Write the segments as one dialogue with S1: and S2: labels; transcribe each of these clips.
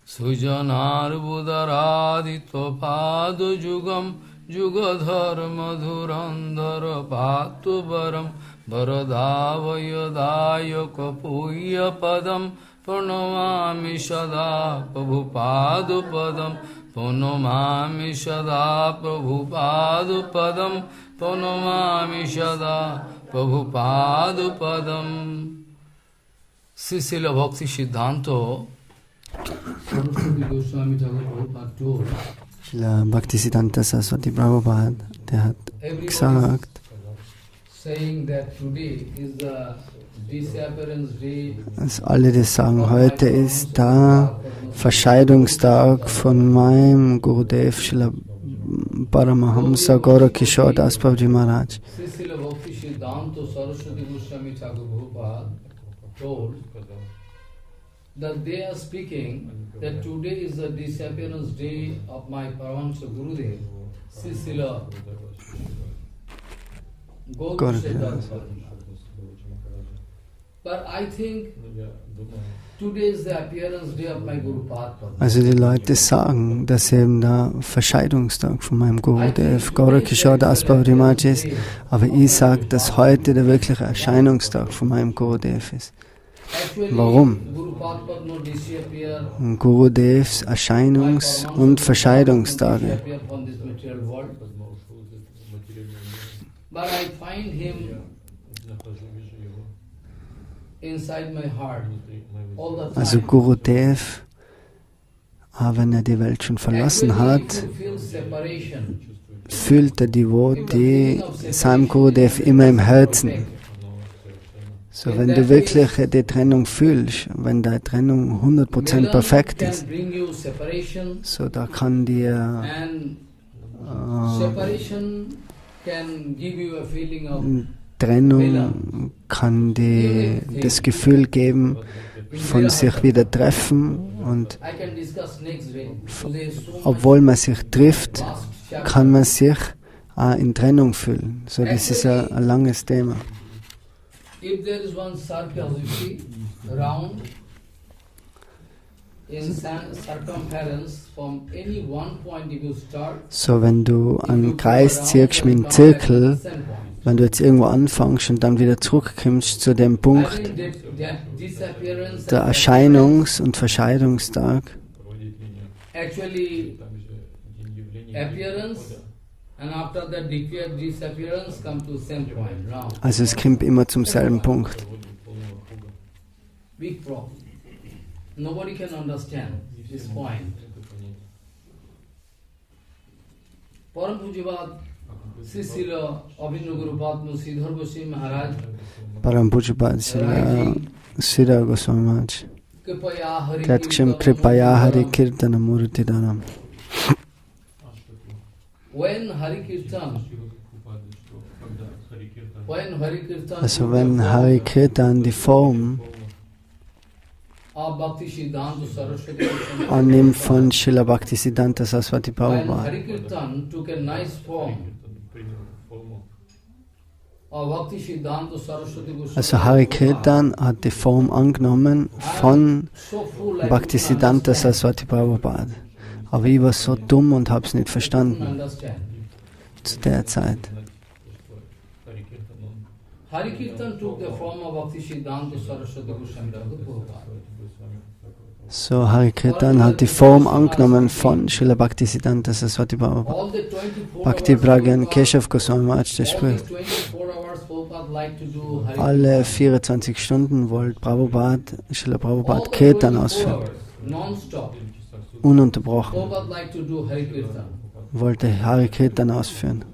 S1: Sujanar Budaraditva Padu Jugam Jugadhar Madhurandhara Patu Baram Varadhavayadaya Kapuya Padam Pranamami Sada Prabhupadu Padam Pranamami Sada Prabhupadu Padam Pranamami Sada Prabhupadu Padam. Srila Bhaktisiddhanta Sarasvati Goswami Thakur Prabhupada told,
S2: Srila Bhaktisiddhanta Sarasvati Prabhupada, der hat gesagt, dass alle das sagen, heute ist der Verscheidungstag von meinem Gurudev Srila Paramahamsa Gaura Kishore Das Babaji Maharaj.
S1: Srila Bhaktisiddhanta Sarasvati Goswami Thakur Prabhupada told that they are speaking that today is the disappearance day of my Paramahamsa Gurudev, Srila Gaudiya. But I think today is the appearance day of my Guru Padma.
S2: Also die Leute sagen, dass eben der Verscheidungstag von meinem Gurudev Gaura Kishore Das Babaji Maharaj ist, aber ich sage, dass heute der wirkliche Erscheinungstag von meinem Gurudev ist. Warum? Gurudevs Erscheinungs- und Verscheidungstage. Also Gurudev, wenn er die Welt schon verlassen hat, fühlt der Devotee seinem Gurudev immer im Herzen. So, wenn du wirklich die Trennung fühlst, wenn deine Trennung 100% perfekt ist, so da kann dir Trennung kann dir das Gefühl geben, von sich wieder treffen, und obwohl man sich trifft, kann man sich auch in Trennung fühlen. So, das ist ein langes Thema.
S1: If there is one circle, you see, round, in circumference, from any one point if you start. So, wenn du einen Kreis ziehst mit einem Zirkel, wenn du jetzt irgendwo anfängst und dann wieder zurückkommst zu dem Punkt, der Erscheinungs- und Verscheidungstag, actually, appearance. Also es kommt immer zum selben Punkt. Param Pujabad Srila Goswami Maharaj, der hat geschrieben, Kripaya Hari Kirtana Murti Dhanam. Also wenn Hari Kirtan die Form annimmt von Srila Bhaktisiddhanta Sarasvati Prabhupada, also Hari Kirtan hat die Form angenommen von Bhaktisiddhanta Sarasvati Prabhupada. Aber ich war so dumm und habe es nicht verstanden zu der Zeit. So, Hari Kirtan hat die Form angenommen von Srila Bhaktisiddhanta Sarasvati Prabhupada. Bhakti Pragyan Keshav Goswami Maharaj, der spricht, alle 24 Stunden wollte Srila Prabhupada Kirtan ausführen. Ununterbrochen wollte Hari Kirtan ausführen.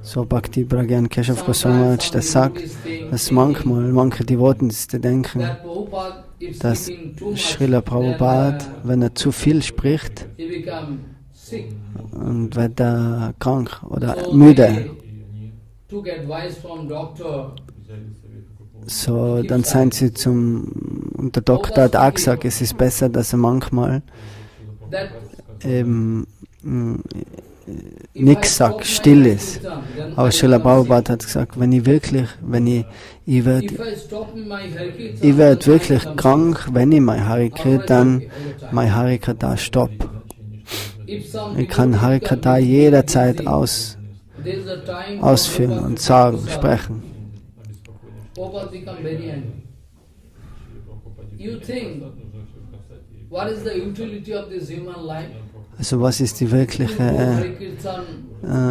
S1: So Bhakti Pragyan Keshav Goswami Maharaj, der sagt, dass manche Devoten denken, dass Srila Prabhupada, wenn er zu viel spricht, und wird er krank oder müde. So, dann sind sie und der Doktor hat auch gesagt, es ist besser, dass er manchmal nichts sagt, still ist. Aber Srila Prabhupada hat gesagt, ich werde wirklich krank, wenn ich mein Harikirtan, mein Harikata stopp. Ich kann Harikata jederzeit ausführen und sagen, sprechen. Also was ist die wirkliche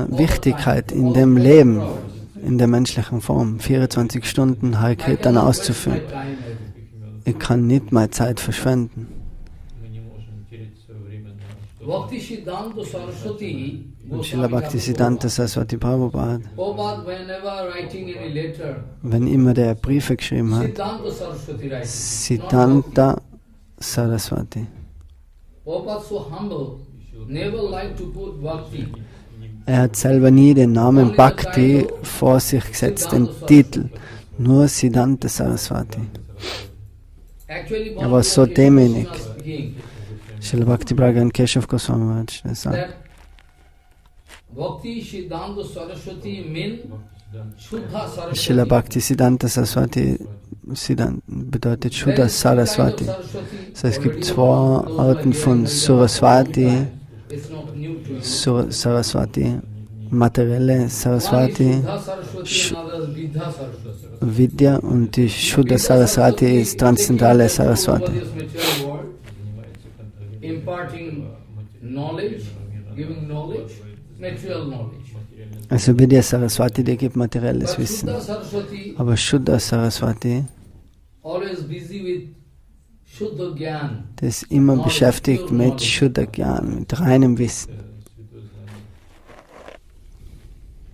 S1: Wichtigkeit in dem Leben, in der menschlichen Form, 24 Stunden Harikirtan auszuführen? Ich kann nicht meine Zeit verschwenden. Und Srila Bhaktisiddhanta Sarasvati Prabhupada, wenn immer der Briefe geschrieben hat, Siddhanta Sarasvati. Er hat selber nie den Namen Bhakti vor sich gesetzt, den Titel, nur Siddhanta Sarasvati. Er war so demütig. Srila Bhakti Bhagavan Keshav Goswami Maharaj sagt, Srila Bhaktisiddhanta Sarasvati bedeutet Shuddha Sarasvati. Das heißt, es gibt zwei Arten von Sarasvati, materielle Sarasvati, Vidya, und die Shuddha Sarasvati ist transzendentale Sarasvati. Also Vidya Sarasvati, die gibt materielles Wissen. Aber Shuddha Sarasvati, der ist immer beschäftigt mit Shuddha Gyan, mit reinem Wissen.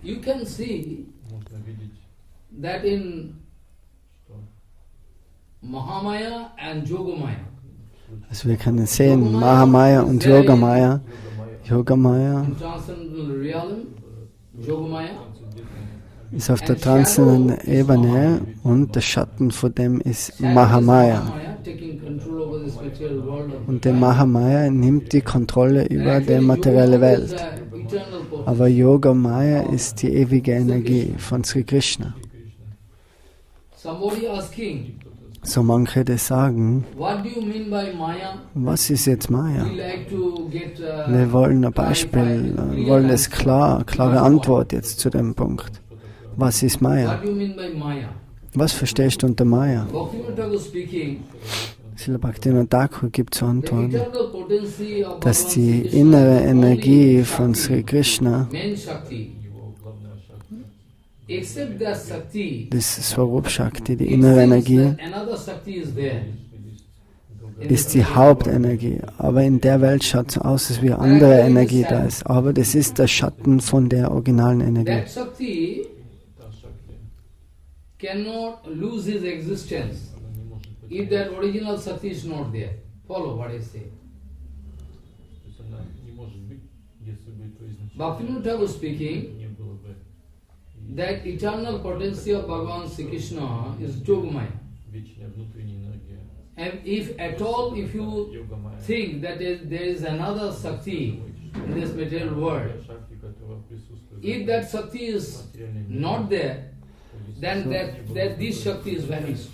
S2: You can see that in Mahamaya and Yogamaya.
S1: Also wir können sehen, Mahamaya und Yogamaya. Yogamaya ist auf der transzendenten Ebene und der Schatten von dem ist Mahamaya. Und der Mahamaya nimmt die Kontrolle über die materielle Welt. Aber Yogamaya ist die ewige Energie von Sri Krishna. So manche das sagen, was ist jetzt Maya? Wir wollen ein Beispiel, wir wollen es klare Antwort jetzt zu dem Punkt. Was ist Maya? Was verstehst du unter Maya? Srila Bhaktivinod Thakur gibt zur Antwort, dass die innere Energie von Sri Krishna, das Swarup Shakti, die innere Energie, ist die Hauptenergie. Aber in der Welt schaut es so aus, als wie eine andere Energie da ist. Aber das ist der Schatten von der originalen Energie.
S2: Cannot lose his existence if that original Shakti is not there. Follow what I say. Bhaktivinoda Thakur speaking that eternal potency of Bhagavan Sri Krishna is Yogamaya. And if at all, if you think that there is another Shakti in this material world, if that Shakti is not there, then that this Shakti is vanished.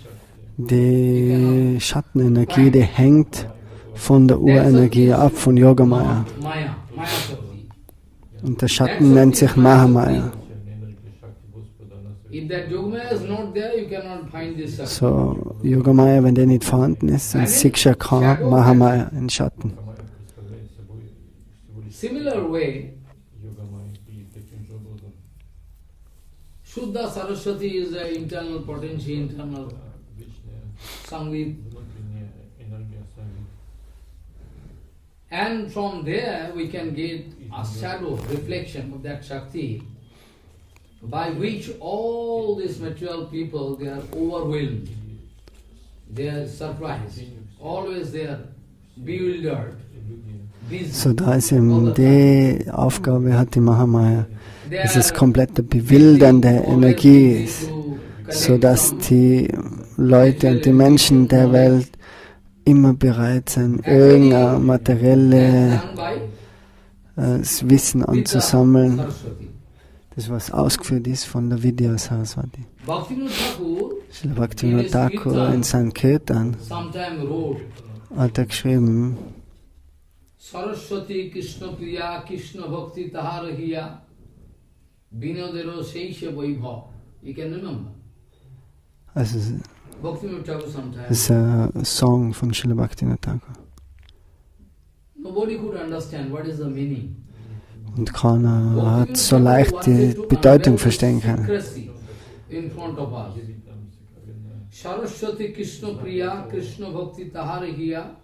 S1: Die Schattenenergie, die hängt von der Urenergie ab, von Yogamaya. Und der Schatten nennt sich Mahamaya. So, Yogamaya, wenn der nicht vorhanden ist, dann siehst du kein Mahamaya in Schatten.
S2: Similar way, Shuddha Sarasvati is the internal potency, internal Sangit. And from there we can get a shadow, reflection of that Shakti, by which all these material people, they are overwhelmed, they are surprised, always they are bewildered.
S1: So da ist eben die Aufgabe, hat die Mahamaya, dass es komplette bewildernde Energie ist, sodass die Leute und die Menschen der Welt immer bereit sind, irgendeine materielle
S2: das Wissen anzusammeln, das was ausgeführt ist von der Vidya Sarasvati. Srila Bhaktivinod Thakur in seinem Kirtan hat er geschrieben,
S1: Sarasvati Krishna Priya Krishna Bhakti Tahara Hiya Binodero Seisha Vaibhav. You can remember.
S2: Also, das ist ein Song von Srila Bhaktivinod Thakur.
S1: Nobody could understand what is the meaning.
S2: Und keiner hat so leicht die Bedeutung verstehen können.
S1: Sarasvati Krishna Priya Krishna Bhakti Tahara Hiya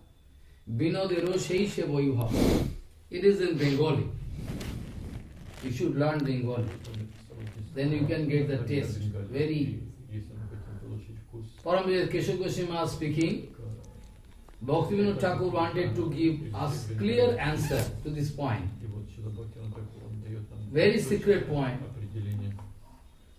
S1: Binodero Seisha Vaibhav. It is in Bengali. You should learn Bengali. Then you can get the taste. Very. Paramvir Keshav Goswami speaking. Bhaktivinod Thakur wanted to give us clear answer to this point. Very secret point.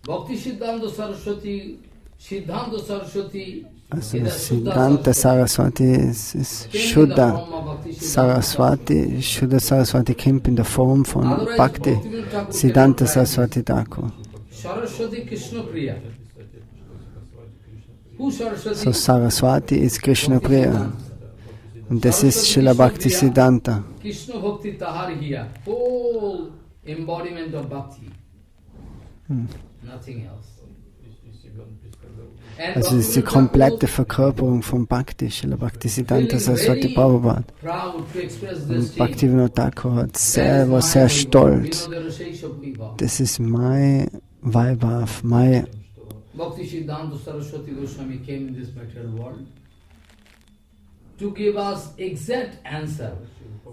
S1: Bhaktisiddhanta Sarasvati, Siddhanta Sarasvati.
S2: Also Siddhanta Sarasvati ist Shuddha Sarasvati. Shuddha Sarasvati kommt in der Form von Bhaktisiddhanta Sarasvati Thakur.
S1: Sarasvati Krishna Priya.
S2: So Sarasvati ist Krishna Priya. Und das ist Srila Bhaktisiddhanta.
S1: Krishna Bhakti Tahariya. Whole embodiment of Bhakti. Nothing else.
S2: Also es ist die komplette Verkörperung von Bhakti, Srila Bhaktisiddhanta Sarasvati Prabhupada. Und Bhaktivinod Thakur war sehr stolz. Das ist mein Vaibhav, mein
S1: Bhaktisiddhanta Sarasvati Goswami came in this material world to give us exact answer.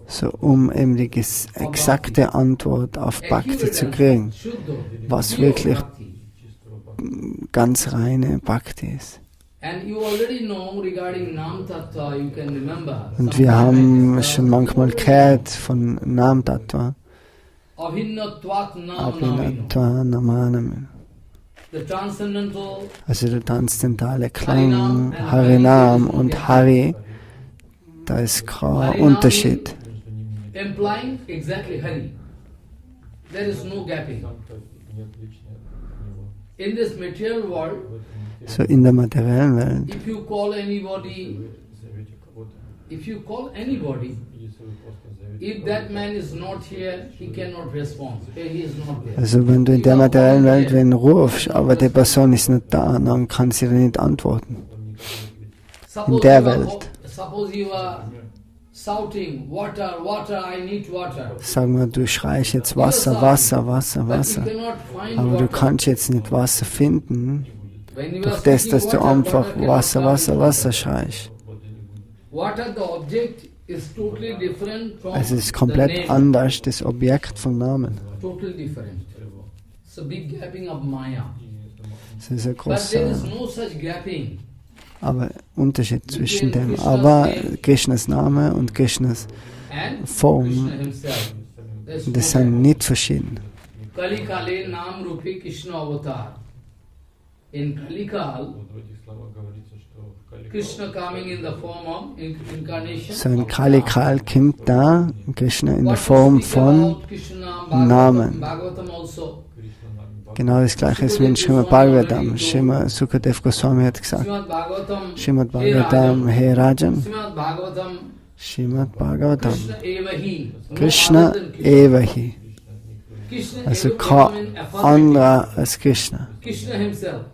S2: So, um eben die exakte Antwort auf Bhakti zu kriegen, was wirklich ganz reine Bhakti ist. Und wir haben schon manchmal gehört von Nam-Tattva. Abhinatva Namanam. Also der transzendentale Klang, Harinam und Hari, da ist kein Unterschied. So in der materiellen Welt, also wenn du in der materiellen Welt wen rufst, aber die Person ist nicht da, dann kann sie dir nicht antworten. In der Welt. Sag mal, du schreist jetzt Wasser, Wasser, Wasser, Wasser. Aber du kannst jetzt nicht Wasser finden, durch das, dass du einfach Wasser, Wasser, Wasser schreist. Es ist komplett anders, das Objekt vom Namen. Es ist ein großer Unterschied zwischen dem. Aber Krishnas Name und Krishnas Form, das sind nicht verschieden.
S1: In Kalikal, Krishna coming in the form of incarnation.
S2: So in Kalikal kommt da Krishna in der Form von Namen. Genau das gleiche ist wie in Srimad Bhagavatam. Srimad Sukadev Goswami hat gesagt, Srimad Bhagavatam, He Rajan, Srimad Bhagavatam, Krishna Evahi. Also kein anderer als Krishna.
S1: Krishna himself,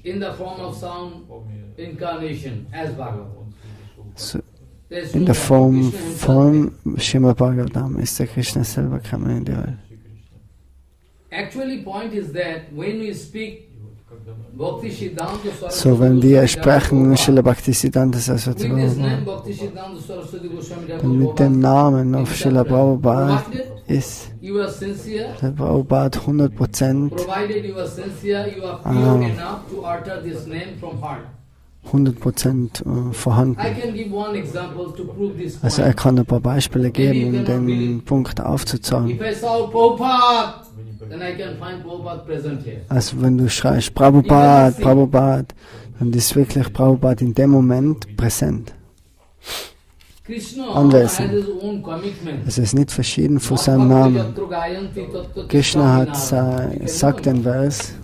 S1: in the form of sound incarnation as Bhagavatam.
S2: So, in der Form von Srimad Bhagavatam ist der Krishna selber gekommen in die Welt.
S1: Actually, point is that when we speak
S2: so, wenn wir sprechen, Srila Bhaktisiddhanta Sarasvati Prabhupada, dann mit dem Namen auf Srila Prabhupada ist der Prabhupada 100% 100% vorhanden. Also er kann ein paar Beispiele geben, um den Punkt aufzuzeigen. Also wenn du schreist Prabhupada, Prabhupada, dann ist wirklich Prabhupada in dem Moment präsent.
S1: anwesend. Es ist nicht verschieden von seinem Namen. Krishna sagt den Vers,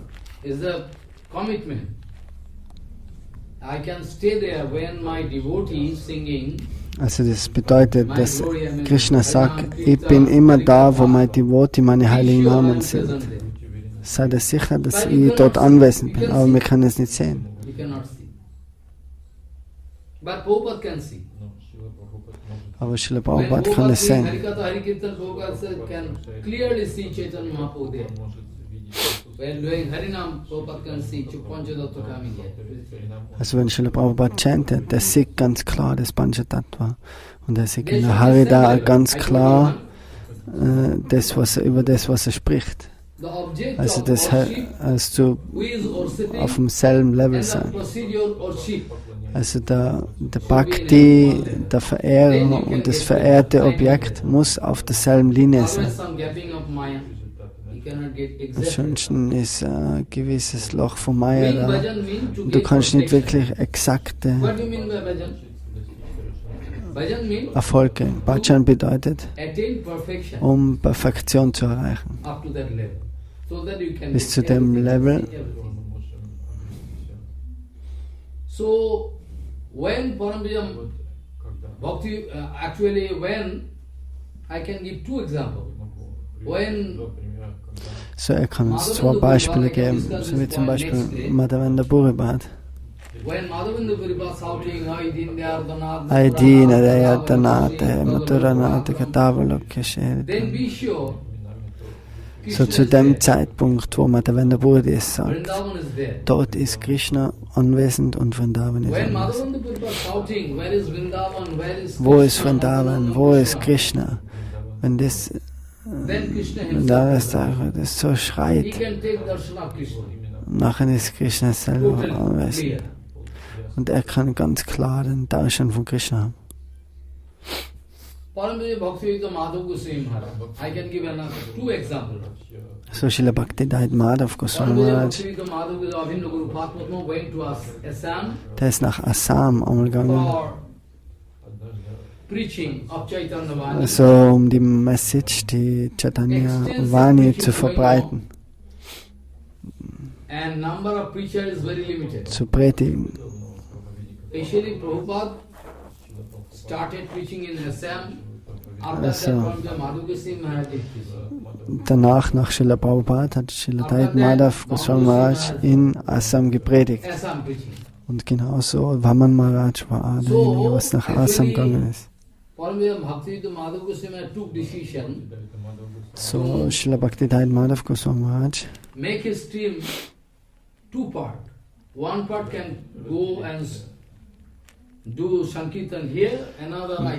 S1: also das bedeutet, dass Krishna sagt, ich bin immer da, wo meine Devoti, meine heiligen Namen sind. Sei dir sicher, dass ich dort anwesend bin, aber wir können es nicht sehen. Aber Srila Prabhupada kann es sehen. Also wenn Srila Prabhupada chantet, der sieht ganz klar das Panchatattva. Und er sieht in der Harida ganz klar über das, was er spricht. Also das heißt, du auf demselben Level sein. Also der Bhakti, der Verehrer und das verehrte Objekt muss auf derselben Linie sein. Am schönsten ist ein gewisses Loch von Maya da. Du kannst nicht wirklich exakte Erfolge. Bhajan bedeutet, um Perfektion zu erreichen. Bis zu dem Level.
S2: When Bhakti, actually when, I can give two examples. When
S1: so, er kann uns zwei Beispiele geben, so wie zum Beispiel Madhavendra Puribhat. Ai Dina Daya Danate, Maturanate Katavalokya Sherita. So zu dem Zeitpunkt, wo Madhavendra Puribhat sagt, dort ist Krishna anwesend und Vrindavan ist anwesend. Wo ist Vrindavan? Wo ist Krishna? Wenn das das so schreit, nachher ist Krishna selber anwesend. Und er kann ganz klar den Darshan von Krishna haben. So Srila Bhaktisiddhanta Madhav Goswami Maharaj, der ist nach Assam umgegangen, also um die Message, die Chaitanya Vani zu verbreiten, zu predigen. Also, danach, nach Srila Prabhupada, hat Srila Madhav Goswami Maharaj in Assam gepredigt. Und genauso Vaman Maharaj war derjenige, was nach Assam gegangen ist. So, Srila Bhaktisiddhanta Madhav Goswami Maharaj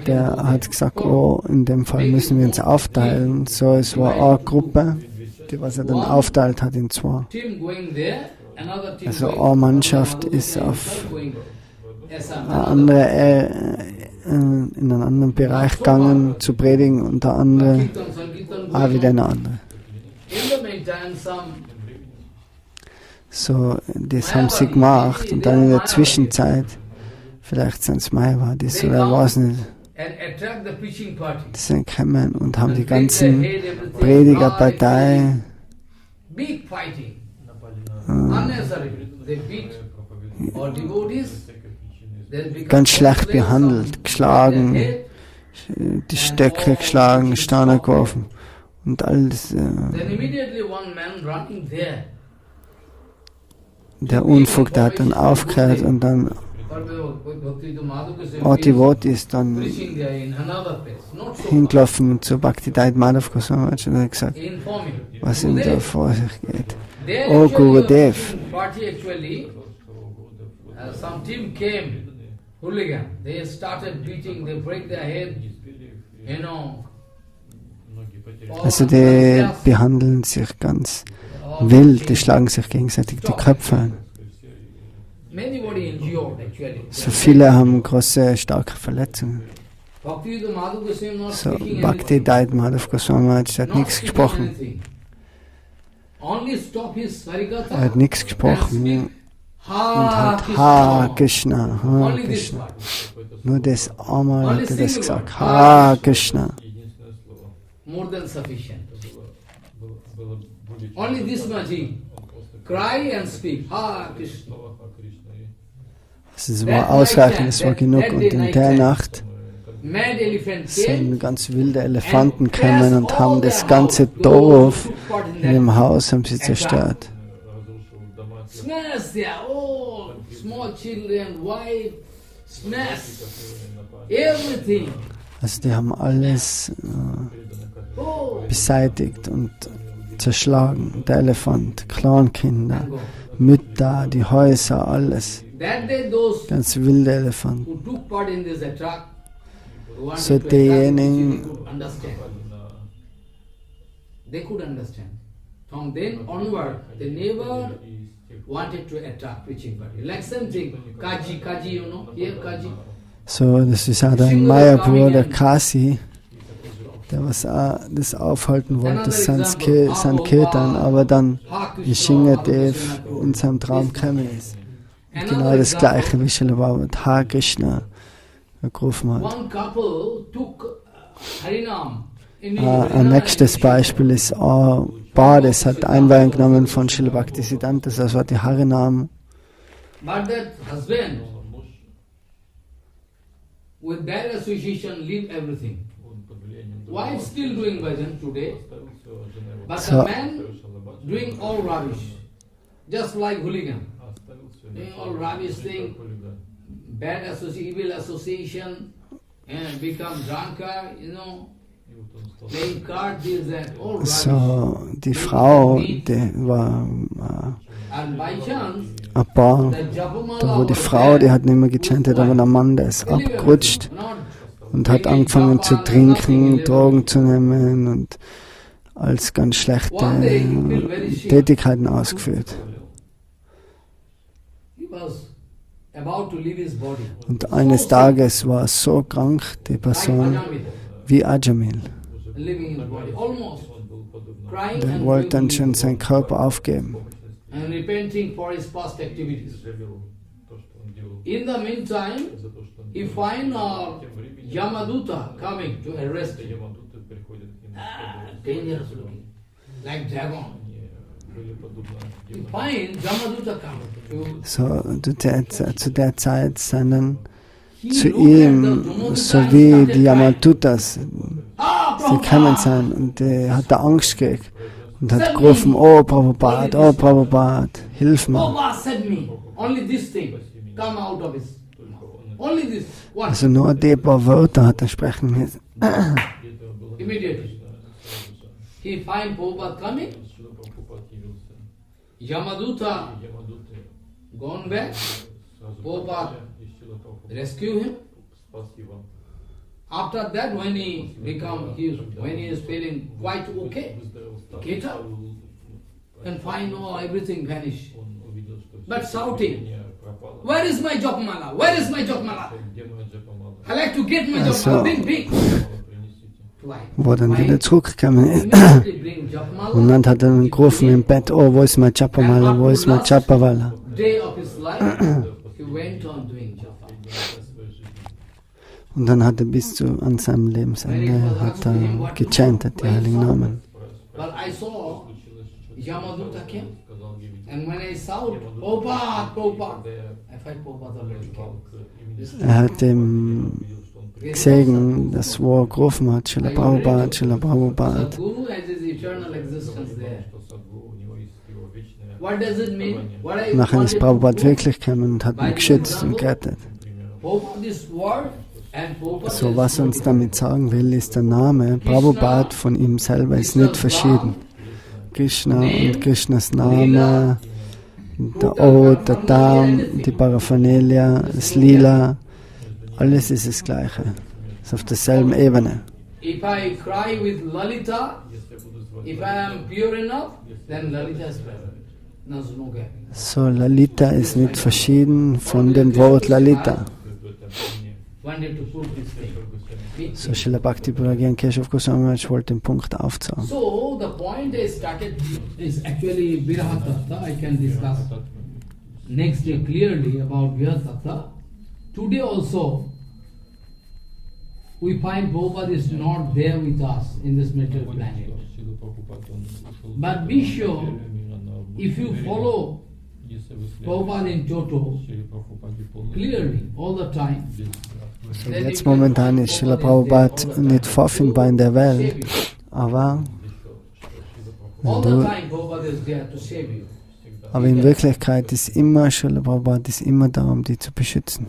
S1: der hat gesagt, oh, in dem Fall müssen wir uns aufteilen. So, es war eine Gruppe, die was er dann aufteilt hat in zwei. Also eine Mannschaft ist auf eine andere, in einen anderen Bereich gegangen zu predigen und der andere auch wieder eine andere. So, das haben sie gemacht und dann in der Zwischenzeit, vielleicht sind es Mayavadis oder was nicht, die sind gekommen und haben die ganzen Predigerpartei ganz schlecht behandelt, geschlagen, die Stöcke geschlagen, Steine geworfen und alles. Der Unfug, der hat dann aufgehört und dann Devoti ist dann hingelaufen zu Bhaktisiddhanta Madhav Goswami Maharaj und hat gesagt, was ihm da vor sich geht. Oh Gurudev. Also die behandeln sich ganz wild, die schlagen sich gegenseitig die Köpfe ein. So viele haben große, starke Verletzungen. So, Bhaktisiddhanta Madhav Goswami Maharaj hat nichts gesprochen. Er hat nichts gesprochen und hat Ha Krishna, Ha Krishna.
S2: Nur das einmal hat er das gesagt. Ha, Krishna.
S1: More than sufficient. Only this much he cry and speak. Ha, Krishna.
S2: Es war ausreichend, es war genug. Und in der Nacht sind ganz wilde Elefanten gekommen und haben das ganze Dorf in dem Haus haben sie zerstört.
S1: Smash their all small children, wife, smash everything.
S2: Also die haben alles beseitigt und zerschlagen. Der Elefant, Kleinkinder, Mütter, die Häuser, alles. Ganz wilde Elefanten. So diejenigen,
S1: they could understand. From then onward, they never wanted to attract preaching party. Like same thing, Kaji, you know, here Kaji.
S2: So, das ist auch der Mayapur, der Kasi, der was auch das aufhalten wollte, das Sankirtan, aber dann Nishingadev in seinem Traum gekommen ist. Und genau das gleiche wie Srila Prabhupada, Ha Krishna, gerufen hat. Ein nächstes Beispiel ist ein Paar, das hat Einweihung genommen von Srila Bhaktisiddhanta Sarasvati Harinam.
S1: But that husband, with bad association, leave everything. Wife still doing bhajan today, but the man doing all rubbish, just like hooligan, doing all rubbish thing, bad association, evil association, and become drunkard, you know.
S2: So, die Frau, die war ein Paar, da wo die Frau, die hat nicht mehr gechantet, aber der Mann, der ist abgerutscht und hat angefangen zu trinken, Drogen zu nehmen und als ganz schlechte Tätigkeiten ausgeführt. Und eines Tages war so krank, die Person, wie Ajamil. Der wollte dann schon seinen Körper aufgeben.
S1: In the meantime, he find Yamaduta coming to arrest him. Dangerous looking, like dragon. He find Yamaduta coming.
S2: So, zu der Zeit sind dann zu ihm, so wie die Yamadutas, sie kamen sein und er hat da Angst gekriegt und hat gerufen, oh Prabhupada, hilf mir. Also nur die paar Wörter hat er sprechen müssen.
S1: Immediately. He find Prabhupada coming. Yamaduta gone back. Prabhupada rescue him. After that, when he is feeling quite okay, get up and find everything vanished. But shouting, where is my Japamala? Where is my Japamala? I like to get my Japamala, big.
S2: Wo dann wieder zurückgekommen ist. Und dann hat er dann gerufen im Bett, oh, wo ist mein Japamala, wo ist mein Japamala? Und dann hat er bis an seinem Lebensende hat er gechantet, die Heiligen Namen. Er hat dem gesehen, das wo er gerufen hat, Srila Prabhupada. Nachher ist Prabhupada wirklich gekommen und hat ihn geschützt und gerettet. So, was er uns damit sagen will, ist der Name Prabhupada von ihm selber ist nicht verschieden. Krishna und Krsnas Name, der Ot, der Dham, die Paraphernalia, das Lila, alles ist das Gleiche. Es ist auf derselben Ebene. So, Lalita ist nicht verschieden von dem Wort Lalita. So, Srila Bhakti Pragyan Keshav Goswami Maharaj wollte den Punkt aufzeigen.
S1: So, the point I started is actually Viraha-tattva. I can discuss next day clearly about Viraha-tattva. Today also,
S3: we find Prabhupada is not there with us in this material planet. But be sure, if you follow Prabhupada in toto, clearly, all the time,
S2: so jetzt momentan ist Srila Prabhupada nicht vorfindbar in der Welt, aber in Wirklichkeit ist immer Srila Prabhupada ist immer da, um die zu beschützen.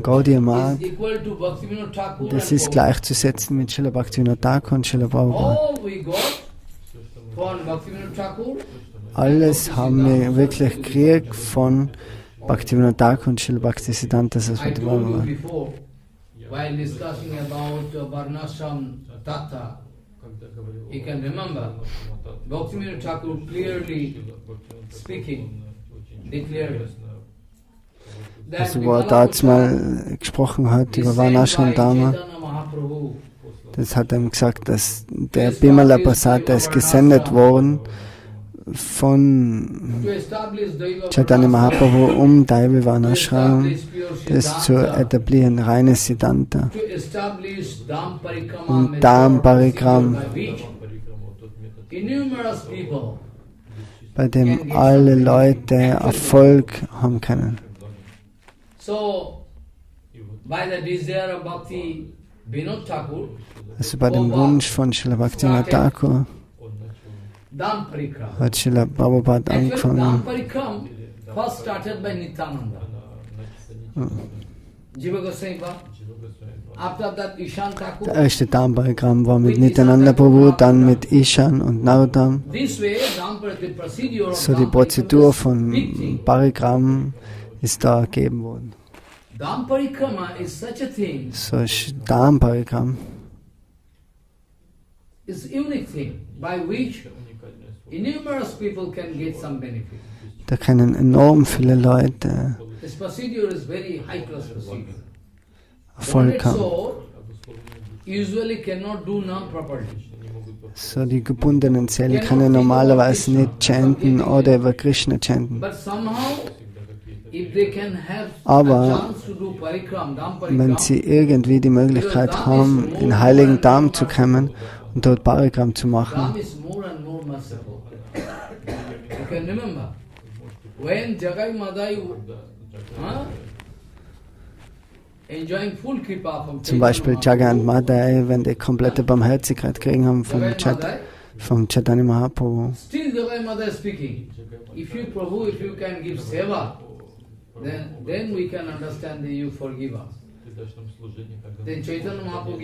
S2: Gaudiya Matha, das ist gleichzusetzen mit Srila Bhaktivinod Thakur und Srila Prabhupada. Alles haben wir wirklich gekriegt von Bhaktivinod Thakur und Srila Bhaktisiddhanta Sarasvati Prabhupada.
S3: While discussing about Varnashram Tattva, you can remember, Bhaktivinod Thakur clearly speaking, declared
S2: Also wo er da jetzt mal gesprochen hat über Varnashram Dharma, das hat ihm gesagt, dass der Bimala Prasad ist gesendet worden von Chaitanya Mahaprabhu, um Daivi Varnashram, das zu etablieren, reines Siddhanta und Dham Parikram, bei dem alle Leute Erfolg haben können. Also bei dem Wunsch von Srila Bhaktivinod Thakur hat Srila Prabhupada angefangen. Der erste Dham Parikram war mit Nityananda Prabhu, dann mit Ishan und Narottam. So die Prozedur von Parikram ist da gegeben worden. So Dham Parikram da können enorm viele Leute Erfolg haben. So die gebundenen Seelen können normalerweise nicht chanten oder über Krishna chanten. Aber wenn sie irgendwie die Möglichkeit haben, in heiligen Dham zu kommen und dort Parikram zu machen, zum Beispiel Jagat Madai, wenn die komplette Barmherzigkeit kriegen haben vom Chaitanya Mahaprabhu.
S3: Then we can understand that you forgive us.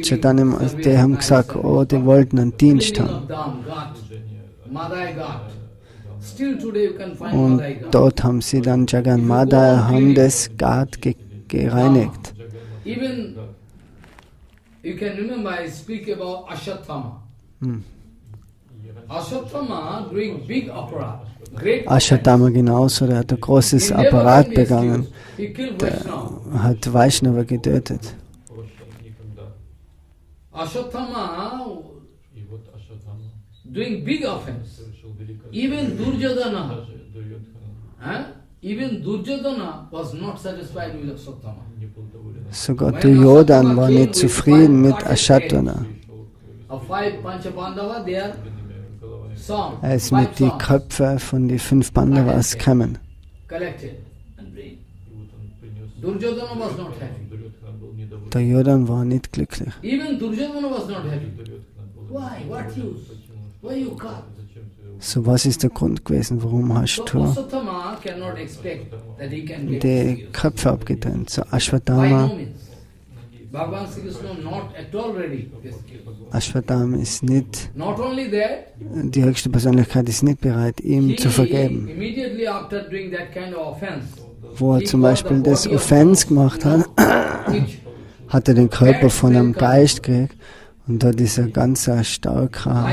S2: Chaitanya, die haben gesagt, oh, die wollten einen Dienst haben. Und dort haben sie dann Jagat Madai, haben das Ghat gereinigt.
S3: Even you can remember I speak about Ashwatthama. Ashwatthama doing big opera.
S2: Ashwatthama genauso, der hat ein großes Apparat begangen. Der hat Vaishnava getötet.
S3: Ashwatthama doing big offense. Even Durjodhana was not satisfied with Ashwatthama.
S2: Sogar Duryodhan war nicht zufrieden mit Ashwatthama. Er ist mit den Köpfen von den 5 Pandavas gekommen. Duryodhan war nicht glücklich. So, was ist der Grund gewesen, warum hast du die Köpfe abgetrennt? So, Ashwatthama ist nicht, die höchste Persönlichkeit ist nicht bereit, ihm zu vergeben. Wo er zum Beispiel das Offense gemacht hat, hat er den Körper von einem Geist gekriegt und dort ist ein ganz starker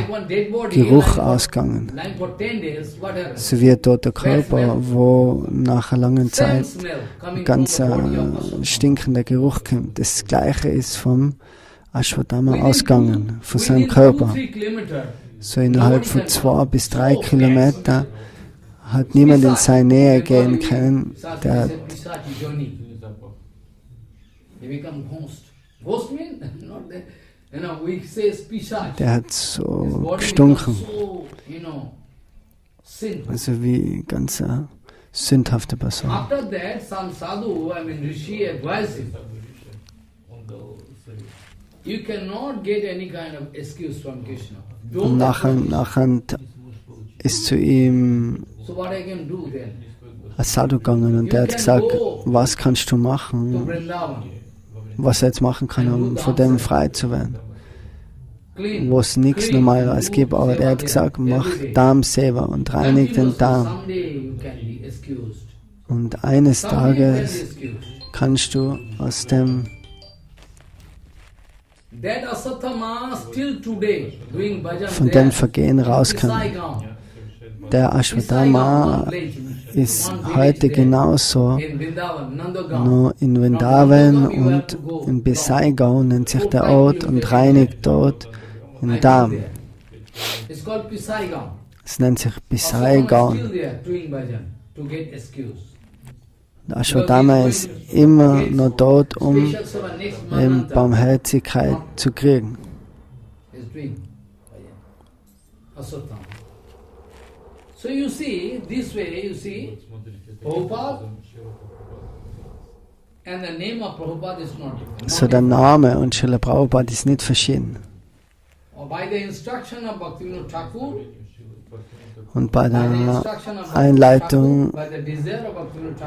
S2: Geruch ausgegangen. So wie ein toter Körper, wo nach einer langen Zeit ein ganz stinkender Geruch kommt. Das Gleiche ist vom Ashwatthama ausgegangen, von seinem Körper. So innerhalb von 2 bis 3 Kilometern hat niemand in seine Nähe gehen können. Der Der hat so gestunken. Also wie ganz sündhafte Person. Und nachher ist zu ihm ein Sadhu gegangen und der hat gesagt, was kannst du machen, was er jetzt machen kann, um von dem frei zu werden, wo es nichts Normales gibt. Aber er hat gesagt, mach Dham-Seva und reinig den Darm. Und eines Tages kannst du aus dem von dem Vergehen rauskommen. Der Ashwatthama ist heute genauso, nur in Vrindavan und in Bisai-Gau nennt sich der Ort und reinigt dort den Darm. Es nennt sich Bisai-Gau. Der Ashwatthama ist immer nur dort, um Barmherzigkeit zu kriegen.
S3: So you see, this way, you see, Prabhupada and the name of Prabhupada is not different.
S2: So der Name und Srila Prabhupada ist nicht verschieden.
S3: By the instruction of Bhaktisiddhanta Thakur,
S2: und bei der Einleitung,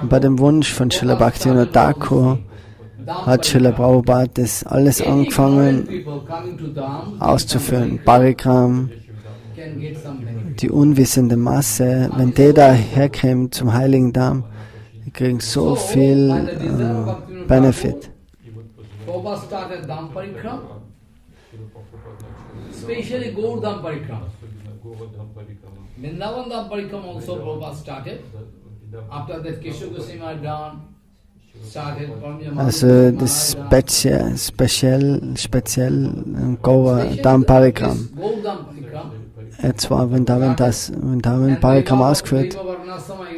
S2: bei dem Wunsch von Srila Bhaktivinod Thakur, hat Srila Prabhupada das alles angefangen auszuführen. Parikram, die unwissende Masse, wenn der da herkommt zum Heiligen Darm, die kriegen so viel Benefit.
S3: Especially Gaudiya Matha. Vrindavan Dham Parikram also Prabhupada started. After that Keshav Goswami had done, started
S2: also das speziell Gaudiya Dham Parikram. Er hat zwar Vrindavan Parikram ausgeführt,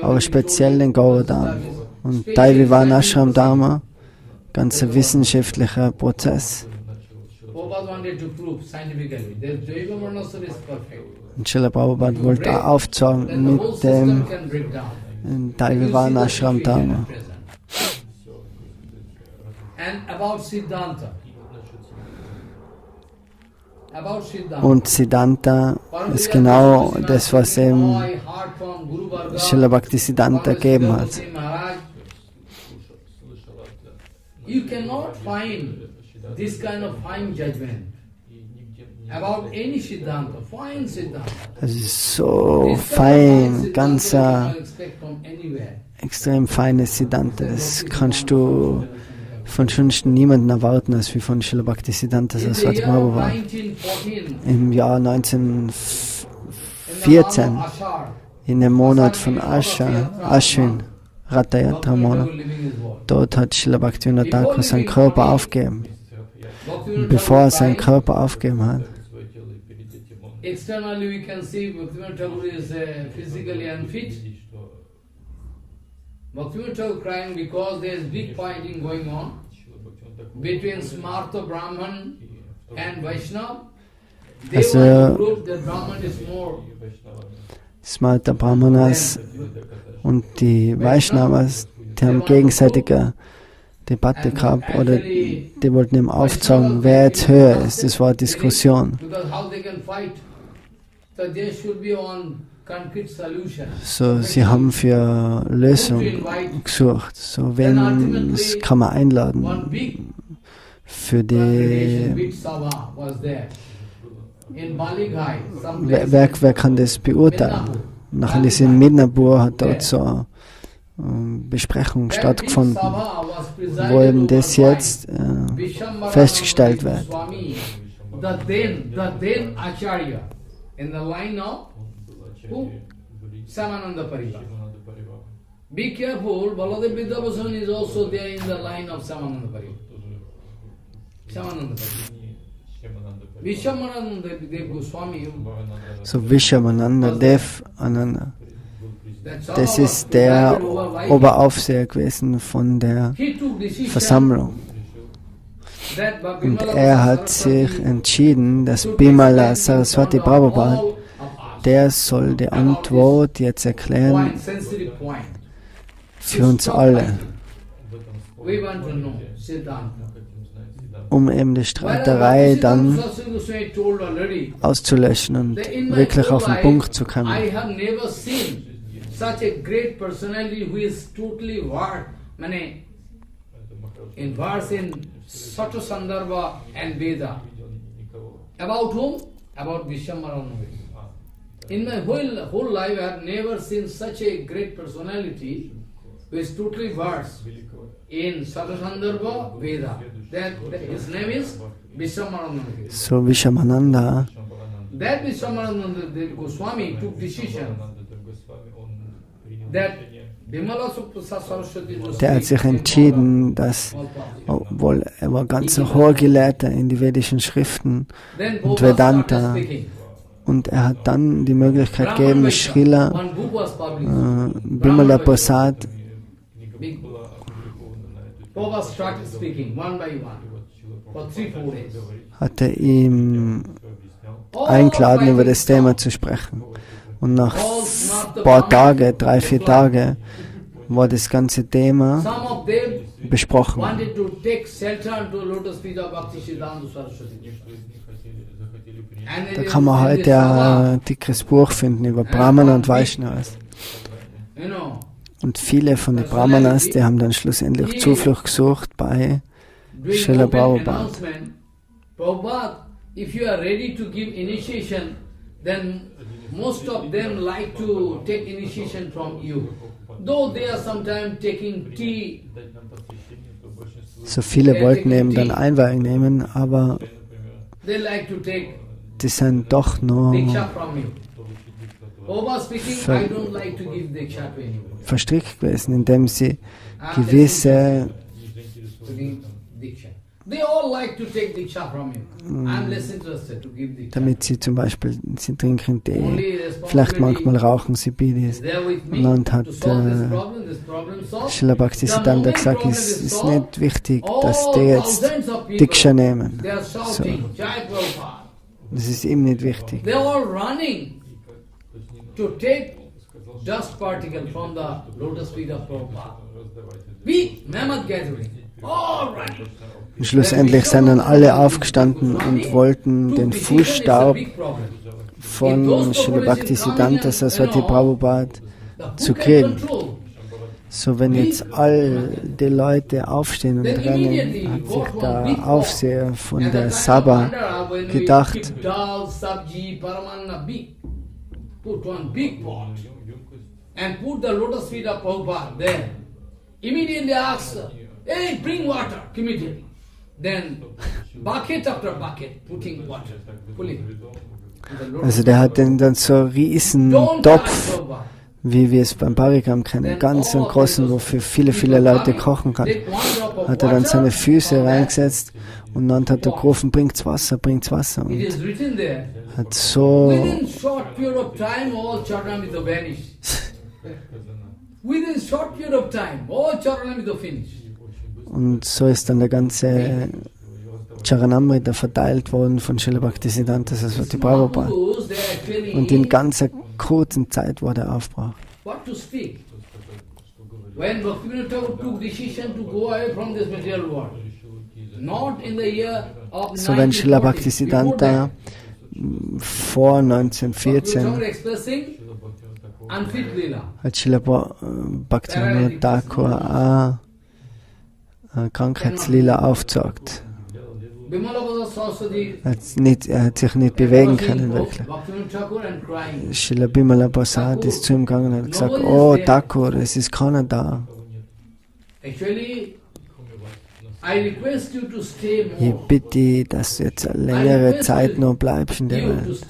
S2: aber speziell den Gaudiya Dham. Und Deine Füße Dharma, ganzer wissenschaftlicher Prozess. Und Srila Prabhupada wollte auch aufzeigen mit dem Deine Füße Dharma. Und Siddhanta ist genau das, was ihm Srila Bhaktisiddhanta gegeben hat.
S3: You cannot find this kind of fine judgment about any Siddhanta, fine Siddhanta.
S2: Es ist so fein, ganz extrem feines Siddhanta. Das kannst du von sonst niemandem erwarten, als wie von Srila Bhaktisiddhanta Sarasvati Prabhupada. Im Jahr 1914, in dem Monat von Ashwin, Ratha-Yatra Monat, dort hat Srila Bhaktivinod Thakur seinen Körper aufgegeben. Und bevor er seinen Körper aufgegeben hat,
S3: externally we can see Bhaktivinod Thakur is physically unfit. Bhaktivinod Thakur crying because there is big fighting going on between Smarta Brahman and Vaishnava. They want to prove that Brahman is more.
S2: Smarta Brahmanas und die Vaishnavas, die haben gegenseitige Debatte gehabt, oder die wollten ihm aufzeigen, wer jetzt höher ist. Das war eine Diskussion. So, sie haben für Lösung gesucht. So, wen kann man einladen für die... Wer kann das beurteilen? Nachher ist in Midnapur, hat dort so eine Besprechung stattgefunden, wo eben das jetzt festgestellt wird.
S3: Be careful, Baladev Vidyabhasan is also there in the line of Samananda Parivar.
S2: So Vishamananda Dev Ananda. Das ist der Oberaufseher gewesen von der Versammlung. Und er hat sich entschieden, dass Bimala Sarasvati Prabhupada, der soll die Antwort jetzt erklären für uns alle, um eben die Streiterei dann auszulöschen und wirklich auf den Punkt zu kommen.
S3: In verse in Sato Sandarbha and Veda. About whom? About Vishwamarana. In my whole life I have never seen such a great personality who is totally versed in Sato Sandarbha Veda. His name is Vishwamarana.
S2: So Vishwamananda.
S3: That Vishwamarana, the Goswami, took decision that
S2: der hat sich entschieden, dass, obwohl er war ganz ein hoher Gelehrter in die vedischen Schriften und Vedanta, und er hat dann die Möglichkeit gegeben, Srila Bimala Prasad hat er ihm eingeladen, über das Thema zu sprechen. Und nach ein paar Tagen, 3-4 Tage, war das ganze Thema besprochen. Da kann man heute ein dickes Buch finden über Brahman und Vaishnavas. Und viele von den Brahmanas, die haben dann schlussendlich Zuflucht gesucht bei Srila Prabhupada.
S3: Then most of them like to take initiation from you. Though they are sometimes taking tea.
S2: So viele wollten eben dann Einweihung nehmen, aber die sind doch nur verstrickt gewesen, indem sie gewisse damit sie zum Beispiel, sie trinken Tee, vielleicht manchmal rauchen sie Bidis. Und dann hat Srila Bhaktisiddhanta gesagt, es ist nicht wichtig, dass die jetzt Diksha nehmen. So. Das ist ihm nicht wichtig. Und schlussendlich sind dann alle aufgestanden und wollten den Fußstaub von Srila Bhaktisiddhanta Sarasvati Prabhupada zu kriegen. So, wenn jetzt all die Leute aufstehen und rennen, hat sich der Aufseher von der Sabha gedacht,
S3: hey, bring water, immediately. Then, bucket after bucket, putting water, pulling.
S2: Also der hat dann so einen riesen Topf, wie wir es beim Parikam kennen, ganz einen großen, wofür viele, viele Leute kochen kann. Hat er dann seine Füße reingesetzt und dann hat er gerufen, bringt's Wasser. Und hat so...
S3: Within short period of time, all Charanamrita vanished. Within short period of time, all Charanamrita finished.
S2: Und so ist dann der ganze Charanamrita verteilt worden von Srila Bhaktisiddhanta Sarasvati Prabhupada. Und in ganz kurzen Zeit wurde er aufgebraucht. So, wenn Srila Bhaktisiddhanta vor 1914 hat Srila Bhaktivinod Thakur auch Krankheitslila aufgezeigt. Er hat sich nicht bewegen können, wirklich. Srila Bimala Prasad ist zu ihm gegangen und hat gesagt, oh Thakur, es ist keiner da. Ich bitte dich, dass du jetzt eine längere Zeit noch bleibst in der Welt.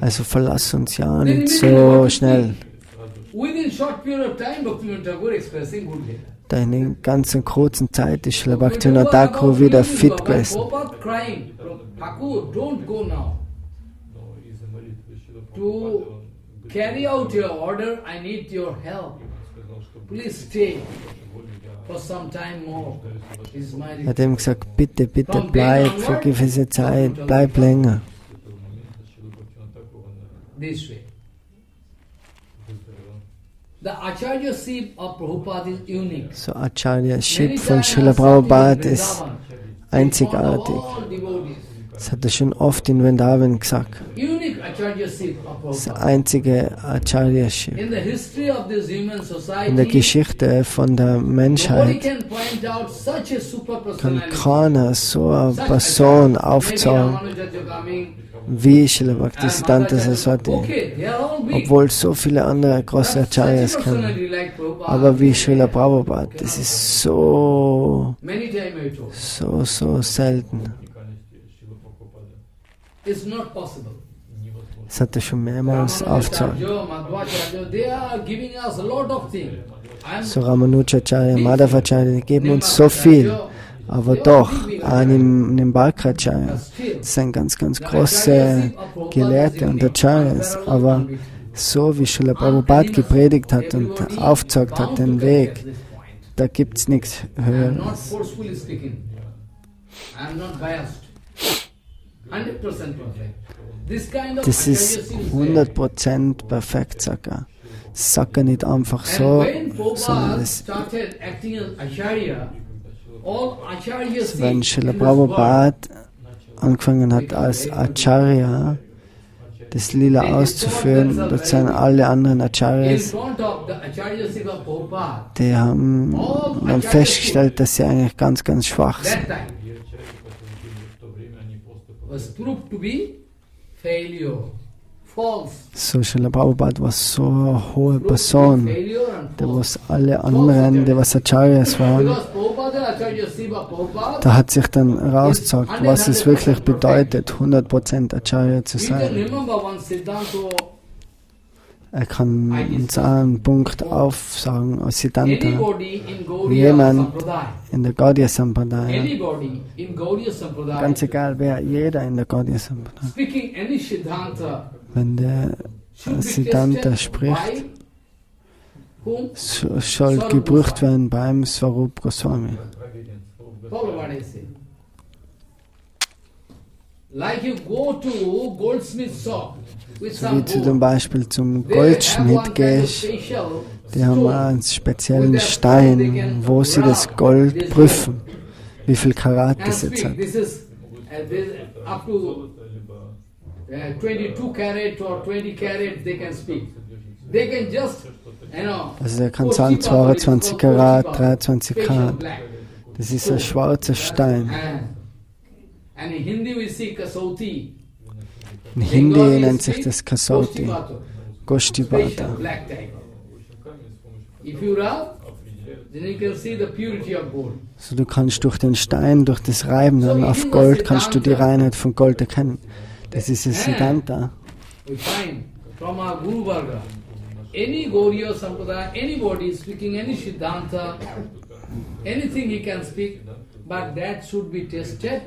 S2: Also verlass uns ja nicht so schnell. Da in einer ganz kurzen Zeit ist Srila Bhaktivinod Thakur wieder fit gewesen. Er hat ihm gesagt, bitte, bitte bleib für gewisse Zeit, bleib länger. So Acharya-ship von Srila Prabhupada ist einzigartig. Das hat er schon oft in Vrindavan gesagt. Das einzige Acharya-ship. In der Geschichte von der Menschheit kann keiner so eine Person aufzeigen wie Srila Bhaktisiddhanta Sarasvati, obwohl so viele andere große Acharyas kennen. Aber wie Srila Prabhupada, das ist so selten. Das hat er schon mehrmals aufgezeigt. So Ramanujacharya, Madhavacharya, die geben uns so viel. Aber doch, an Bhakracharya, das sind ganz, ganz große Gelehrte und Acharyas. Aber so wie Srila Prabhupada gepredigt hat und aufgezeigt hat den Weg, da gibt es nichts Höheres. Das ist 100% perfekt, sagt er. Das sagt er nicht einfach so, sondern wenn Srila Prabhupada angefangen hat als Acharya, das Lila auszuführen, dort sind alle anderen Acharyas, die haben dann festgestellt, dass sie eigentlich ganz, ganz schwach sind. So Srila Prabhupada war so eine hohe Person, der was alle anderen, die was Acharyas waren, da hat sich dann herausgezeigt, was es wirklich bedeutet, 100% Acharya zu sein. Er kann uns einen Punkt aufsagen aus Siddhanta. Jemand in der Gaudiya Sampradaya, ganz egal wer, jeder in der Gaudiya Sampradaya, wenn der Siddhanta spricht, soll geprüft werden beim Swarup Goswami. So wie du zum Beispiel zum Goldschmied gehst, die haben einen speziellen Stein, wo sie das Gold prüfen, wie viel Karat das jetzt hat.
S3: 22 karat or 20 karat, they can speak.
S2: Also er kann sagen 22 Karat, 23 Karat. Das ist ein schwarzer Stein. In Hindi nennt sich das Kasauti, Goshtibata. So du kannst durch den Stein, durch das Reiben dann auf Gold, kannst du die Reinheit von Gold erkennen. Das ist das Siddhanta.
S3: Any Gaudiya Sampradaya, anybody speaking any Siddhanta, anything he can speak, but that should be tested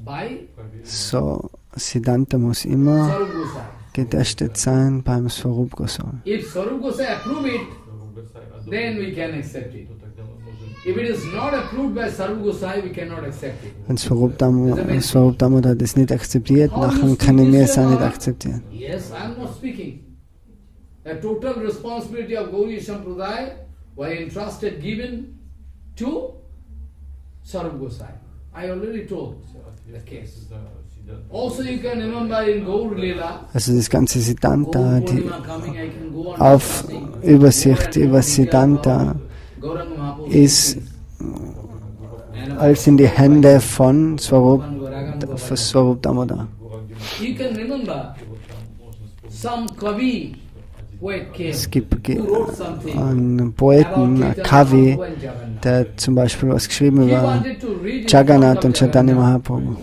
S3: by
S2: So, Siddhanta muss immer getestet sein beim Swarup Goswami.
S3: If Swarup Goswami approve it, then we can accept it. If it is not approved by Swarup Goswami, we cannot accept it.
S2: Wenn Swarup Damodar das nicht akzeptiert, nachher können wir es auch nicht akzeptieren.
S3: Yes, I am not speaking. The total responsibility of Gaudiya Sampradaya was entrusted, given to Swarup Goswami. I already told the case. Also you can remember in Gaur Lila,
S2: Also das ganze Siddhanta, die Übersicht über Siddhanta ist als in die Hände von Swarup Damodar.
S3: you can remember some Kavi.
S2: Es gibt einen Poeten, einen Kavi, der zum Beispiel was geschrieben über Jagannath und Chaitanya Mahaprabhu.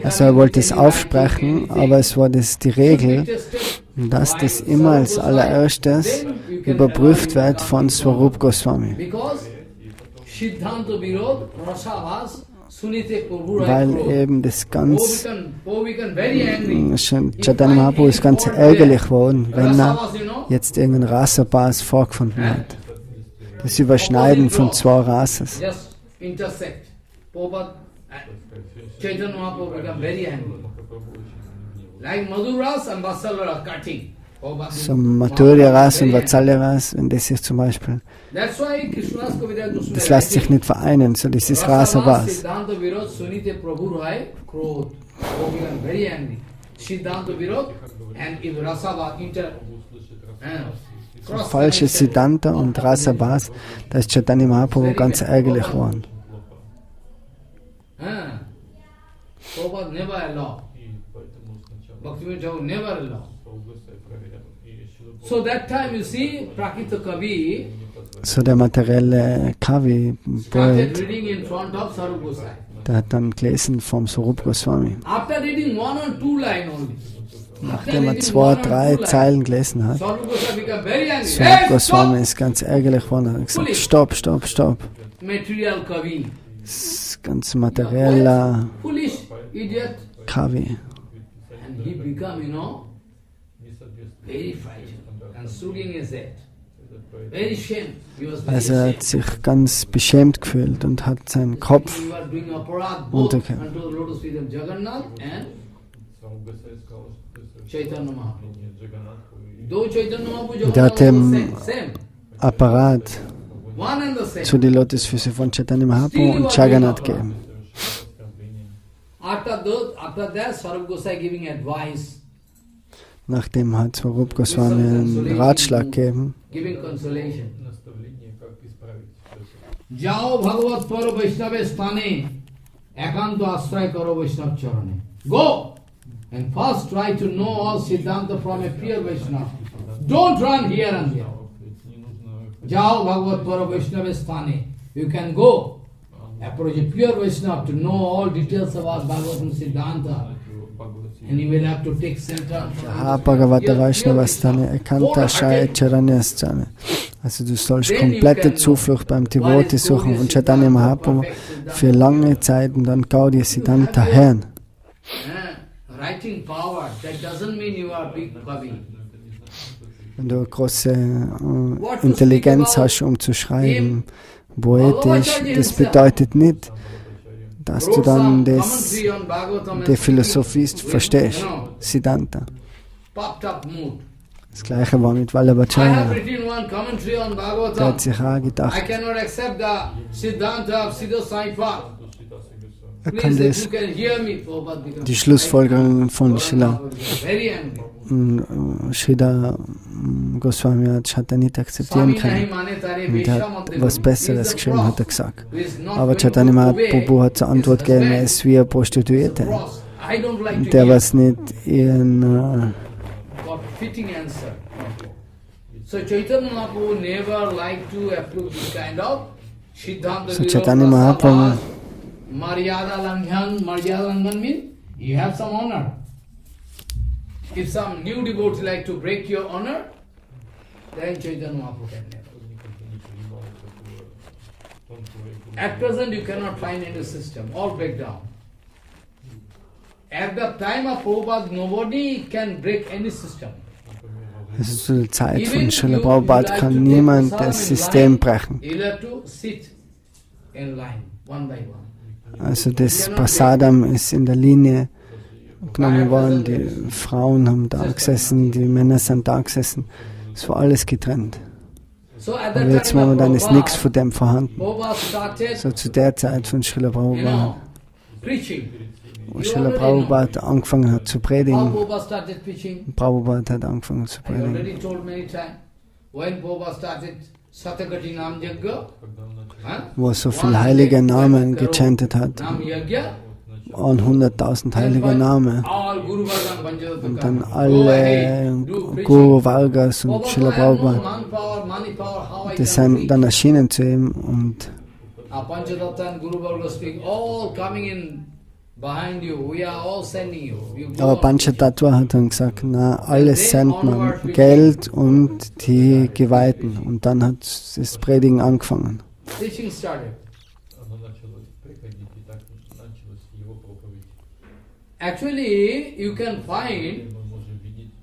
S2: Also er wollte es aufsprechen, aber es war die Regel, dass das immer als allererstes überprüft wird von Swarup Goswami. weil eben das ganz Chaitanya Mahaprabhu ist ganz ärgerlich geworden, wenn er jetzt irgendein Rasa-Bas vorgefunden hat. Das Überschneiden von zwei Rasas. So Madhurya Ras und Vatsalya Ras, wenn das ist zum Beispiel, das lässt sich nicht vereinen, so das ist Rasa Bas. Falsches Siddhanta und Rasa Bas, da ist Chaitanya Mahaprabhu ganz ärgerlich geworden.
S3: Prabhupada never allowed. Bhaktivinod Thakur never allowed. So that time you see, Prakita Kavi
S2: so der materielle Kavi, Poet, der hat dann gelesen vom Swarup Goswami. Nachdem er 2, 3 Zeilen gelesen hat, Swarup Goswami ist ganz ärgerlich geworden. Er hat gesagt, stopp, stopp, stopp. Das ist ganz materieller Kavi. Also er hat sich ganz beschämt gefühlt und hat seinen Kopf untergehört. Der hat dem Apparat zu den Lotusfüßen von Chaitanya Mahaprabhu und Jagannath gegeben. Nachdem hat Swarup Goswami einen Ratschlag gegeben.
S3: Jao Bhagavat Par Vaishnava Sthane Ekanto Ashray Karo Vaishnav Charane. Go and first try to know all Siddhanta from a pure Vaishnava. Don't run here and there. Jao Bhagavat Par Vaishnava Sthane. You can go approach a pure Vaishnava to know all details about Bhagavatam Siddhanta.
S2: Bhagavata Vaishnava Sthane Ekanta Shaya Charanyasthane. Also du sollst komplette Zuflucht beim Devotee suchen und Chaitanya Mahaprabhu für lange Zeit und dann Gaudiya Siddhanta Herrn. Wenn du große Intelligenz hast, um zu schreiben, poetisch, das bedeutet nicht, dass du dann die Philosophie verstehst, Siddhanta. Das gleiche war mit Vallabhacharya. Der hat sich auch gedacht, er kann das, die Schlussfolgerungen von Srila Goswami hat er nicht akzeptieren können. Und er hat was Besseres geschrieben, hat er gesagt. Aber Chaitanya Mahaprabhu hat zur Antwort gegeben, er ist wie eine Prostituierte. Der was nicht ihren... So Chaitanya Mahaprabhu
S3: Maryada Langhan means you have some honor. If some new devotee like to break your honor, then Chaitanya Mahaprabhu can never. At present you cannot find any system, all break down. At the time of Prabhupada, nobody can break any system.
S2: Es ist zur Zeit von Srila Prabhupada kann niemand das System brechen. Also das Prasadam ist in der Linie genommen worden, die Frauen haben da gesessen, die Männer sind da gesessen. Es war alles getrennt. Aber jetzt momentan ist nichts von dem vorhanden. So zu der Zeit von Srila Prabhupada, wo Srila Prabhupada angefangen hat zu predigen. Prabhupada hat angefangen zu predigen. Wo er so viele heilige Namen gechantet hat. 100.000 heilige Namen. Und dann alle Guru Vargas und Srila Prabhupada, die sind dann erschienen zu ihm und aber Panchatattva hat dann gesagt, na, alles sendet man, Geld und die Geweihten. Und dann hat das Predigen angefangen.
S3: Actually, you can find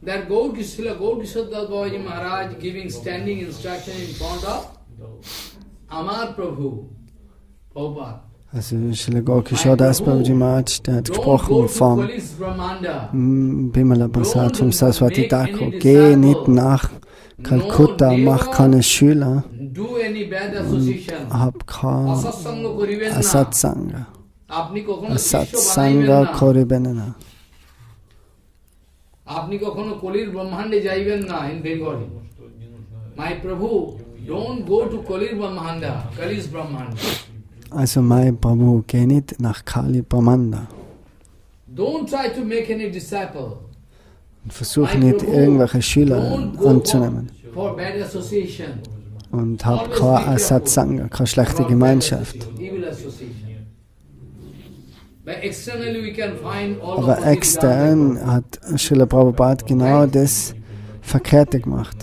S3: that Srila Babaji Maharaj giving standing instruction in front of Amar Prabhu, Prabhupada.
S2: Also Srila Gaukishodas Babaji Maharaj, der hat gesprochen vom Bimala Prasad, vom Sarasvati Thakur. Geh nicht nach Kalkutta, mach keine Schüler und hab kein Asatsanga. Asatsanga koribenena.
S3: আপনি কখনো কলির ব্রহ্মাণ্ডে যাইবেন না in Bengali. My Prabhu, don't go to Kali's Brahmanda, Kali's Brahmanda.
S2: Also mein Prabhu, geh nicht nach Kali Brahmanda.
S3: Don't try to make any disciple.
S2: Und versuch nicht irgendwelche Schüler anzunehmen.
S3: For bad association.
S2: Und hab kein Asatsanga, keine schlechte Gemeinschaft. Aber extern hat Srila Prabhupada genau das Verkehrte gemacht.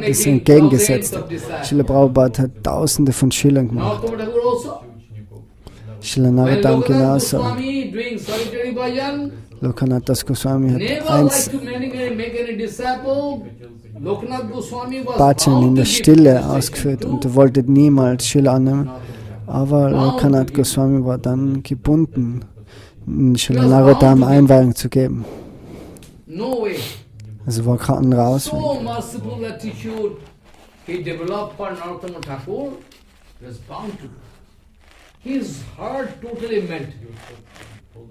S2: Das Entgegengesetzte. Srila Prabhupada hat Tausende von Schülern gemacht. Srila Narottam genauso. Lokanath Das Goswami hat Bhajan in der Stille ausgeführt und er wollte niemals Schüler annehmen. Aber Lokanath Goswami war dann gebunden, Srila Narottam Einweihung zu geben. Also war kein anderer Ausweg.
S3: His heart totally melt.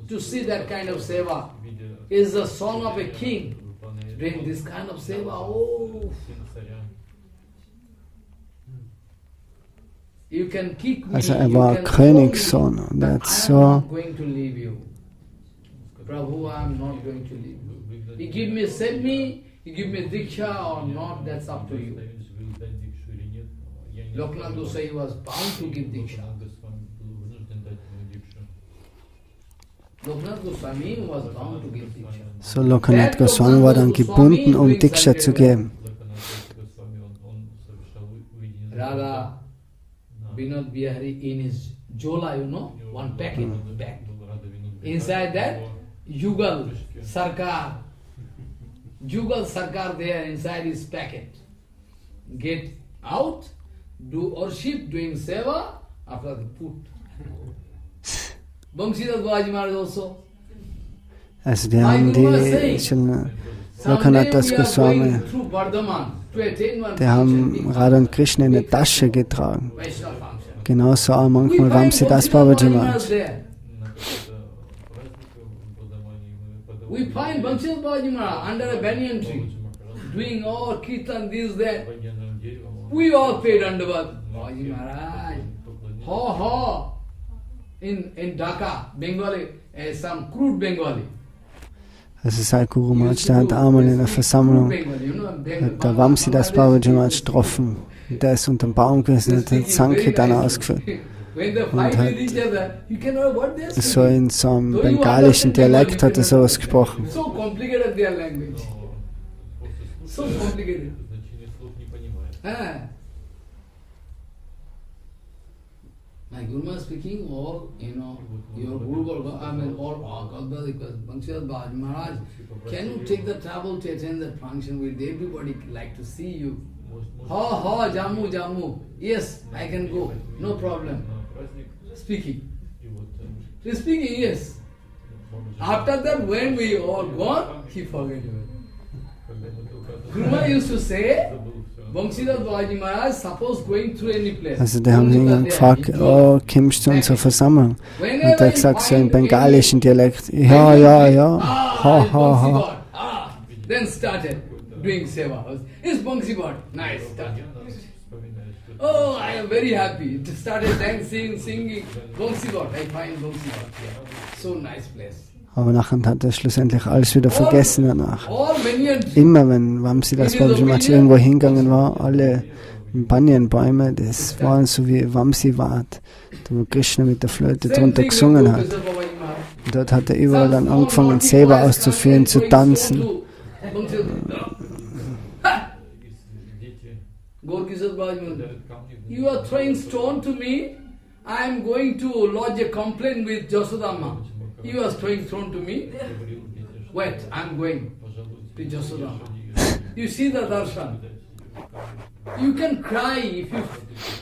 S3: To see that kind of seva is the song of a king. Doing this kind of seva, oh. You can kick me,
S2: Also war Königssohn und er hat so.
S3: Going to leave you. Prabhu, I am not going to leave you. You give me, send me, you give me diksha or not, that's up to you. Lokanath Goswami was bound to give diksha.
S2: So Lokanath Goswami war dann gebunden, um Diksha zu geben.
S3: Radha Vinod Bihari in his jola, you know, one packet bag. Inside that, Yugal Sarkar there inside his packet. Get out, do worship, doing seva, after the put. Babaji Maharaj also.
S2: Also die haben die Lokanath Das Goswami, die haben Radha und Krishna in der Tasche getragen. Genauso auch manchmal Vamsidas Babaji Maharaj.
S3: We find Vamsidas Babaji Maharaj under a banyan tree, doing all kirtan, this, that. We all paid Dandavat. Babaji Maharaj, ha. In Dhaka, Bengali, some crude Bengali.
S2: Also Sai Guru Maharaj, der hat einmal in der Versammlung der Vamsidas Babaji Maharaj getroffen. Der ist unter dem Baum gewesen und hat Sankirtan ausgeführt. Und hat so in so einem bengalischen Dialekt hat er sowas gesprochen.
S3: So complicated their language. So complicated. My Guru Maharaj speaking, all, you know, your Guru Varga, I mean, all because Bhaktisiddhanta Babaji Maharaj, can you take the trouble to attend that function with everybody like to see you? Ha, Jammu. Yes, I can go, no problem. Speaking, yes. After that, when we all gone, he forget it. Guru Maharaj used to say,
S2: Also die haben ihn gefragt, oh, kommst du zu unserer Versammlung? Und er hat gesagt, so im bengalischen Dialekt, ja, ha.
S3: Then started doing seva. It's Bhaktisiddhanta, nice, started. Oh, I am very happy. It started dancing, singing. Bhaktisiddhanta, I find Bhaktisiddhanta. So nice place.
S2: Aber nachher hat er schlussendlich alles wieder vergessen danach. Immer wenn Vamsidas Babaji Maharaj irgendwo hingegangen war, alle Banyanbäume, das waren so wie Vamsivat, wo Krishna mit der Flöte drunter gesungen hat. Und dort hat er überall dann angefangen, Seva auszuführen, zu tanzen.
S3: You are throwing stone to me, I am going to lodge a complaint with Yasodamma. He was thrown to me. Wait, I'm going to Jasoda. You see the darshan. You can cry if you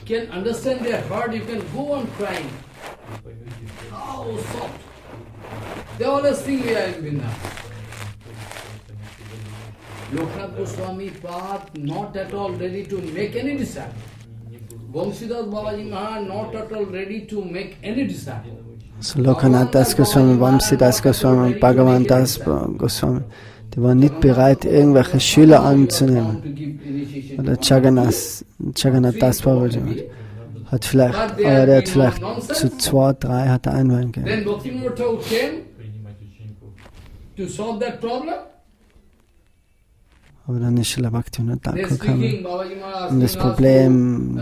S3: can understand their heart. You can go on crying. Oh, soft. They always think we are in Vrindavan. Loknath Goswami Path not at all ready to make any disciple. Vamsidas Babaji Maharaj not at all ready to make any disciple.
S2: So Loknath Das Goswami, Vamsidas Goswami und Bhagavan Das Goswami, die waren nicht bereit, irgendwelche Schüler anzunehmen. Oder Jagannath Das Babaji hat vielleicht, aber der hat vielleicht zu 2, 3 hat er einweihen können.
S3: Then Bhaktivinod Thakur came to solve that problem.
S2: Aber dann ist Srila Bhaktivinod Thakur gekommen, um das Problem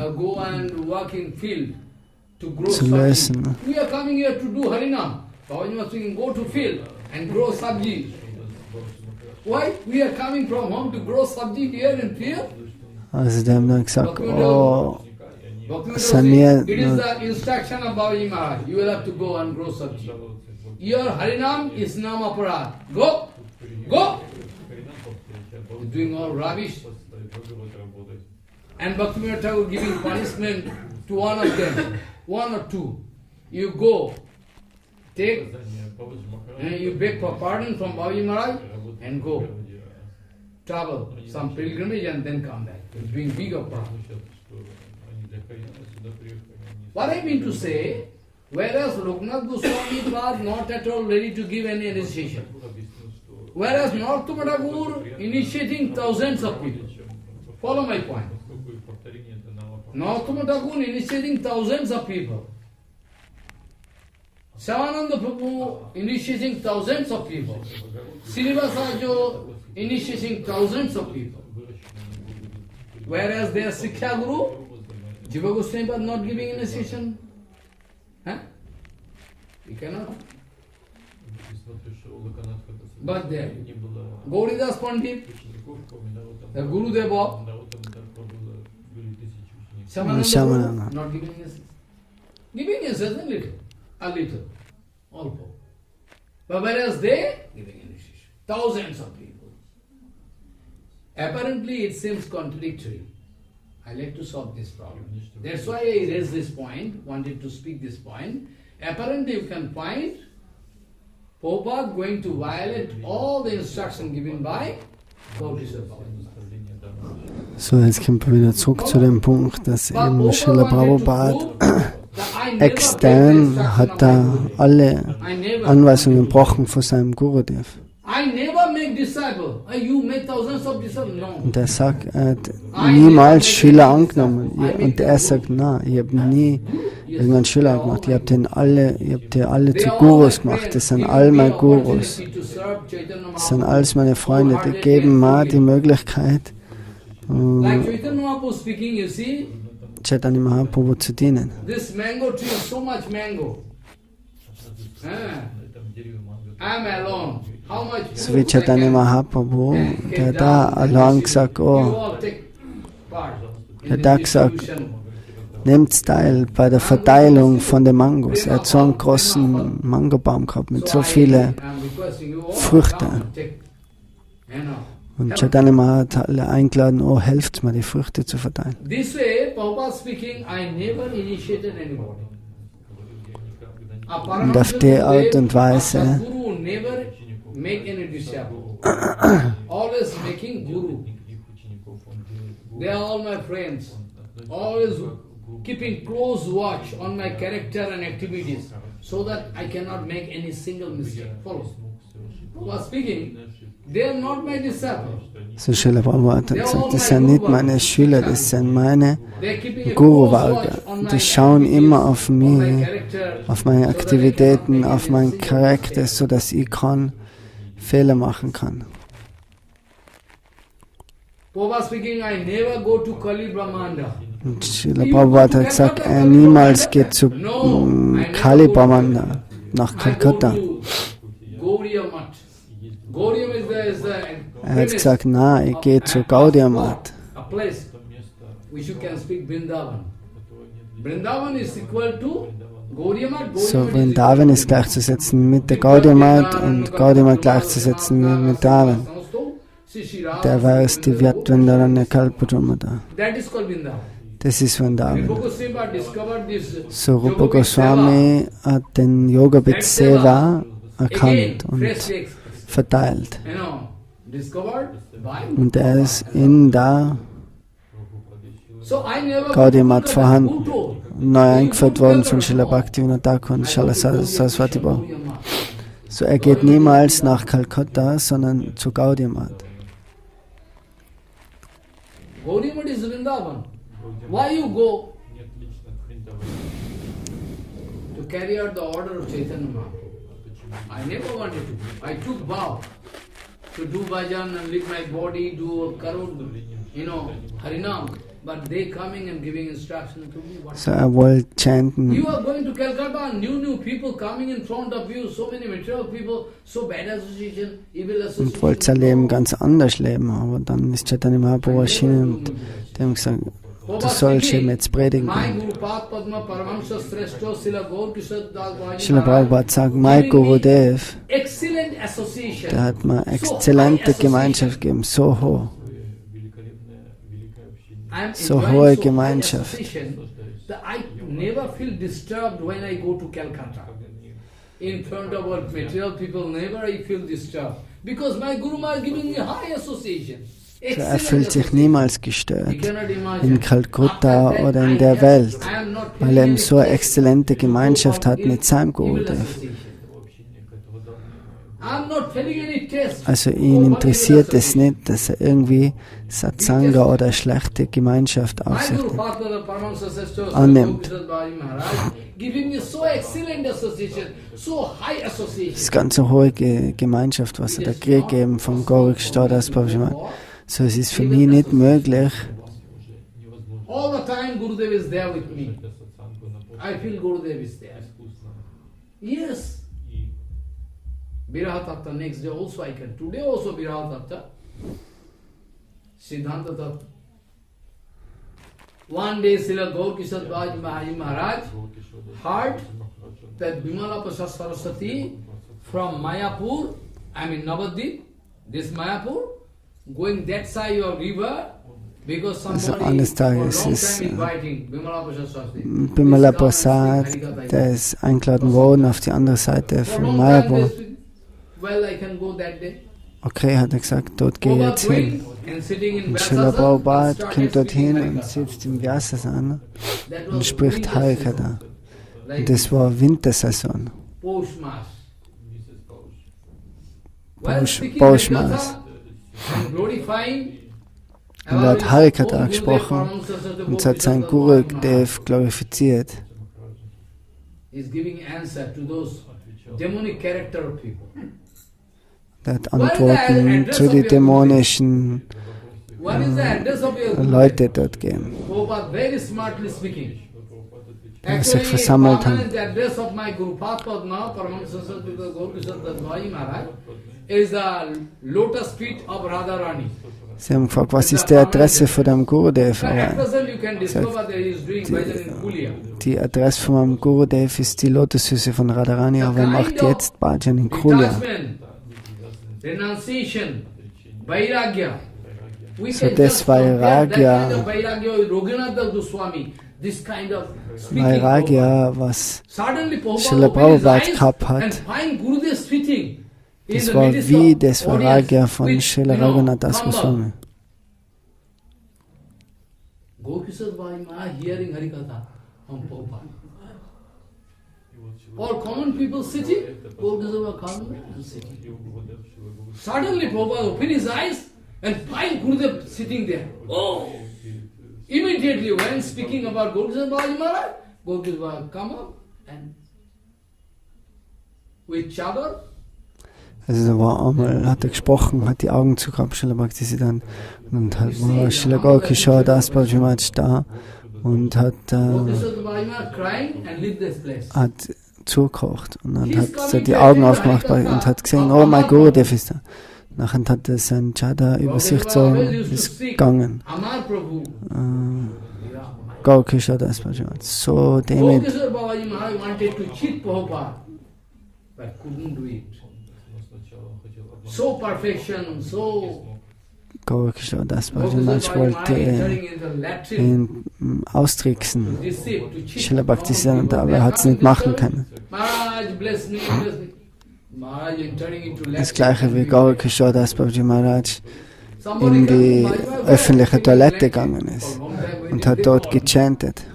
S2: zu lösen.
S3: We are coming here to do Harinam. Babaji was saying, go to field and grow sabji. Why? We are coming from home to grow sabji here in field?
S2: Also die haben dann gesagt, oh, Saniya,
S3: it is the instruction of Babaji Maharaj. You will have to go and grow sabji. Your Harinam is Namaparad. Go! Go! Doing all rubbish. And Bhaktivinod Thakur giving punishment to one of them, 1 or 2. You go, take, and you beg for pardon from Babaji Maharaj and go. Travel some pilgrimage and then come back. It's being big of problem. What I mean to say, whereas Loknath Goswami was not at all ready to give any initiation. Whereas Narottama Thakur initiating thousands of people. Follow my point. Narottama Thakur initiating thousands of people. Savananda Prabhu initiating thousands of people. Srivasa initiating thousands of people. Whereas their Siksha Guru, Jiva Goswami was not giving initiation. Huh? He cannot. But there, Gauridas Pandit, the Guru Deva, Shamananda, not giving initiation. Giving initiation a little, also. But whereas they, giving initiation, thousands of people. Apparently it seems contradictory. I like to solve this problem. That's why I raised this point, wanted to speak this point. Apparently you can find Prabhupada going to violate all the instruction given by Gaudiya Matha.
S2: So, jetzt kommen wir wieder zurück zu dem Punkt, dass eben Srila Prabhupada extern hat da alle Anweisungen gebrochen von seinem Gurudev. Und er sagt, er hat niemals Schüler angenommen. Und er sagt, nein, ich habe nie irgendeinen Schüler gemacht. Ich habe die alle zu Gurus gemacht. Das sind all meine Gurus. Das sind alles meine Freunde. Die geben mir die Möglichkeit, Chaitanya Mahaprabhu zu dienen. So wie Chaitanya Mahaprabhu, der da allein gesagt, oh, der da gesagt, nehmt teil bei der Verteilung von den Mangos. Er hat so einen großen Mangobaum gehabt mit so vielen Früchten. Und Chaitanya Maharaj hat alle eingeladen, oh, helft mir, die Früchte zu verteilen. Und auf die Art und Weise
S3: make any disciple. Always making guru. They are all my friends. Always keeping close watch on my character and activities so that I cannot make any single mistake. Follow. Who are speaking, they are not my disciples.
S2: So Srila Prabhupada hat gesagt, das sind nicht meine Schüler, das sind meine Guru-Varga. Die schauen immer auf mich, auf meine Aktivitäten, auf meinen Charakter, so dass ich Fehler machen kann. Und Srila Prabhupada hat gesagt, er niemals geht zu Kali Brahmanda, nach Kalkutta. Er hat gesagt, nein, ich gehe zu Gaudiya Matha. So Vrindavan ist gleichzusetzen mit der Gaudiya Matha und Gaudiya Matha gleichzusetzen mit Vrindavan. Der war es die Vyatvendaranya Kalpadramada. Das ist Vrindavan. So Rupa Goswami hat den Yoga mit Seva erkannt und verteilt. Und er ist in der Gaudiya Matha vorhanden. Neu eingeführt worden von Srila Bhaktivinod Thakur und Srila Sarasvati Prabhupada. So er geht niemals nach Kalkutta, sondern zu Gaudiya Matha.
S3: Gaudiya Matha is Vrindavan. Why you go to carry out the order of Chaitanya Mahaprabhu? I never wanted to. I took vow to do bhajan and leave my body, do karun, Harinam. But they coming and giving instruction to me.
S2: So er wollte chanten.
S3: You are going to Calcutta, new people coming in front of you, so many material people, so bad association, evil association.
S2: Und wollte sein Leben ganz anders leben, aber dann ist Chaitanya Mahaprabhu erschienen und die haben gesagt, du sollst ihm jetzt predigen. Srila Prabhupada sagt, mein Gurudev, der hat mir exzellente Gemeinschaft gegeben, so hoch. So hohe Gemeinschaft.
S3: I never feel disturbed when I go to Calcutta. In front of all material people, never I feel disturbed. Because my Guru Maharaj is giving me high association.
S2: So er fühlt sich niemals gestört in Kalkutta oder in der Welt, weil er eben so eine exzellente Gemeinschaft hat mit seinem Gurudev. Also ihn interessiert es nicht, dass er irgendwie Satsanga oder schlechte Gemeinschaft auf sich annimmt. Das ist ganz eine hohe Gemeinschaft, was er da gegeben vom Gorik Stodas Babaji Maharaj. So es ist für mich nicht möglich.
S3: All the time Gurudev is there with me. I feel Gurudev is there. Yes. Viraha-tattva next day also I can. Today also Viraha-tattva. Siddhanta tattva. One day Srila Bhabaji Maharaj heard that Vimalapasa Sarasvati from Mayapur, Navadvip, this Mayapur, going that side of river, because somebody is inviting Vimalapasa Sarasvati.
S2: Vimalapasa, der ist eingeladen worden auf die andere Seite von Mayapur.
S3: Well, I can go that day.
S2: Okay, hat er gesagt, dort gehe ich jetzt hin. Und Srila Prabhupada kommt dorthin und sitzt im Vyasasana und spricht Harikatha. Und das war Wintersaison. Pauschmaß. Und er hat Harikatha gesprochen und hat seinen Gurudev glorifiziert. Er hat Antworten zu den dämonischen Leute dort gegeben, die sich versammelt haben. Sie haben gefragt, was ist die Adresse von deinem Gurudev? Die Adresse von meinem Gurudev ist die Lotusfüße von Radharani, aber er macht jetzt Bhajan in Kulia. So das Vairagya, was Srila Prabhupada gehabt hat, das war wie das Vairagya von Srila Raghunath Das Goswami.
S3: All common people sitting, Gaudiya Matha sitting. Suddenly Prabhupada opened his eyes and find Gurudev sitting there. Oh! Immediately when speaking about Gaudiya Maharaj, Gaudiya Maharaj come up and with chadar.
S2: Also da war einmal, hat er gesprochen, hat die Augen zugehabt, Srila Bhaktisiddhanta, und hat war Srila Gaurkishore Das Babaji Maharaj da und hat zugekocht und dann hat er die Augen aufgemacht und hat gesehen, oh mein Gurudev ist da. Nachher hat er sein Chada über sich gezogen, ist gegangen. Gaukishore Das Babaji Maharaj. So demütig.
S3: Babaji Maharaj wanted to cheat Prabhupada, but couldn't do it. So perfection, so
S2: Gaukishore Das Babaji Maharaj wollte ihn austricksen, Srila Bhaktisiddhanta, aber er hat es nicht machen können. Das gleiche wie Gaukishore Das Babaji Maharaj in die öffentliche Toilette gegangen ist und hat dort gechantet.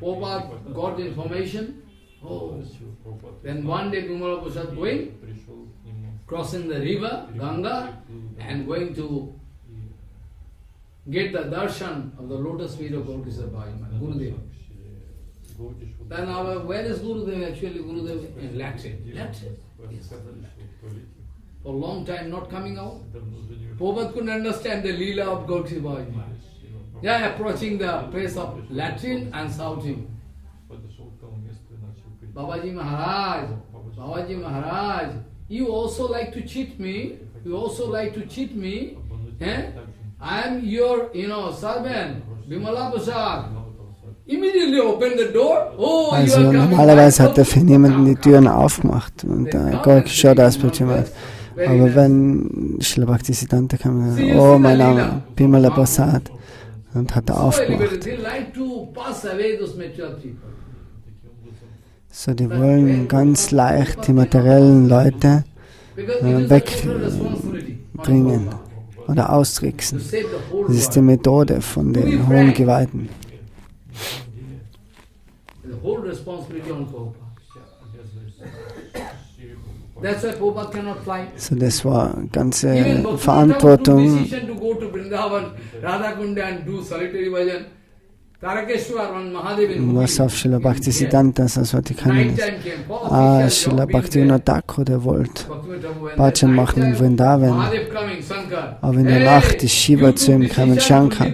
S3: Prabhupada got information. Oh, then one day Bhimala was going, crossing the river, Ganga, and going to get the darshan of the lotus feet of Gaudiyya Matha, Gurudev. Then where is Gurudev? Actually, Gurudev in Latin. For a long time not coming out. Prabhupada couldn't understand the leela of Gaudiyya Matha. Yeah, approaching the place of Latin and shouting, Babaji Maharaj, Babaji Maharaj, you also like to cheat me? You also like to cheat me? Eh? I am your, servant, Bimala Prasad. Immediately open the door. Oh,
S2: also normalerweise hat er für niemanden die Türen aufgemacht und Gaukishore Das Babaji Maharaj. Aber wenn Srila Bhaktisiddhanta kam, oh mein Name, Bimala Prasad, und hat er aufgemacht. So, die wollen ganz leicht die materiellen Leute wegbringen oder austricksen. Das ist die Methode von den hohen Geweihten. So, das war ganze Verantwortung. Was auf Srila Bhaktisiddhanta Sarasvati kann ist. Srila Bhaktivinod Thakur, der wollte Bhajan machen in Vrindavan. Aber in der Nacht ist Shiva zu ihm gekommen, Shankar.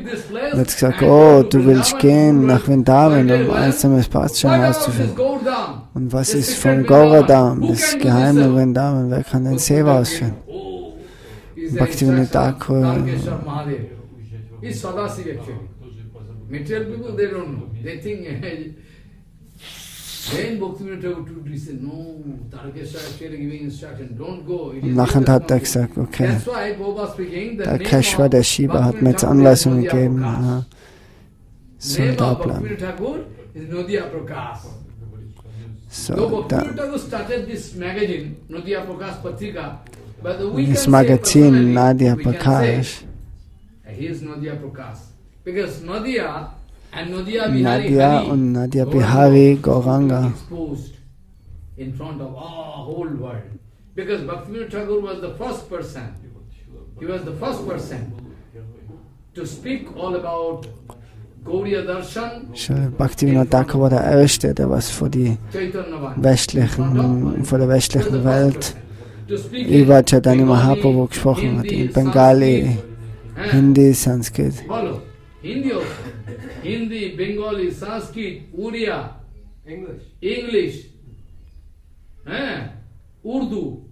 S2: Er hat gesagt, oh, du willst gehen nach Vrindavan, um einsames Bhajan auszuführen. Und was ist vom Gaura-Dham, das geheime Vrindavan, wer kann den Seva ausführen? Bhaktivinod Thakur.
S3: Material people, they don't know. They think, then Bhaktivinod Thakur said, no, Tarakeshwar actually giving instruction, don't go.
S2: Nachher hat er gesagt, okay, der Keshwar, der Shiva, hat mir jetzt Anweisungen gegeben, soll da bleiben. So, das Magazin Nadia Prakash, Nadia und Nadia Bihari Gauranga.
S3: In front of all whole world, because Bhaktivinod Thakur was the first person. He was the first person to speak all about Gaudiya Darshan.
S2: Bhaktivinod Thakur war der Erste, der was vor der westlichen Welt über Chaitanya Mahaprabhu gesprochen hat, in Bengali, Hindi, Sanskrit.
S3: Hindi, Bengali, Sanskrit, Uriya, English, Urdu,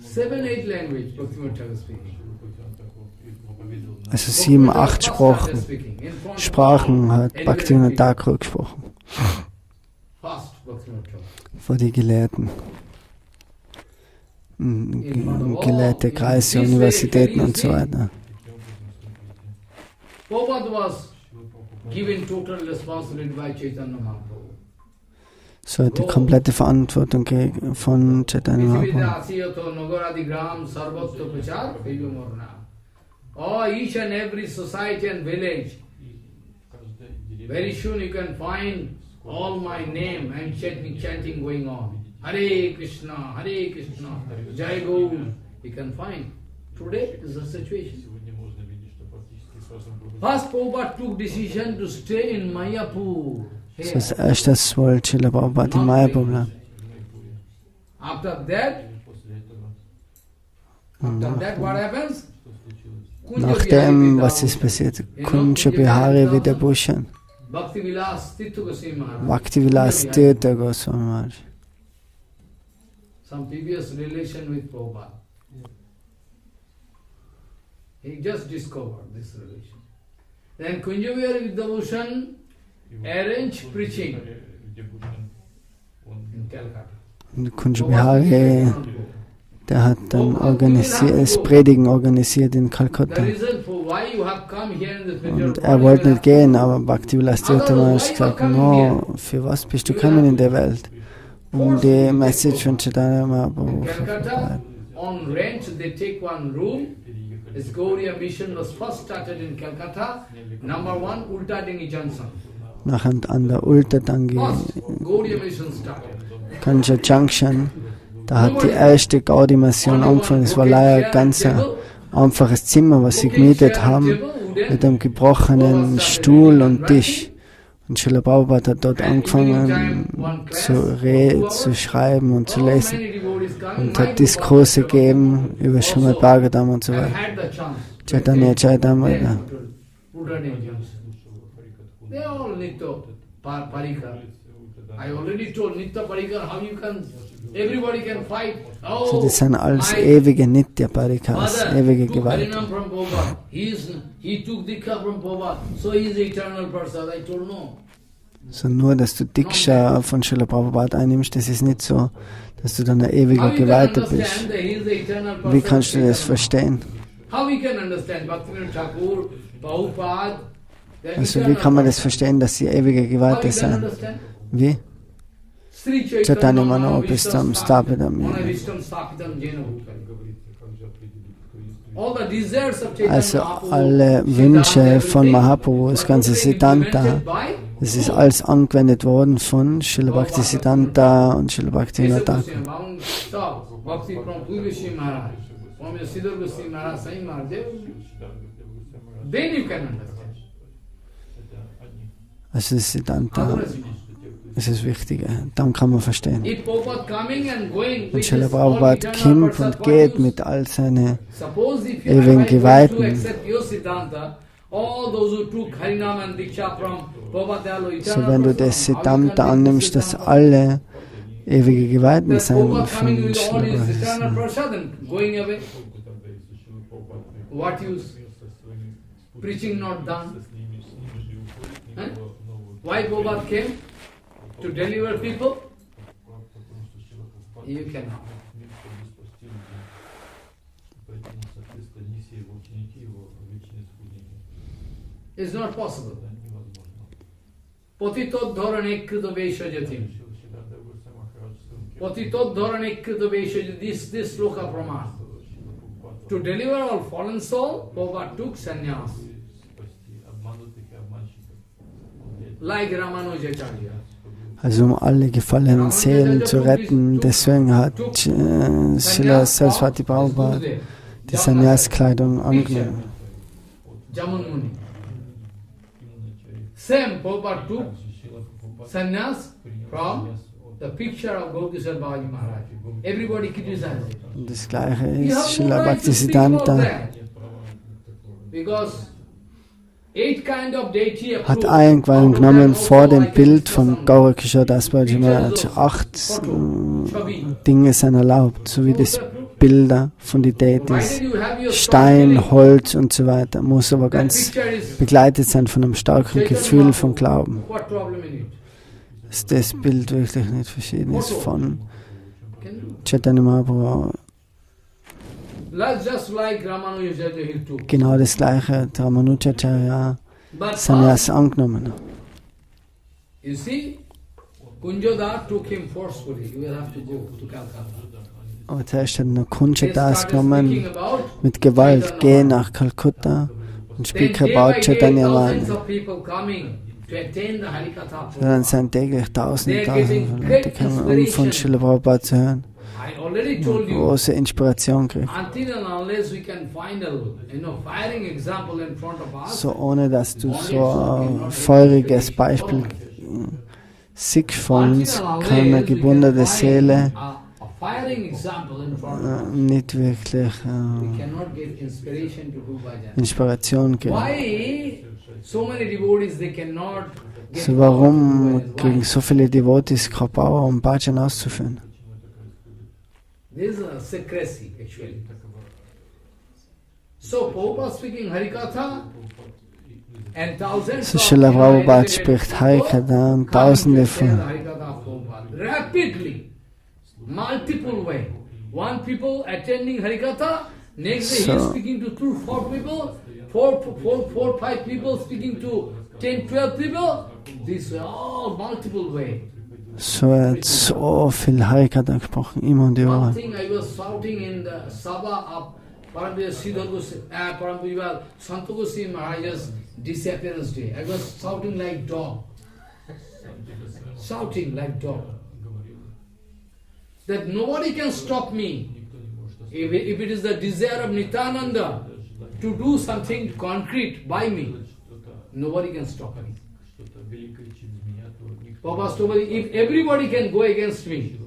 S3: 7-8 languages Bhaktivinod Thakur speaking.
S2: Also 7-8 Sprachen hat Bhaktivinod Thakur gesprochen. Vor die Gelehrten. Gelehrte Kreise, Universitäten und so weiter.
S3: Prabhupada was given total responsibility by Chaitanya Mahaprabhu.
S2: So hat die komplette Verantwortung von Chaitanya Mahaprabhu.
S3: Oh, each and every society and village. Very soon you can find all my name and chanting going on. Hare Krishna, Jai Gaur. You can find. Today is the situation. First Prabhupada took decision to stay in Mayapur.
S2: So als erstes wollte Srila Prabhupada in Mayapur bleiben.
S3: After that what happens?
S2: Nachdem, was ist passiert? Kunja Bihari wieder Bhushan. Bhaktivilas Tirtha Goswami Maharaj.
S3: Some previous relation with Prabhupada. He just discovered this relation. Then Kunjabihari Vidyabhushan arranged preaching in Calcutta.
S2: Und Kunjabihari, der hat dann das Predigen organisiert in Kalkutta. Und er wollte nicht gehen, aber Bhakti-Vilas-Tirtha Maharaj gesagt, no, für was bist du gekommen in der Welt? Um die Message von Chaitanya Mahaprabhu zu verbreiten.
S3: On rent, they take one room. This Gaudiya mission was first started in Calcutta. Number 1, Ultadangi Junction.
S2: Nachher an der Ultadangi Junction, da hat die erste Gaudiya-Mission angefangen. Es war leider ein ganz einfaches Zimmer, was sie gemietet haben, mit einem gebrochenen Stuhl und Tisch. Und Srila Prabhupada hat dort angefangen zu schreiben und zu lesen und hat Diskurse gegeben über Srimad Bhagavatam und so weiter. Chaitanya Charitamrita. So, das sind alles ewige Nitya-Parikas, ewige Gewalt. So, nur, dass du Diksha von Srila Prabhupada einnimmst, das ist nicht so, dass du dann ein ewiger Geweihter bist. Wie kannst du das verstehen? Also, wie kann man das verstehen, dass sie ewige Geweihte sind? Wie? Chaitanya Manopistam Stapitam. Also alle Wünsche von Mahaprabhu, das ganze Siddhanta, es ist alles angewendet worden von Srila Bhaktisiddhanta und Srila Bhaktivinod Thakur. Also das Siddhanta, das ist das Wichtige, dann kann man verstehen. Wenn Srila Prabhupada kommt und geht mit all seinen ewigen Geweihten, so wenn du das Siddhanta annimmst, dass alle ewige Geweihten sind von Srila
S3: Prabhupada. To deliver people, you cannot. It's not possible. Patitod dharane krita veshajatim. Patitod dharane krita veshajatim. This sloka praman. To deliver all fallen soul, Prabhupada took sannyas. Like Ramanujacharya.
S2: Also um alle gefallenen Seelen zu retten, deswegen hat Srila Sarasvati Prabhupada die Sannyas-Kleidung angenommen.
S3: Same Prabhupada took sannyas from the picture of Gaudiya Babaji Maharaj. Everybody criticized it.
S2: Und das gleiche ist Srila Bhaktisiddhanta.
S3: Because
S2: hat irgendwann genommen vor dem Bild von Gaura Kishore Das Babaji Maharaj. 8 Dinge sind erlaubt, so wie das Bilder von den Deities, Stein, Holz und so weiter, muss aber ganz begleitet sein von einem starken Gefühl von Glauben. Dass das Bild wirklich nicht verschieden ist von Chaitanya Mahaprabhu. Genau das gleiche, Ramanujacharya Sannyas angenommen. Aber zuerst hat nur Kunjadas genommen mit Gewalt, geh nach Kalkutta und speak about Chaitanya Mahaprabhu. Dann sind täglich tausende Leute gekommen, um von Srila Prabhupada zu hören. Große Inspiration kriegt. So ohne dass du so ein feuriges Beispiel siehst von uns, kann eine gebundene Seele nicht wirklich Inspiration kriegen. So warum kriegen so viele Devotees keine Power, um Bhajan auszuführen?
S3: This is a secrecy, actually. So
S2: Srila Prabhupada spricht Harikatha und Tausende von.
S3: Rapidly, multiple way. One people attending Harikatha, next day he is speaking to 2-4 people, 4-5 people speaking to 10-12 people. This all multiple way.
S2: So hat so viel Harikatha gesprochen, immer und überall.
S3: One thing I was shouting in the Sabha of Parampuja Santa Goswami Maharaj's disappearance day. I was shouting like dog. Shouting like dog. That nobody can stop me. If it is the desire of Nityananda to do something concrete by me, nobody can stop me. Prabhupada told me, if everybody can go against me,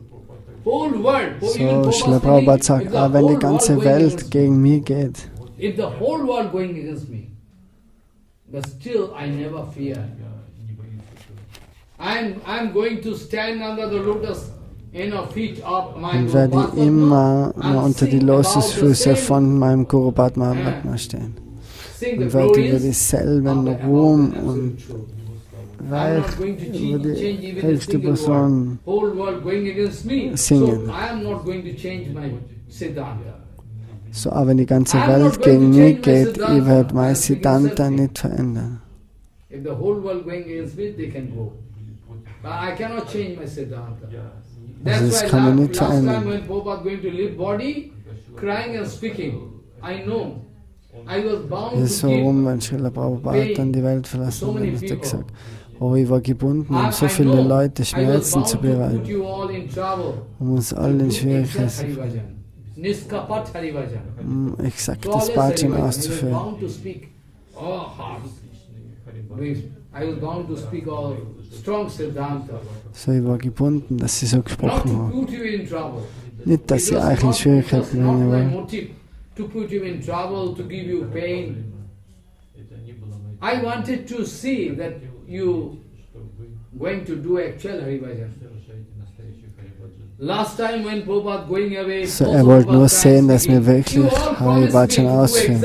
S3: whole world,
S2: so Srila Prabhupada sagt, wenn die ganze Welt gegen mich geht,
S3: if the whole world going against me, but still I never fear. I'm going to stand under the lotus feet of my
S2: und werde immer unter die Losesfüße von meinem Guru Padma stehen und werde über dieselben Ruhm und Reich über die höchste Person singen. So, aber wenn die ganze Welt gegen mich geht, ich werde mein Siddhanta nicht verändern. Also das kann man nicht verändern. Es ist so rum, wenn Srila Prabhupada dann die Welt verlassen hat, hat er gesagt, oh, ich war gebunden, um so viele Leute Schmerzen zu bereiten, um uns alle in Schwierigkeiten zu bringen, um exakt das Bhajan auszuführen. So, ich war gebunden, dass sie so gesprochen haben. Nicht, dass sie euch in Schwierigkeiten bringen wollen.
S3: To put you in trouble, to give you pain. I wanted to see that you going to do actual Haribhajan. Last time when Prabhupada going away,
S2: so wollte nur sehen, dass wir wirklich Haribhajan ausführen.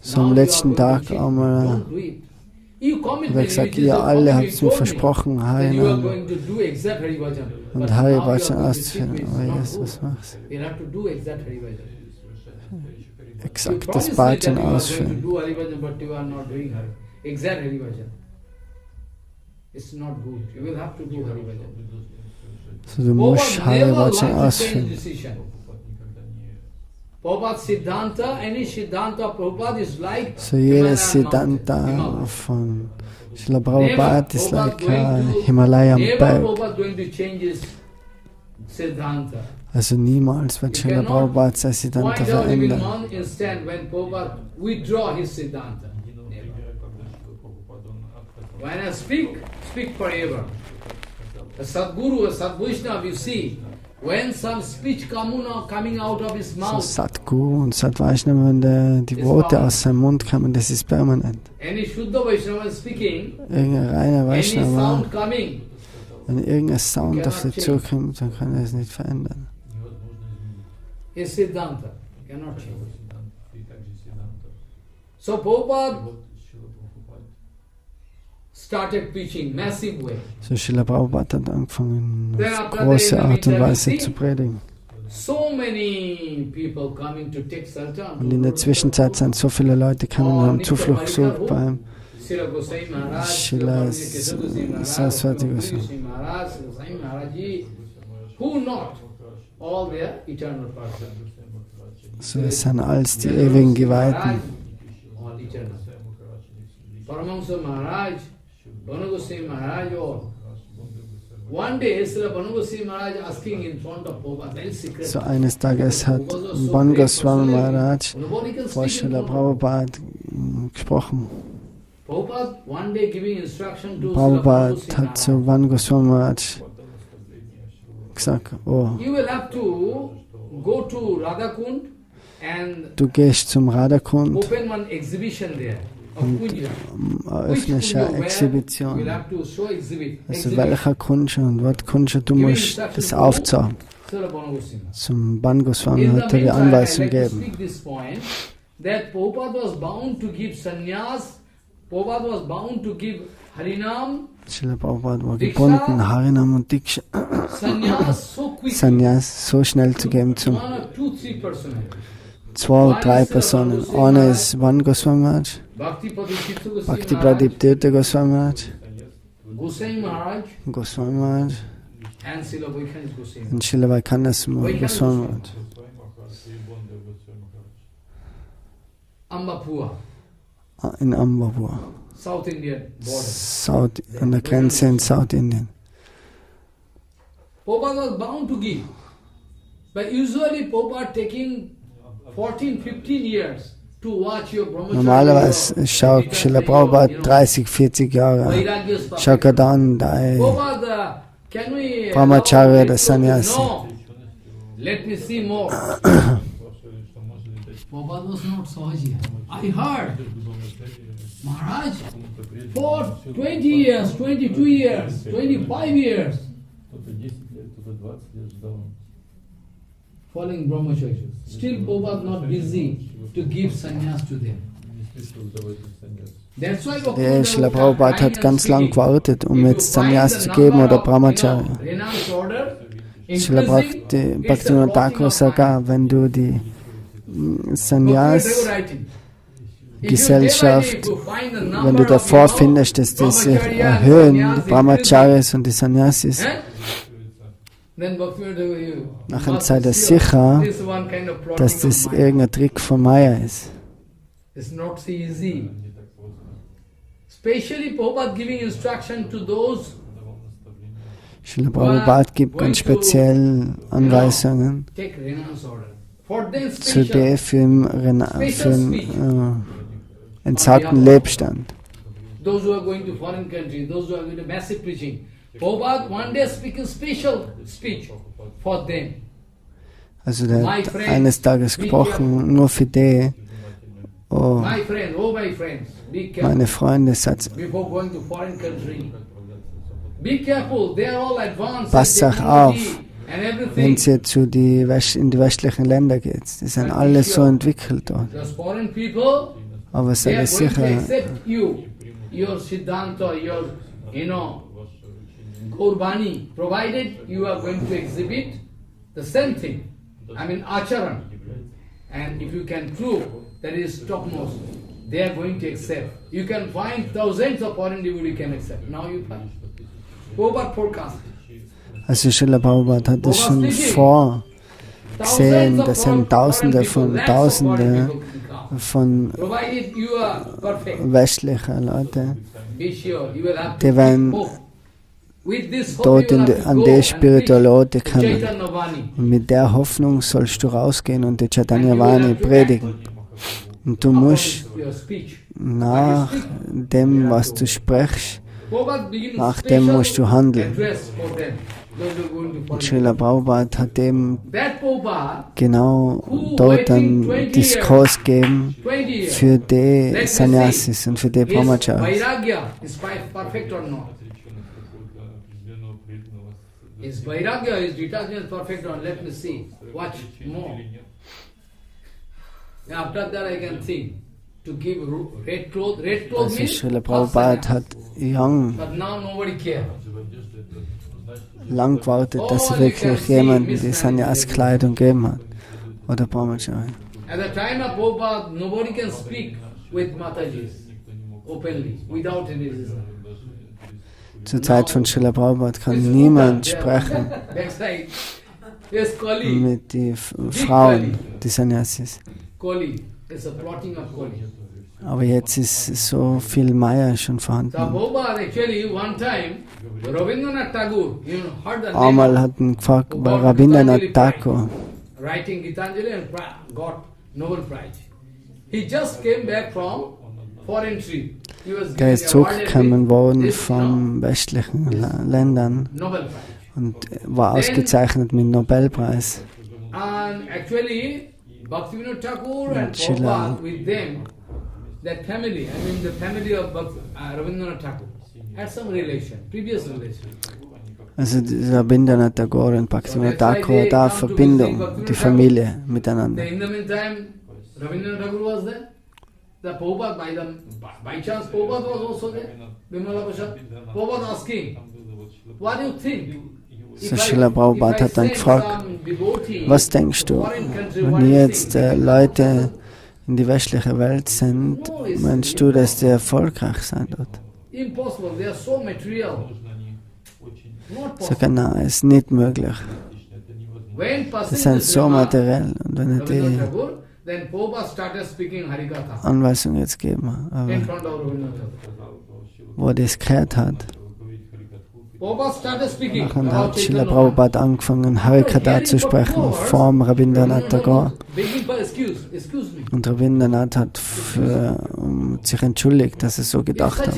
S2: So am letzten Tag einmal habe ich gesagt, ihr alle habt es mir versprochen, Harinam und Haribhajan auszuführen. Aber jetzt, was machst du? Exakt das Bhajan ausführen. So, du musst Haribhajan ausführen. So jedes Siddhanta von Srila Prabhupada ist like Himalayan Berg. Also niemals wird Srila Prabhupada sein Siddhanta verändern.
S3: When I speak forever. A Sadguru, a Sadvaishnava, you see, when some speech coming out of his mouth.
S2: So Sadguru und Sadvaishnava, wenn die Worte aus seinem Mund kommen, das ist permanent.
S3: Any Shuddha Vaishnava speaking,
S2: irgendein reiner Vaishnava, wenn irgendein Sound auf dich zukommt, dann kann er es nicht verändern.
S3: His Siddhanta cannot change. So Prabhupada started preaching massive way.
S2: So Srila Prabhupada hat angefangen, auf große Art und Weise zu predigen.
S3: So many people coming to take shelter.
S2: Und in der Zwischenzeit sind so viele Leute gekommen und haben Zuflucht gesucht beim Srila Sarasvati Maharaj,
S3: who not all their eternal person.
S2: So, es sind alles die ewigen Geweihten.
S3: Paramahansa Maharaj, Bhanagoswami Maharaj, one day Srila Bhanagoswami Maharaj asking in front of Prabhupada, very secret.
S2: So eines Tages hat Bhanagoswami Maharaj vor Srila Prabhupada gesprochen. Prabhupada hat zu Bhanagoswami Maharaj gesagt, oh, du gehst zum Radhakund und eröffnest eine Exhibition. Also welcher Kundscha und was Kundscha, du musst das aufzeigen. Zum Bhanagoswami hat er die Anweisung gegeben.
S3: that Prabhupada was bound to give sannyas, Prabhupada was bound to give Harinam,
S2: Srila Prabhupada war gebunden, Harinam und Diksha, Sannyas so schnell zu geben zu 2 oder 3 Personen. Eine ist Van Goswami Maharaj, Bhaktisiddhanta Goswami Maharaj, Goswami Maharaj und Srila Krsnas Name Goswami Maharaj. In Ambapur, an der Grenze in South-Indien.
S3: Prabhupada was bound to give, but usually Prabhupada taking 14, 15 years to watch your brahmachari.
S2: Normalerweise schaut Srila Prabhupada 30, 40 Jahre, schaut er dann die Brahmachari oder Sannyasi.
S3: Let me see more. Prabhupada was not Sahaji. I heard Maharaj for 20 years, 22 years, 25 years following brahmacharis. Still Prabhupada not busy to give sannyas to them. That's why
S2: Der Srila Prabhupada hat ganz lang gewartet, jetzt Sannyas zu geben oder Brahmachari. Srila Bhaktivinod Thakur sagt, wenn du die Sannyas-Gesellschaft, wenn du davor findest, dass die sich erhöhen, die Brahmacharis und die Sannyasis, nachher seid ihr sicher, dass das irgendein Trick von Maya ist. Srila Prabhupada gibt ganz speziell Anweisungen zu der für den entsagten Lebensstand. Also der hat eines Tages gesprochen, nur für die, oh, meine Freunde, passt euch auf, wenn es jetzt in die westlichen Länder geht. Die sind alle so entwickelt dort. Aber seid sicher,
S3: Gurbani, provided you are going to exhibit the same thing, I mean acharan, and if you can prove that it is topmost, they are going to accept. You can find thousands of foreign devotees can accept. Now you find. Prabhupada forecast.
S2: Also Srila Prabhupada hat das schon vorgesehen, das sind Tausende von westlichen Leuten, die werden dort an der spirituelle Orte kommen. Und mit der Hoffnung sollst du rausgehen und die Chaitanya Vani predigen. Und du musst nach dem, was du sprichst, nach dem musst du handeln. Und Srila Prabhupada hat dem genau dort einen Diskurs gegeben für die Sannyasis und für die Brahmacharis.
S3: Is Vairagya, is detachment perfect or let me see, watch more. After that I can think to give red clothes means
S2: Srila Prabhupada hat
S3: but now nobody cares.
S2: Lang gewartet, dass wirklich jemand die Sannyas-Kleidung gegeben hat. Oder Brahmachari.
S3: At the time of Prabhupada, nobody can speak with Matajis openly, without any reason.
S2: Zur Zeit von Srila Prabhupada kann niemand sprechen mit den Frauen, die Sannyasis. Aber jetzt ist so viel Maya schon vorhanden. Einmal hat ihn gefragt bei Rabindranath Thakur. Der ist zurückgekommen worden von westlichen Ländern und war ausgezeichnet mit dem Nobelpreis. Und Srila also Rabindranath Tagore und Bhaktivinoda Thakur, da Verbindung, die Familie miteinander.
S3: Rabindranath Tagore was there. The Prabhupada, by chance, Prabhupada was also there. Bimala Prasad. Prabhupada asking, what do you think?
S2: So Srila Prabhupada hat dann gefragt, was denkst du, wenn jetzt Leute in die westliche Welt sind, meinst du, dass die erfolgreich sein wird? So genau, es ist nicht möglich. Sie sind so materiell und wenn ich die Anweisung jetzt geben, aber wo das gehört hat, dann hat Srila Prabhupada angefangen, Harikatha zu sprechen, vor dem Rabindranath Tagore. Und Rabindranath hat sich entschuldigt, dass er so gedacht hat.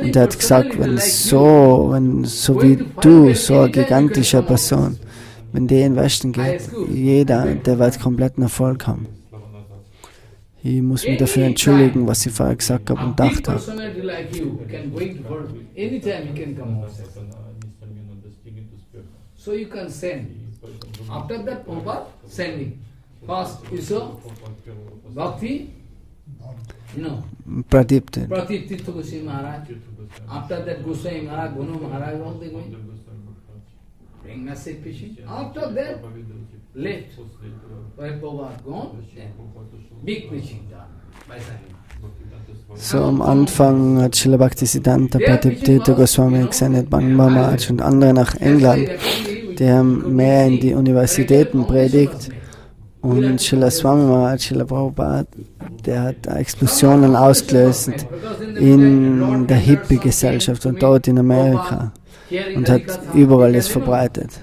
S2: Und er hat gesagt, wenn so wie du, so eine gigantische Person, wenn die in den Westen geht, jeder, der wird kompletten Erfolg haben. Ich muss mich dafür entschuldigen, was ich vorher gesagt habe und gedacht habe.
S3: So you can send. After that, Prabhupada sending. First is Bhakti,
S2: Pradipti.
S3: Pratiptitha Goswami Maharaj. After that, Goswami Maharaj, Gunu Maharaj, all they going. Bring message preaching. After that, late. When Prabhupada gone, then big preaching done by Srila.
S2: So am Anfang hat Srila Bhaktisiddhanta Pratiptitha Goswami gesendet, Babaji Maharaj und andere nach England. Die haben mehr in die Universitäten predigt. Und Srila Swami Maharaj, Srila Prabhupada, der hat Explosionen ausgelöst in der Hippie-Gesellschaft und dort in Amerika und hat überall es verbreitet.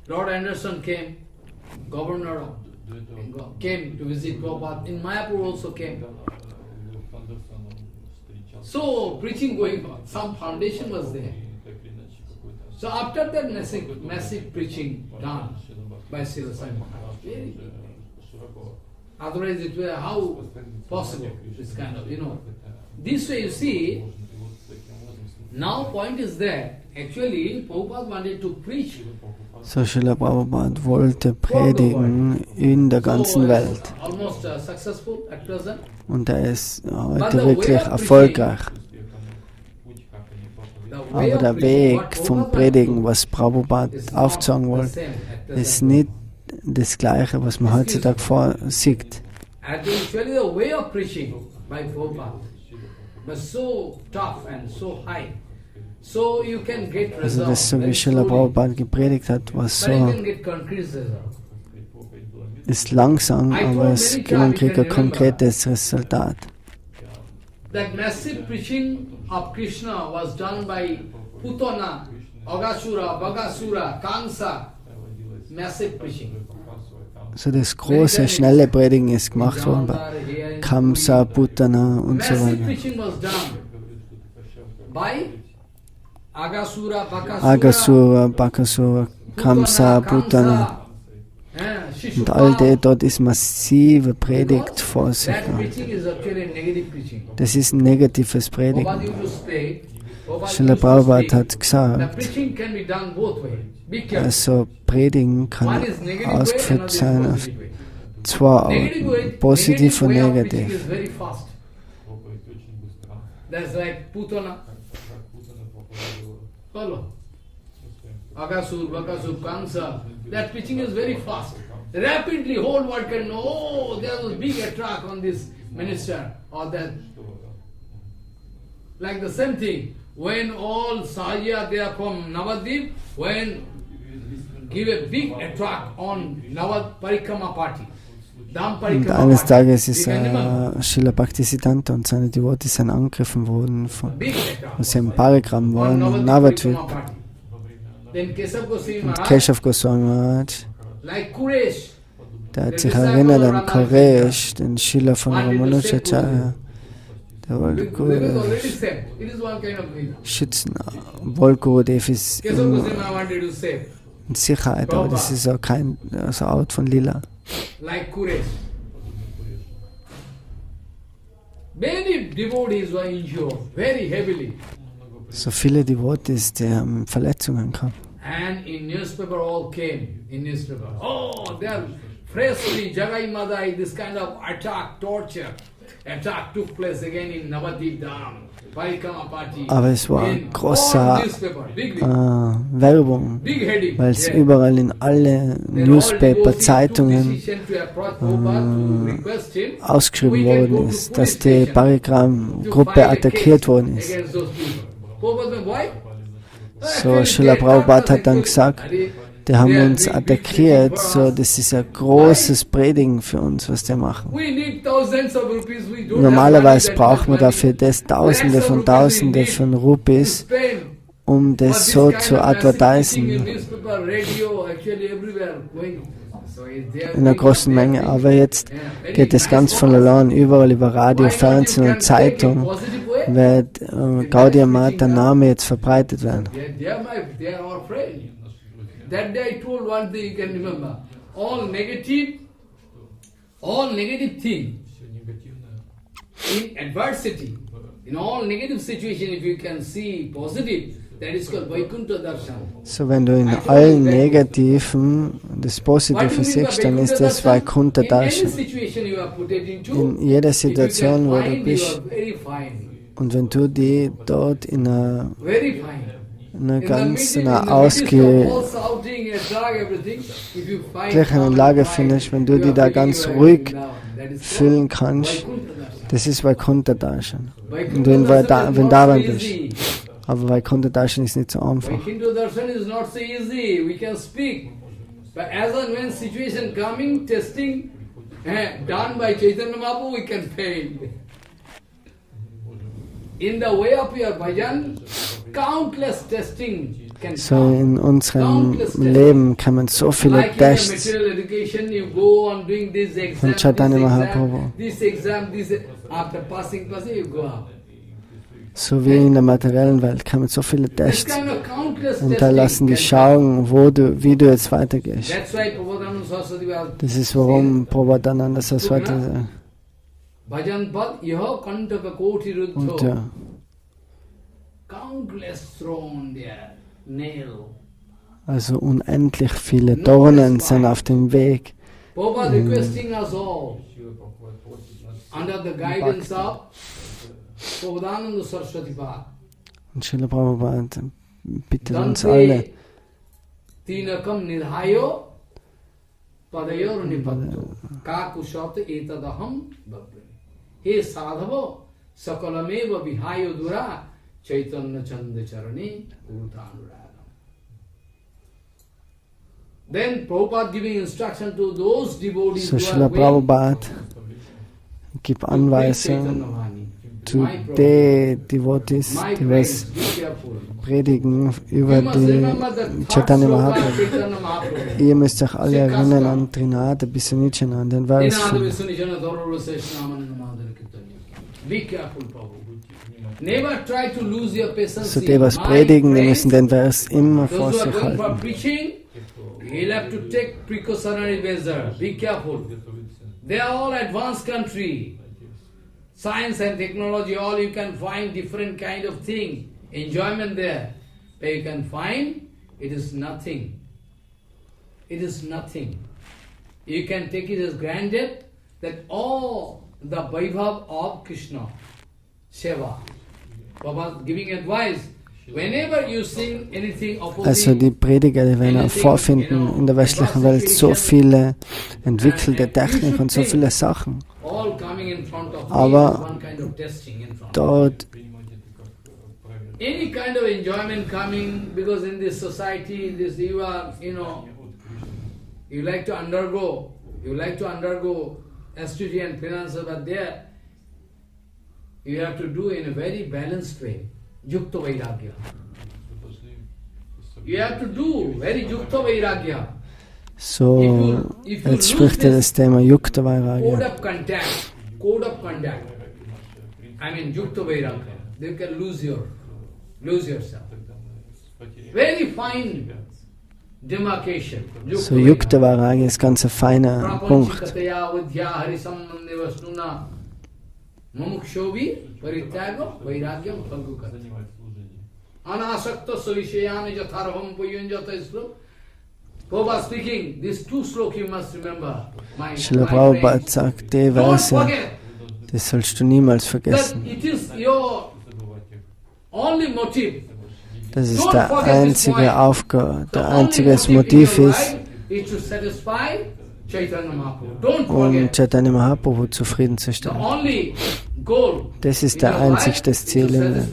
S3: Lord Anderson came, governor came to visit Prabhupada. In Mayapur also came. So preaching going on, some foundation was there. So after that massive preaching done by Srila Swami Maharaj, otherwise it were how possible this kind of, This way you see, now point is that actually Prabhupada wanted to preach.
S2: So Srila Prabhupada wollte predigen in der ganzen Welt. Und er ist heute wirklich erfolgreich. Aber der Weg vom Predigen, was Prabhupada aufzeigen wollte, ist nicht das Gleiche, was man heutzutage vorsieht. Also das, so wie Srila Prabhupada gepredigt hat, was so ist langsam, aber man kriegt ein konkretes Resultat.
S3: That massive preaching of Krishna was done by Putana, Agasura, Bagasura, Kansa. Massive preaching.
S2: So das große, schnelle Predigen ist gemacht worden bei Kamsa, Putana und so weiter.
S3: Massive preaching was done by Agasura,
S2: Bakasura, Kamsa, Putana. Und all die dort ist massive Predigt vor sich. Das ist ein negatives Predigen. Srila Prabhupada hat gesagt, also Predigen kann ausgeführt sein auf zwei Arten, positiv und negativ.
S3: Agasur, Bakasur, Kansa. That preaching is very fast. Rapidly, whole world can know, oh, there was big attack on this minister or that. Like the same thing, when all Sahaya, they are from Navadvip, when give a big attack on Navad Parikrama party.
S2: Und eines Tages ist Srila Bhaktisiddhanta und seine Devotees sind angegriffen worden, sie im Parikrama waren, in Navadvip. Und Keshav Goswami Maharaj, der hat sich erinnert an Koresh, den Schüler von Ramanujacharya. Der wollte schützen. Volgurudev ist in Sicherheit, aber das ist auch kein Art von Lila. So viele Devotees, die haben Verletzungen gehabt.
S3: And in newspaper all came, in newspaper. Oh, they are freshly Jagai Madai, this kind of attack, torture, attack took place again in Navadip Dham.
S1: Aber es war große Werbung, weil es überall in alle Newspaper, Zeitungen ausgeschrieben worden ist, dass die Parigram-Gruppe attackiert worden ist. So, Srila Prabhupada hat dann gesagt, die haben uns attackiert, so das ist ein großes Predigen für uns, was die machen. Normalerweise brauchen wir dafür das Tausende von Rupees, um das so zu advertisen. In einer großen Menge, aber jetzt geht es ganz von allein, überall über Radio, Fernsehen und Zeitung wird Gaudiya Matha Name jetzt verbreitet werden.
S3: That day I told one thing you can remember. All negative thing in adversity, in all negative situation, if you can see positive, that is called Vaikuntha Darshan.
S1: So, wenn du in allen Negativen das Positive siehst, dann ist das Vaikuntha Darshan. In jeder Situation, wo du bist, und wenn du die dort in einer ganz ausgeglichenen Lage findest, wenn du die da ganz ruhig fühlen kannst, das ist Vaikuntha Darshan. Und wenn du daran bist. Aber Vaikuntha Darshan ist nicht so einfach.
S3: Vaikuntha Darshan is not so easy. We can speak. But as and when situation coming, testing, done by Chaitanya Mahaprabhu, we can fail. In the way of your bhajan, countless testing can
S1: so in unserem Leben kann man so viele Tests von Chaitanya Mahaprabhu. So wie in der materiellen Welt kann man so viele Tests unterlassen, die schauen, wie du jetzt weitergehst. Das ist warum Prabhupada Sarasvati sagt. Und ja. Also unendlich viele Dornen sind auf dem Weg. Und Srila Prabhupada bittet uns alle,
S3: He sadhava sakalameva vihayo dura chaitanya chanda charane urutanurada. Then Prabhupada giving instruction to those devotees
S1: so Srila Prabhupada gibt Anweisungen zu den Devotees, die was predigen über die Chaitanya Mahaprabhu. Ihr müsst euch alle erinnern an Trinada Bisunichana, an den Vers. So die was predigen, die müssen den Vers immer vor sich halten.
S3: You'll have to take precautionary measures. Be careful. They are all advanced country. Science and technology, all you can find different kind of thing. Enjoyment there. But you can find it is nothing. It is nothing. You can take it as granted that all the Vaibhav of Krishna, Seva. Baba giving advice.
S1: Also die Prediger, die werden vorfinden in der westlichen Welt so viele entwickelte Technik und so viele Sachen. Aber dort
S3: any kind of enjoyment coming, because in this society, in this you are, you like to undergo SBde and finance, but there you have to do in a very balanced way. Yukta Vairagya. You have to do very Yukta Vairagya.
S1: So, jetzt spricht das Thema Yukta Vairagya.
S3: Code of conduct. I mean Yukta Vairagya. They can lose yourself. Very fine demarcation.
S1: So Yukta Vairagya ist ganz ein feiner Punkt.
S3: Mumukshovi parityago vairagyam phalgukata. Anasakta savishayani jatharvam puyunjata islam.
S1: Srila Prabhupada sagt, die Verse, das sollst du niemals vergessen. Das ist der einzige Aufgabe, der einzige Motiv ist, um Chaitanya Mahaprabhu zufriedenzustellen. Das ist der einzigste Ziel im Leben.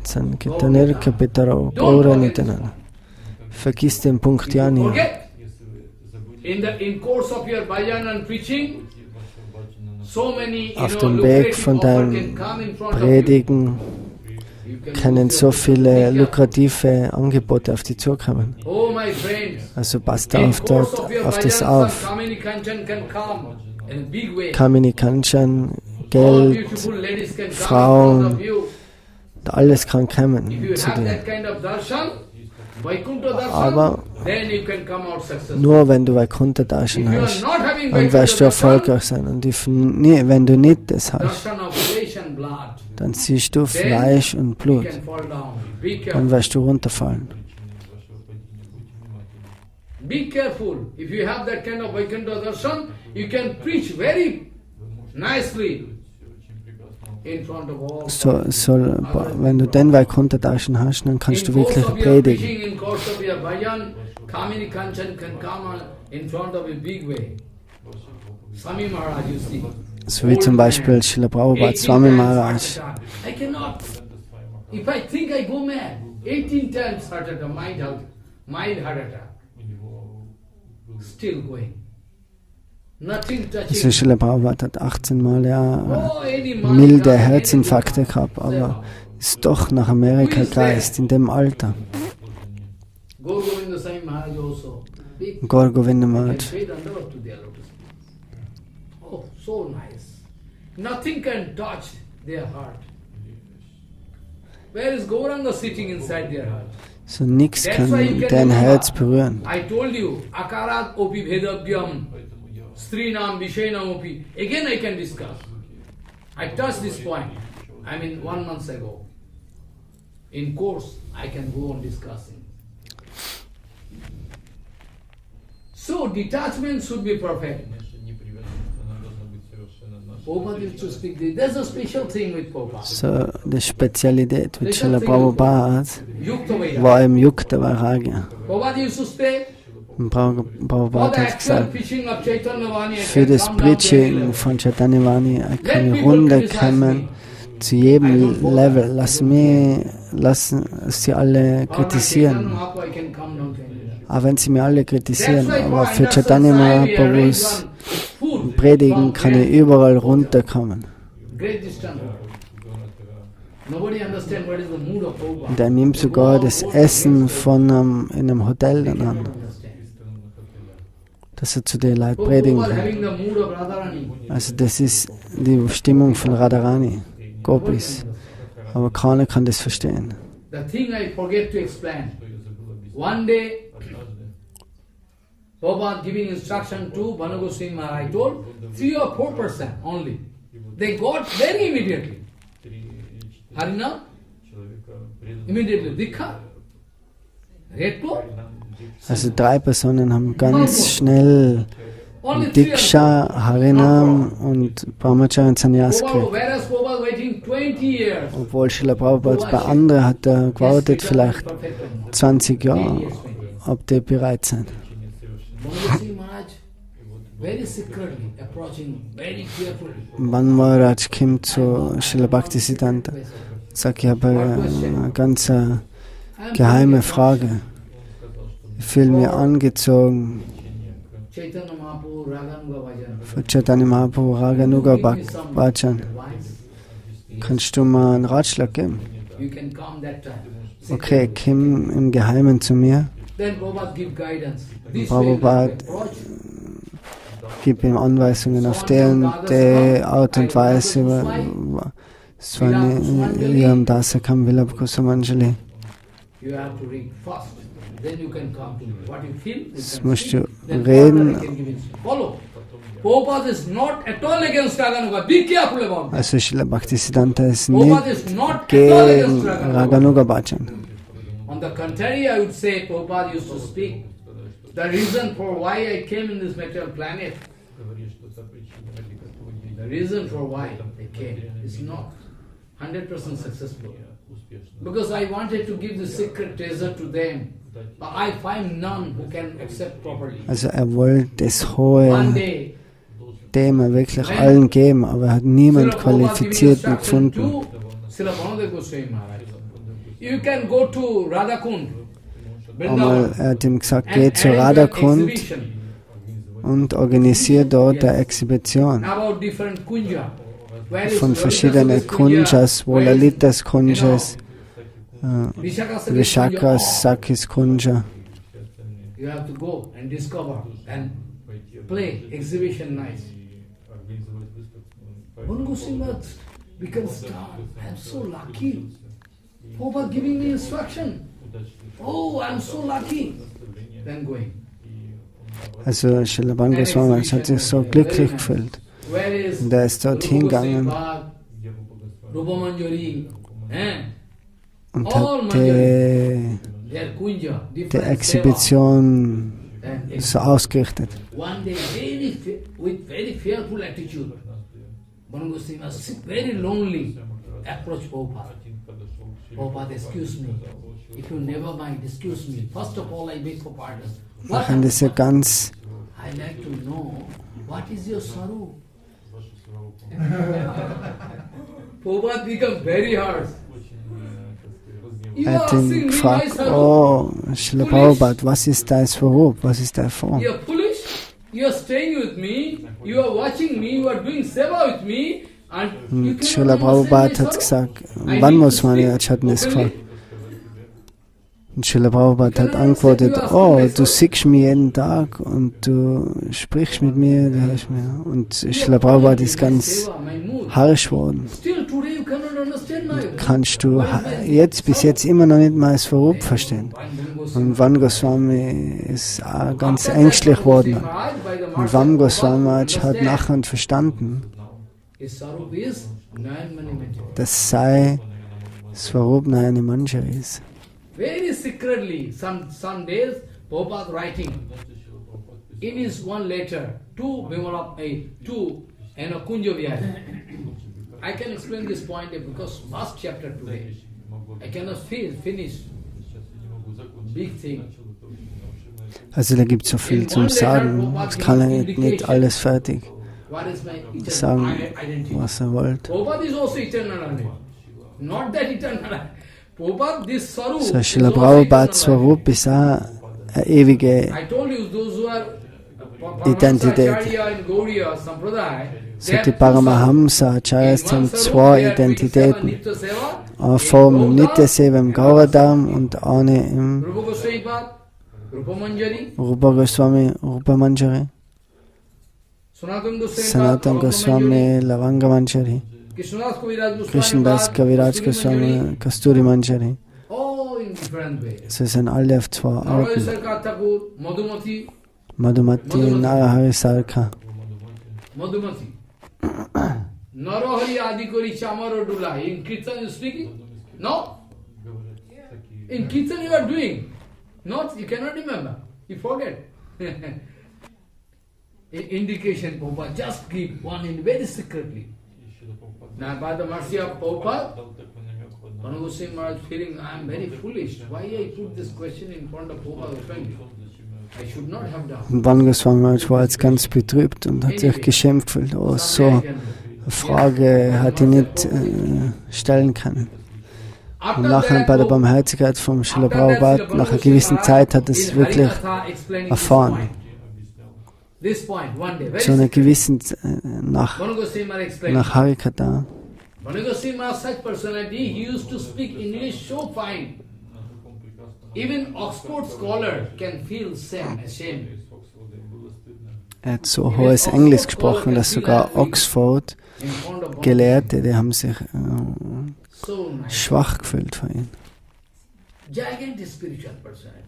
S1: Sankirtanirka Pitaro, Gaura Nitanana. Vergiss den Punkt ja nie. Auf dem Weg von deinem Predigen können so viele lukrative Angebote auf dich zukommen. Also passt auf das auf. Kamini Kanchan, Geld, Frauen, alles kann kommen zu dir. Aber nur wenn du Vaikuntha Darshan hast, dann wirst du erfolgreich sein. Und wenn du nicht das hast, dann siehst du Fleisch und Blut. Dann wirst du runterfallen.
S3: Be careful. If you have that kind of Vaikuntha darshan, you can preach very nicely in front of all.
S1: Wenn du den Vaikuntha Darshan hast, dann kannst du wirklich predigen.
S3: In course of your bhajan, Kamini Kanchan can come in front of a big way. Swami Maharaj, you see.
S1: So wie zum Beispiel Srila Prabhupada, Swami Maharaj.
S3: I cannot. If I think I go mad, 18 times heart attack, mild heart attack. Still going. Nothing touching.
S1: Srila Prabhupada hat 18 Mal milde Herzinfarkte gehabt, aber ist doch nach Amerika gereist, in dem Alter. Gaur Govinda Maharaj.
S3: Oh, so nice. Nothing can touch their heart. Where is Gauranga sitting inside their heart?
S1: So nichts kann dein Herz berühren.
S3: I told you, akarat opi bhedavyam, strinam vishainam opi. Again I can discuss. I touched this point. I mean 1 month ago. In course, I can go on discussing. So detachment should be perfect.
S1: So, die Spezialität mit Srila Prabhupada war im Yukta Vairagya. Und Prabhupada hat gesagt, für das Preaching von Chaitanya Vani kann ich runterkommen zu jedem Level. Lassen sie alle kritisieren. Auch wenn sie mir alle kritisieren, aber für Chaitanya Mahaprabhus Predigen kann ich überall runterkommen. Und er nimmt sogar das Essen in einem Hotel dann an, dass er zu den Leuten predigen kann. Also das ist die Stimmung von Radharani, Gopis. Aber keiner kann das verstehen.
S3: Prabhupada giving instruction to Bhanu Goswami Maharaj, I told 3 or 4% only. They got very immediately. Harina? Immediately. Dikha? Redpo?
S1: Also 3 Personen haben ganz schnell Diksha, Harinam und Brahmacharya und Sannyas gekriegt. Obwohl Srila Prabhupada bei anderen hat er gewartet, vielleicht 20 Jahre, ob die bereit sind. Bhaktisiddhanta Maharaj kommt zu Srila Bhaktisiddhanta, sagt, ich habe eine ganz geheime Frage. Ich fühle mich angezogen für Chaitanya Mahaprabhu Raganuga Bhajan. Kannst du mir einen Ratschlag geben? Okay, komm im Geheimen zu mir. Prabhupada gibt ihm Anweisungen auf die Art und Weise. Swami Dasakam Vilabkusa Manjari. Das musst du reden. Also Srila Bhaktisiddhanta ist nicht gegen Raganuga Bhajan.
S3: On the contrary, I would say Prabhupada used to speak the reason for why I came in this material planet. The reason for why I came is not 100% successful. Because I wanted to give the secret treasure to them, but I find none who can accept properly.
S2: Also wollte das hohe
S3: One day,
S2: Thema wirklich allen geben, aber er hat niemand Qualifizierten gefunden.
S3: Srila Maharaj. You can go to Radhakund.
S2: Einmal, er hat ihm gesagt, geh zu Radhakund und organisiere dort eine Exhibition von verschiedenen Kunjas, wo Lalitas Kunjas, Vishakas, Sakis Kunja.
S3: You have to go and discover and play exhibition nice. One Goswami becomes star. I'm so lucky. Prabhupada giving me instruction. Oh, I'm so lucky. Then going.
S2: Also Srila Goswami hat sich so glücklich gefühlt. Und er ist dort hingegangen und hat die Exhibition so ausgerichtet.
S3: One day, with very fearful attitude, One Goswami was very lonely, approached Prabhupada. Prabhupada, excuse me. If you never mind, excuse me. First of all, I beg for pardon.
S2: Machen das ja ganz.
S3: I like to know, what is your sorrow? Prabhupada become very hard.
S2: Er hat ihn gefragt, oh, Srila Prabhupada, was ist dein Svarup, was ist deine Form?
S3: You are foolish. You are staying with me. You are watching me. You are doing seva with me.
S2: Und Srila Prabhupada hat gesagt, wann muss man jetzt, hat das gefragt. Und Srila Prabhupada hat antwortet, oh, du siehst mich jeden Tag und du sprichst mit mir, du hörst mir. Und Srila Prabhupada ist ganz harsch geworden. Kannst du bis jetzt immer noch nicht mal das Svarup verstehen? Und Van Goswami ist auch ganz ängstlich geworden. Und Van Goswami hat nachher verstanden, dass sei Svarup Nayani Manjari ist.
S3: Very secretly, some days, Prabhupada writing in his one letter to Kunja Vihari. I can explain this point because last chapter today, I cannot finish big thing.
S2: Also da gibt es so viel zum Sagen, es kann er nicht alles fertig sagen, was er wollte.
S3: Prabhupada is also eternal, not that eternal.
S2: So, Srila Prabhupads Svarup ist auch eine ewige Identität. So, die Paramahamsa Acharyas haben zwei Identitäten. Eine Form im Nitya-Seva im Gaudiya-Matha und eine im Rupa Goswami, Rupa Manjari, Sanatana Goswami, Lavanga Manjari, Krishnas Kaviraj Goswami, Kasturi Manjari. Sie sind alle auf zwei Arten. Madhumati, Narahari Sarka.
S3: Narahari Adikori Chamarodula. In Kirtan you speaking? No? In Kirtan you are doing? Not, you cannot remember. You forget. Indication Prabhupada just give one in very secretly. Now by the mercy of Prabhupada, One Goswami Maharaj feeling I am very foolish. Why I put this question in front of Prabhupada? I should not have done.
S2: Und Van Goswami Maharaj war jetzt ganz betrübt und hat sich geschämt gefühlt. Oh, so eine Frage hat er nicht stellen können. Und nachher bei der Barmherzigkeit von Srila Prabhupada, nach einer gewissen Zeit hat er es wirklich erfahren. Zu einer gewissen nach Harikata. Er hat so hohes Englisch gesprochen, dass sogar Oxford Gelehrte, die haben sich schwach gefühlt von ihm.
S3: Gigantic spiritual personality.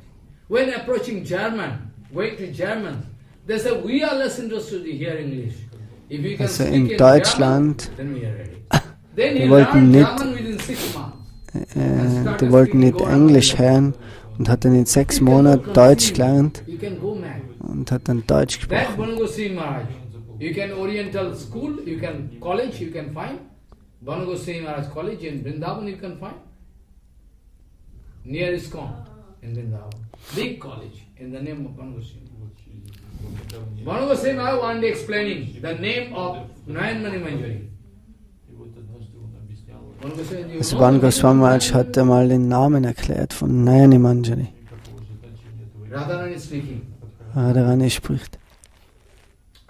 S3: When approaching German, going to German, they say we are less interested to hear English. If we can
S2: Also
S3: speak
S2: in
S3: in
S2: Deutschland,
S3: German, then we are ready. Then
S2: die
S3: he
S2: wollten
S3: learned
S2: nicht
S3: German within 6 months.
S2: die wollten nicht Englisch hören und hat dann in 6 Monaten Deutsch gelernt und hat dann Deutsch gesprochen.
S3: You can Oriental school, you can college, you can find. Banagoswami Maharaj College in Vrindavan you can find. Near ISKCON in Vrindavan. Big college in the name of Banagoswami. Banagoswami Maharaj one day explaining the name of Nayani Manjari.
S2: Also Banagoswami Maharaj hat einmal den Namen erklärt von Nayani Manjari.
S3: Radharani speaking.
S2: Radharani spricht.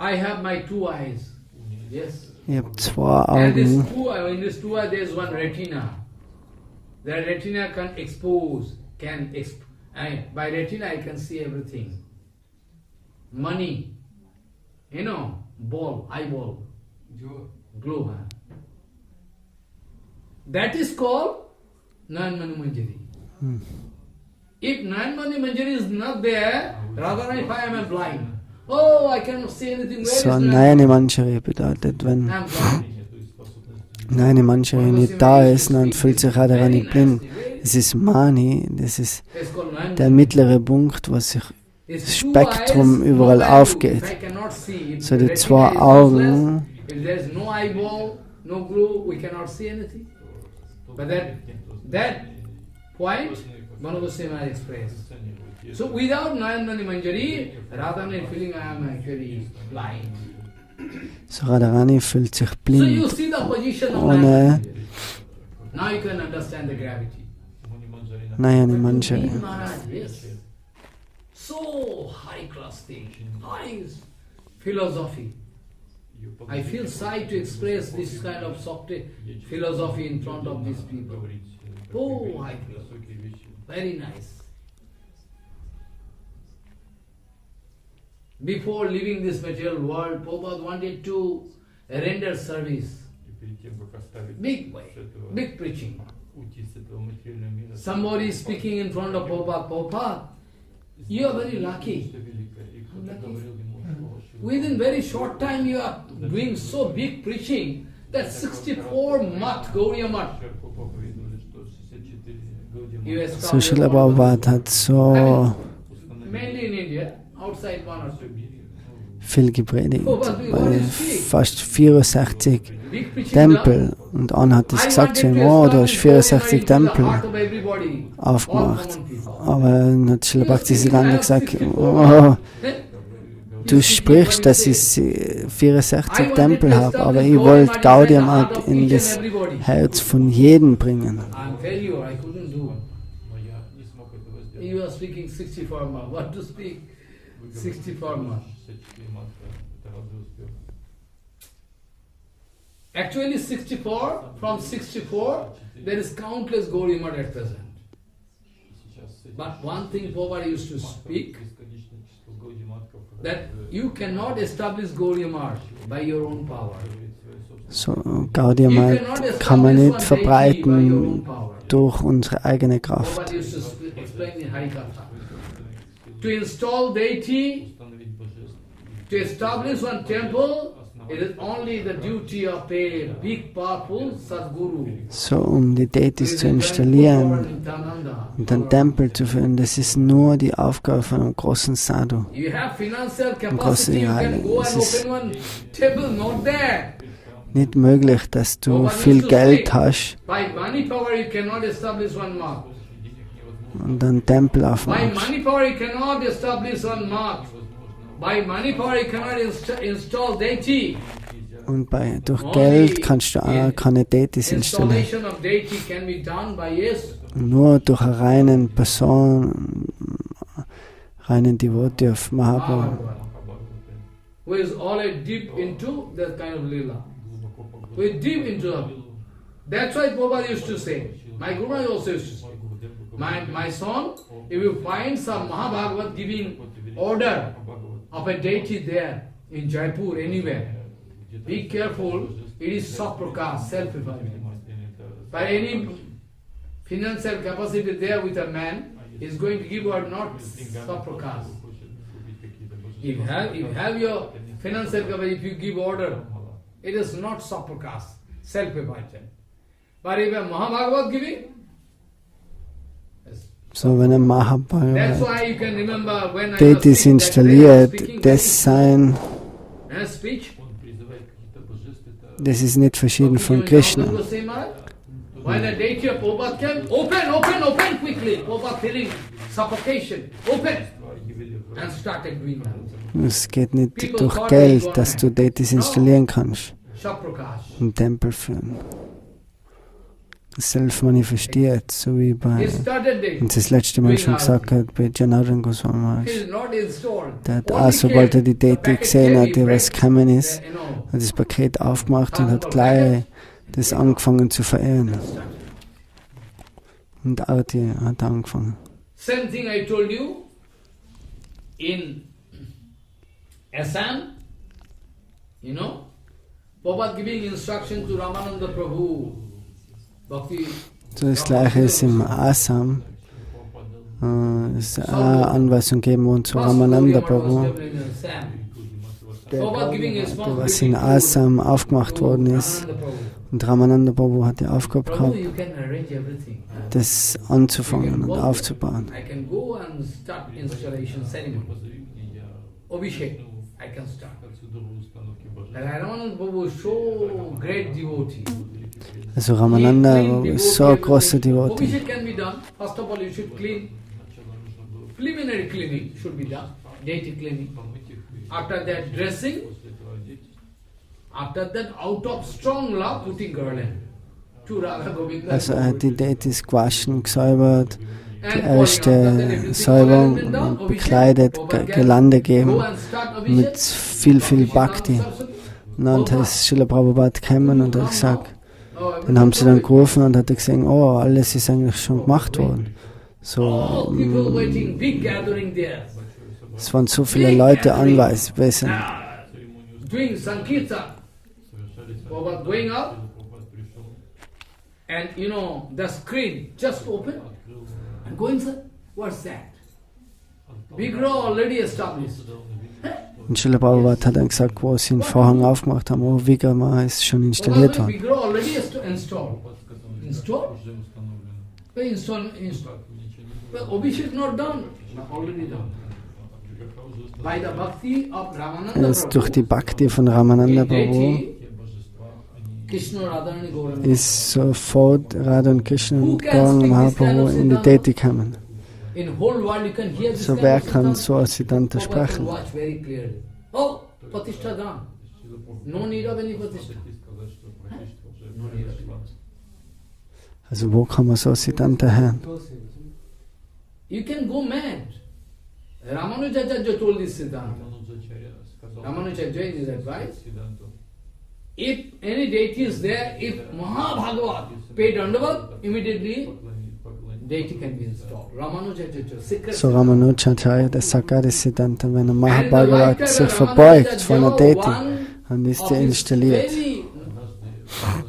S3: I have my 2 eyes. Yes.
S2: Ich habe 2
S3: And
S2: Augen.
S3: in this 2 eyes there is one retina. The retina can expose, by retina I can see everything. Money, ball, eyeball, glow. That is called Nayani Manjari. If Nayani Manjari is not there, rather if I am blind. Oh, I cannot see anything.
S2: So Nayani Manjari bedeutet, wenn Nayani Manjari nicht da ist, dann fühlt sich Radharani blind. Es ist Mani, das ist der mittlere Punkt, wo sich das Spektrum überall aufgeht. So die 2 Augen.
S3: So without Nayani Manjari, Radharani feeling I am actually blind.
S2: So Radharani fühlt sich
S3: So you
S2: blind.
S3: see the position of
S2: Ohne
S3: Now you can understand the gravity.
S2: Nayani Manjari.
S3: Maharaj, yes. So high class thing, high philosophy. I feel shy to express this kind of soft philosophy in front of these people. Oh, high philosophy. Very nice. Before leaving this material world, Prabhupada wanted to render service. Big way, big preaching. Somebody is speaking in front of Prabhupada, you are very lucky. Within very short time you are doing so big preaching that 64 Math, Gaudiya Matha.
S2: So Srila Prabhupada hat so
S3: Mainly in India, outside 1 or 2.
S2: viel gepredigt, bei fast 64 Tempel. Und einer hat das gesagt zu ihm, oh, du hast 64 Tempel aufgemacht. Aber dann hat Srila Bhaktisiddhanta gesagt, oh, du sprichst, dass ich 64 Tempel habe, aber ich wollte Gaudiya Matha in das Herz von jedem bringen.
S3: You are speaking 64 months. What to speak? 64 months. Actually 64, from 64, there is countless Gaudiya Matha at present. But one thing Prabhupada used to speak, that you cannot establish Gaudiya Matha by your own power.
S2: So, Gaudiya Matha kann man nicht verbreiten durch unsere eigene Kraft.
S3: To install deity, to establish one temple, it is only the duty of a big, powerful Sadguru.
S2: So, die Deities zu installieren und einen Tempel zu führen, das ist nur die Aufgabe von einem großen Sadhu. Einem großen Heiligen. Es ist nicht möglich, dass du viel Geld hast und einen Tempel aufmachst. Und durch Geld kannst du auch keine Deities installieren. Nur durch eine reinen Devotee of Mahaprabhu.
S3: Who is always deep into that kind of lila. Who is deep into it. That's why Prabhupada used to say, my Guru Maharaj also used to say, my son, if you find some Mahabhagavat giving order of a deity there, in Jaipur, anywhere, be careful, it is Saprakas, self-effacement. By any financial capacity there with a man, is going to give order not Saprakas. If you have your financial capacity, if you give order, it is not Saprakas, self-effacement. But if a Mahabhagavat giving,
S1: So, wenn ein Mahabharata Deities installiert, das ist nicht verschieden von Krishna. Es geht nicht durch Geld, dass du Deities installieren kannst. Einen Tempel führen. Selbst manifestiert, so wie und das letzte Mal schon gesagt hat, bei Janardhan Goswami Maharaj. Der hat auch, sobald er die Deity gesehen hat, die was gekommen ist, hat das Paket aufgemacht und hat gleich das angefangen zu verehren. Und Arti hat angefangen.
S3: Same thing I told you in Assam, you know, Prabhupada giving instruction to Ramananda Prabhu.
S1: So das Gleiche ist im Assam. Es ist eine Anweisung gegeben worden zu Ramananda Prabhu, der was in Assam aufgemacht worden ist. Und Ramananda Prabhu hat die Aufgabe gehabt, das anzufangen und aufzubauen. Also Ramananda ist so ein großer Devotee.
S3: Preliminary cleaning should be done, deity cleaning. After that dressing, after that out of strong love putting garland to Radha Govinda.
S1: Also er hat die Deities gewaschen, gesäubert, die erste Säuberung und bekleidet, Gelande gegeben mit viel Bhakti. Und dann ist Srila Prabhupada gekommen und hat gesagt, dann haben sie dann gerufen und hat gesehen, oh, alles ist eigentlich schon gemacht worden. So, es waren so viele Leute anwesend.
S3: And you know, the screen just open and go inside. What's that? Vigraha already established.
S1: Und Srila Prabhupada hat dann gesagt, wo sie den Vorhang aufgemacht haben, oh, Vigraha ist schon installiert worden.
S3: Vigraha already installed. Installed? Installed. But Abhishek not done. Already done. By the Bhakti of Ramananda
S1: Prabhu. Durch die Bhakti von Ramananda Prabhu ist sofort Radha und Krishna und Gauranga Mahaprabhu in die Deity gekommen. So wer kann so als Siddhanta sprechen?
S3: Oh, Pratishtha Dham. No need of any Pratishtha.
S1: Also wo kann man so Siddhanta hören?
S3: You can go mad. Ramanujacharya told this Siddhanta. Ramanujacharya is advice. If any deity is there, if Mahabhagavat paid dandavat, immediately deity can be installed. Ramanujacharya.
S1: So Ramanujacharya, der sagt auch das Siddhanta, wenn ein Mahabhagavat sich verbeugt von einer Deity, dann ist er installiert.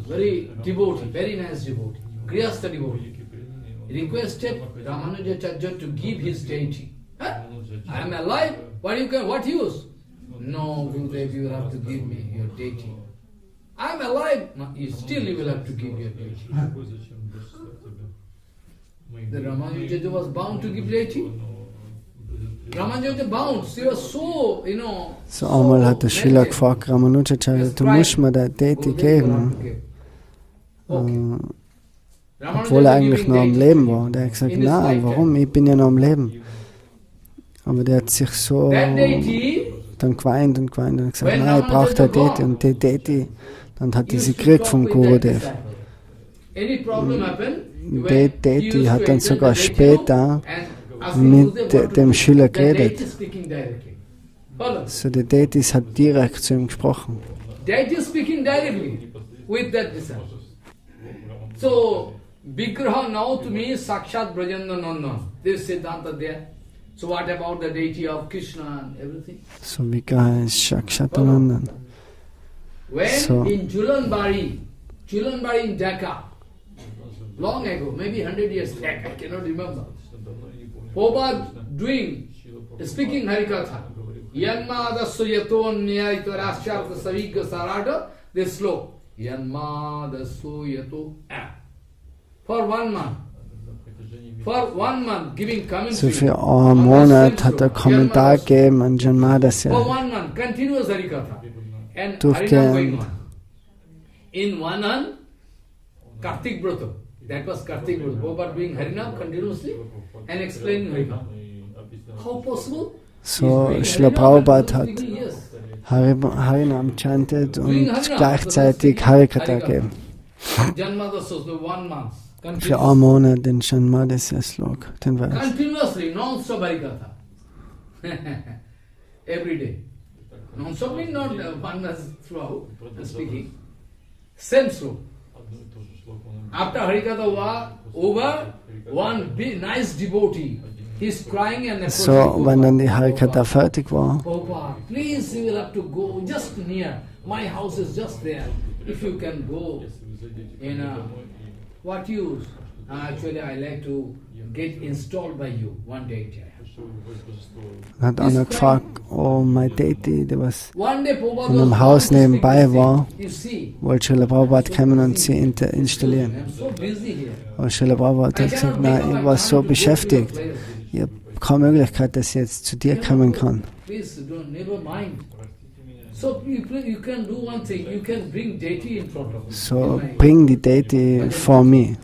S3: Very devotee, very nice devotee, Grihastha devotee. Requested Ramanujacharya to give his deity. Huh? I am alive, what use? No, Gurudev, you will have to give me your deity. I am alive, still you will have to give your deity. The Ramanujacharya was bound to give deity. Ramanujacharya bound, she was so, you know.
S1: So einmal hat der Srila gefragt, Ramanujacharya, du musst mir der Deity geben. Obwohl er eigentlich noch am Leben war. Und er hat gesagt, nein, warum? Ich bin ja noch am Leben. Aber der hat sich so dann geweint und gesagt, nein, ich brauche der Deity. Und die Deity, dann hat sie gekriegt vom Gurudev. Die Deity hat dann sogar später mit dem Schüler geredet. So die Deity hat direkt zu ihm gesprochen.
S3: Deity speaking directly with that disciple. So Vigraha now to me is Sakshat Brajendra Nandan. This Siddhanta there. So what about the deity of Krishna and everything?
S1: So Vigraha is Sakshat Nandan.
S3: When in Julanbari in Dhaka, long ago, maybe 100 years back, I cannot remember. Prabhupada speaking Harikatha. Yanma dasu yaton nyaita rasyartha savika sarada, this slow. Yanma dasu yato. For 1 month.
S1: So für einen Monat hat er Kommentar gegeben an Janmadasya. Durchgehend.
S3: In one hand, Kartik Brata. That was Kartik Brata. Prabhupada doing Harinam continuously and explaining Harinam. How possible?
S1: So, Srila Prabhupada hat Harinam chanted und gleichzeitig Harikatha gegeben. Für einen Monat den Janmadasya Slok, den Vers.
S3: Continuously, non-stop Harikatha. Every day. Non-stop means not one was throughout speaking. Same sloka. After Harikatha was over, one big, nice devotee, he's crying and
S1: so, wenn dann die Harikatha fertig war,
S3: Prabhupada, please you will have to go just near. My house is just there. If you can go, what use? Actually, I like to get installed by you one day.
S1: hat einer gefragt, oh, mein Deity, der was in einem Haus nebenbei war, wollte Srila Prabhupada kommen und sie installieren. Aber Srila Prabhupada hat gesagt, nein, ich war so beschäftigt, ich habe keine Möglichkeit, dass ich jetzt zu dir kommen kann. So, bring die Deity vor mir.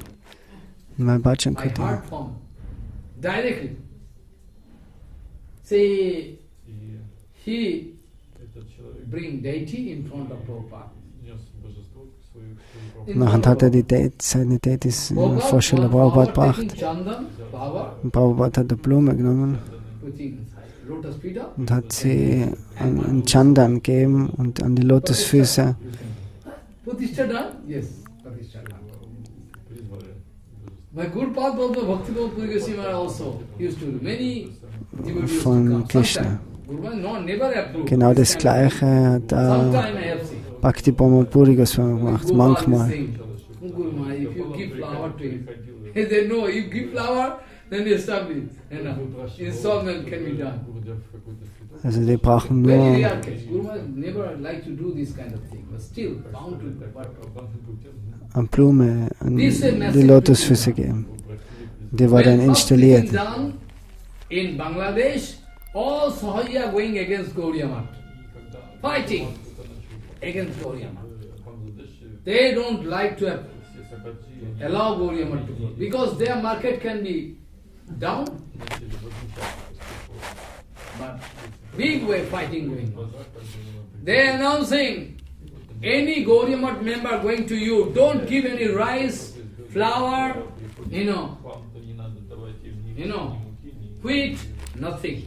S1: Mein Bhajan Kutti.
S3: Directly. See, he bring deity in front of Prabhupada.
S1: Nachher hat er seine Deities vor Srila Prabhupada gebracht. Und Prabhupada hat eine Blume genommen und hat sie an Chandan gegeben und an die Lotusfüße. Von Krishna. Genau das Gleiche hat Bhakti Puri Goswami gemacht, manchmal. Also die brauchen nur eine Blume an die Lotusfüße geben. Die war dann installiert.
S3: In Bangladesh, all Sahaya going against Gaudiya Matha, fighting against Gaudiya Matha. They don't like to allow Gaudiya Matha to go because their market can be down. But big way fighting going on. They are announcing any Gaudiya Matha member going to you, don't give any rice, flour, wheat, nothing.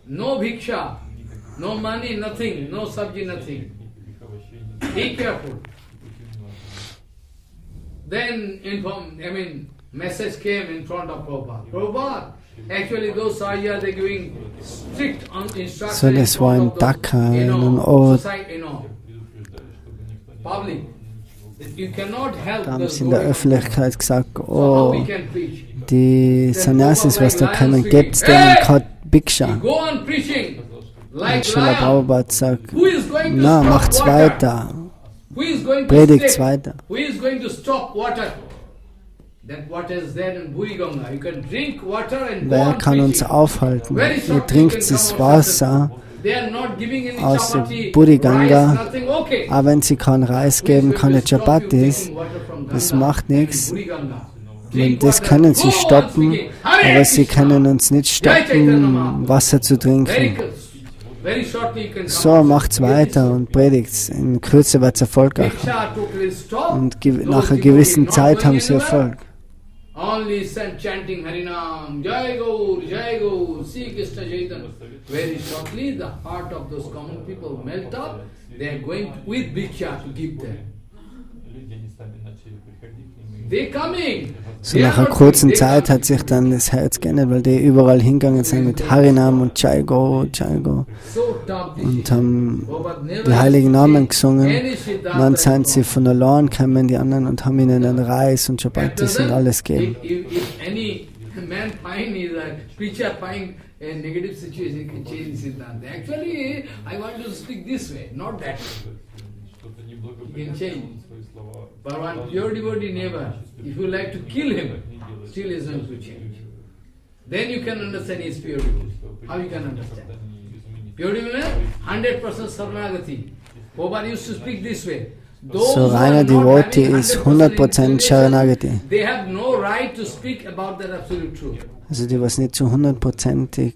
S3: No bhiksha, no money, nothing, no sabji, nothing. Be careful. Then message came in front of Prabhupada. Prabhupada, actually those Sahyas, they're giving strict instructions.
S1: So das war in Dhaka, in einem Ort.
S3: Public. You cannot help.
S1: Da haben sie in der Öffentlichkeit gesagt, oh, die Sannyasis, was da kommen, gibt's denen gerade Bhiksha. Und Srila Prabhupada sagt, na, macht's weiter, predigt's weiter. Wer kann uns aufhalten? Ihr trinkt das Wasser aus der Buriganga, aber wenn sie keinen Reis geben, keine Chapatis, das macht nichts. Und das können sie stoppen, aber sie können uns nicht stoppen, Wasser zu trinken. So, macht's weiter und predigt's. In Kürze wird's erfolgreich. Und nach einer gewissen Zeit haben sie Erfolg.
S3: Only chanting Harinam, Jai Gaur, Sri Krishna Chaitanya. Very shortly, the heart of those common people melt up. They are going with Bhiksha to give them. They coming.
S1: So nach einer kurzen Zeit hat sich dann das Herz geändert, weil die überall hingegangen sind mit Harinam und Jai Gaur und haben die heiligen Namen gesungen. Und dann sind sie von allein gekommen, die anderen, und haben ihnen dann Reis und Chapatis und alles gegeben.
S3: Negative situation, you can change Siddhanta. Actually, I want to speak this way, not that way. You can change. But one pure devotee never, if you like to kill him, still is going to change. Then you can understand his pure devotee. How you can understand? Pure devotee, 100% Saranagati. Prabhupada used to speak this way.
S2: So reiner Devotee ist 100% Sharanagati.
S3: They have no right to speak about that absolute truth.
S2: Also die, was nicht zu 100%ig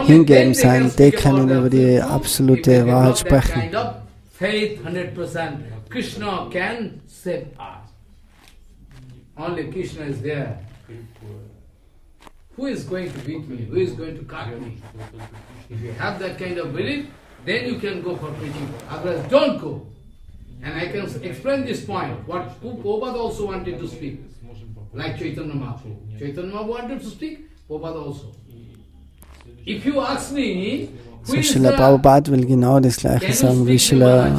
S2: hingeben sein, die können über die absolute Wahrheit sprechen.
S3: Faith 100%. Krishna can save us. Only Krishna is there. Who is going to beat me? Who is going to cut me? If you have that kind of belief, then you can go for preaching. Otherwise, don't go. And I can explain this point. What Prabhupada also wanted to speak. Like Chaitanya Mahaprabhu. Chaitanya Mahaprabhu wanted to speak, Prabhupada also. If you ask me,
S2: so Srila Prabhupada will genau das Gleiche sagen wie Srila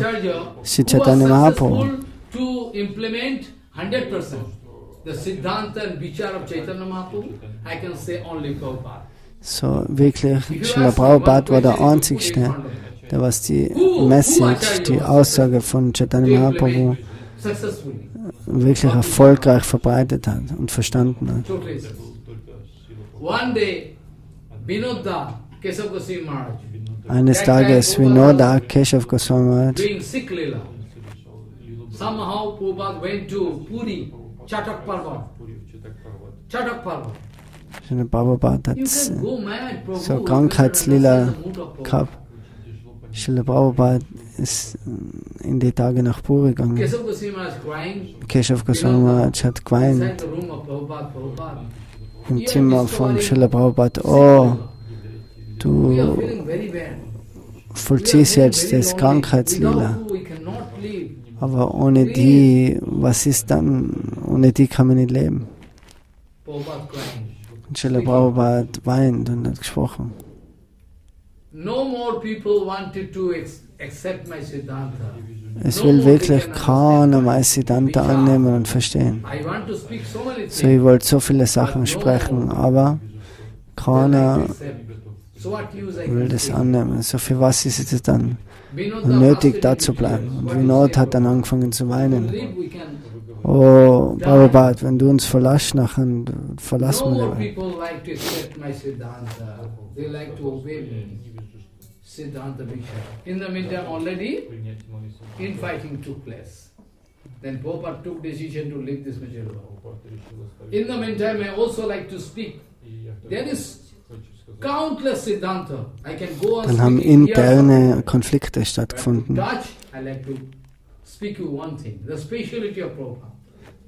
S2: Chaitanya Mahaprabhu.
S3: To implement 100% the Siddhanta and Vichar of Chaitanya Mahaprabhu, I can say only Prabhupada.
S2: So wirklich, Srila Prabhupada war der Einzigste, der was die Message, die Aussage von Chaitanya Mahaprabhu wirklich erfolgreich verbreitet hat und verstanden hat. Eines Tages Vinoda Keshav Goswami Maharaj
S3: somehow Prabhupada went to Puri, Chatak Parvat. Chatak Parvat.
S2: Srila Prabhupada hat so Krankheitslila gehabt. Srila Prabhupada ist in die Tage nach Puri gegangen. Keshav Goswami Maharaj hat geweint im Zimmer von Srila Prabhupada. Oh, du vollziehst jetzt das Krankheitslila. Aber ohne die, was ist dann? Ohne die kann man nicht leben. Und Srila Prabhupada weint und hat gesprochen. Es will wirklich keiner mein Siddhanta annehmen und verstehen. So, ich wollte so viele Sachen sprechen, aber keiner will das annehmen. So, für was ist es dann nötig, da zu bleiben? Und Vinod hat dann angefangen zu weinen. Oh, Prabhupada, wenn du uns verlässt, nachher verlassen wir dich.
S3: Siddhanta Vichar. In the meantime, already infighting took place. Then Prabhupada took decision to leave this material world. In the meantime, I also like to speak. There is countless Siddhanta. I can go on.
S2: Dann haben interne Konflikte stattgefunden.
S3: Dutch, I like to speak you one thing. The speciality of Prabhupada.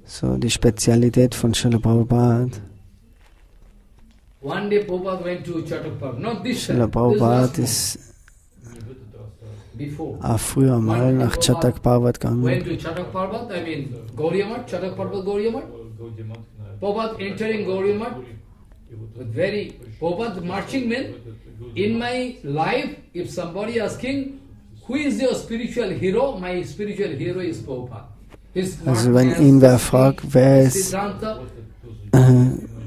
S2: So die Spezialität von Srila Prabhupada.
S3: One day Prabhupada went to Chatak Parvat. Not this
S2: Srila Prabhupada ist auch früher mal nach Chatak Parvat gegangen.
S3: Went to Chatak Parvat, I mean Gaudiya Matha, Chatak Parvat, Gaudiya Matha. Prabhupada entering Gaudiya Matha with very Prabhupada marching men. In my life, if somebody asking, who is your spiritual hero? My spiritual hero is Prabhupada.
S2: Also wenn ihn wer fragt, wer ist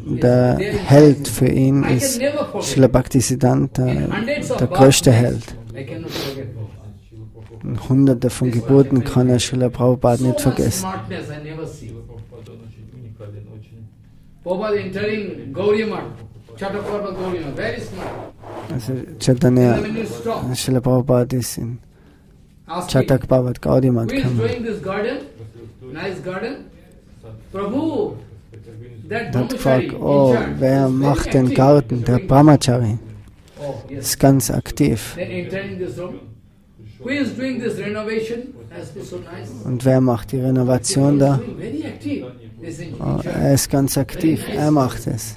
S2: der Held für ihn, ist Srila Bhaktisiddhanta der größte Held. Hunderte von Geburten kann er Srila Prabhupada nicht vergessen. Also Chaitanya, Srila Prabhupada ist in Chatak Parvat, Gaudiya Matha gekommen. Er hat gefragt, oh, wer macht den Garten? Der Brahmachari ist ganz aktiv. Und wer macht die Renovation da? Oh, er ist ganz aktiv, er macht es.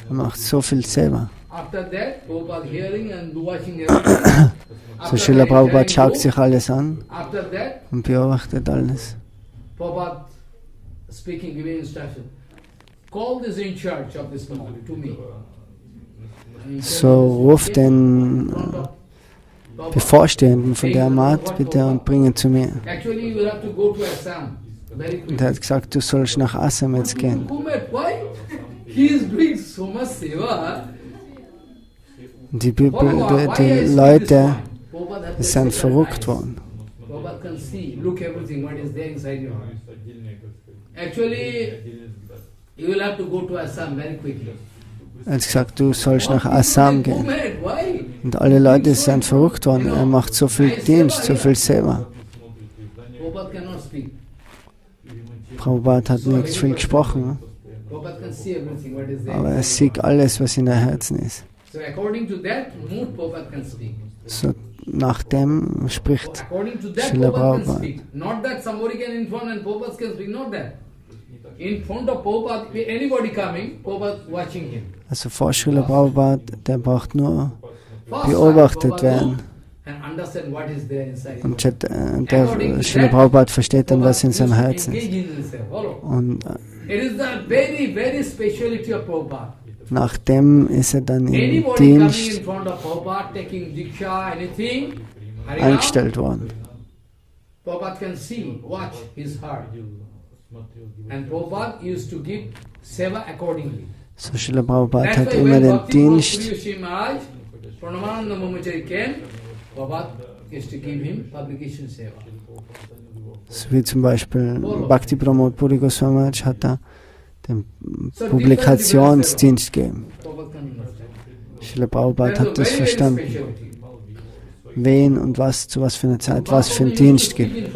S2: Er macht so viel Seva. So Srila Prabhupada schaut sich alles an und beobachtet alles.
S3: Speaking, giving instruction. Call this in charge of this monk to me.
S2: So ruf den Bevorstehenden von der Mat bitte und bring ihn zu mir.
S3: Actually, you will have to go to Assam.
S2: Und er hat gesagt, du sollst nach Assam jetzt gehen.
S3: He is doing so much seva.
S2: Die Leute sind verrückt worden.
S3: Prabhupada can see, look everything, what is there inside your heart. Actually, You will have to go to Assam very quickly.
S2: Er hat gesagt, du sollst nach Assam gehen. Und alle Leute sind verrückt worden. Er macht so viel Dienst, so viel Seva. Prabhupada hat nicht viel gesprochen, aber er sieht alles, was in der Herzen ist. So, nach dem spricht Srila Prabhupada. Also vor Srila Prabhupada, der braucht nur beobachtet werden. Und der Srila Prabhupada versteht dann, was in seinem Herzen ist. Und nachdem ist er dann im Dienst eingestellt worden. So Srila Prabhupada hat immer den Dienst so wie zum Beispiel Bhakti Pramod Puri Goswami Maharaj hat da den Publikationsdienst gegeben. Srila Prabhupada hat das verstanden, wen und was zu was für einer Zeit, was für einen Dienst gibt.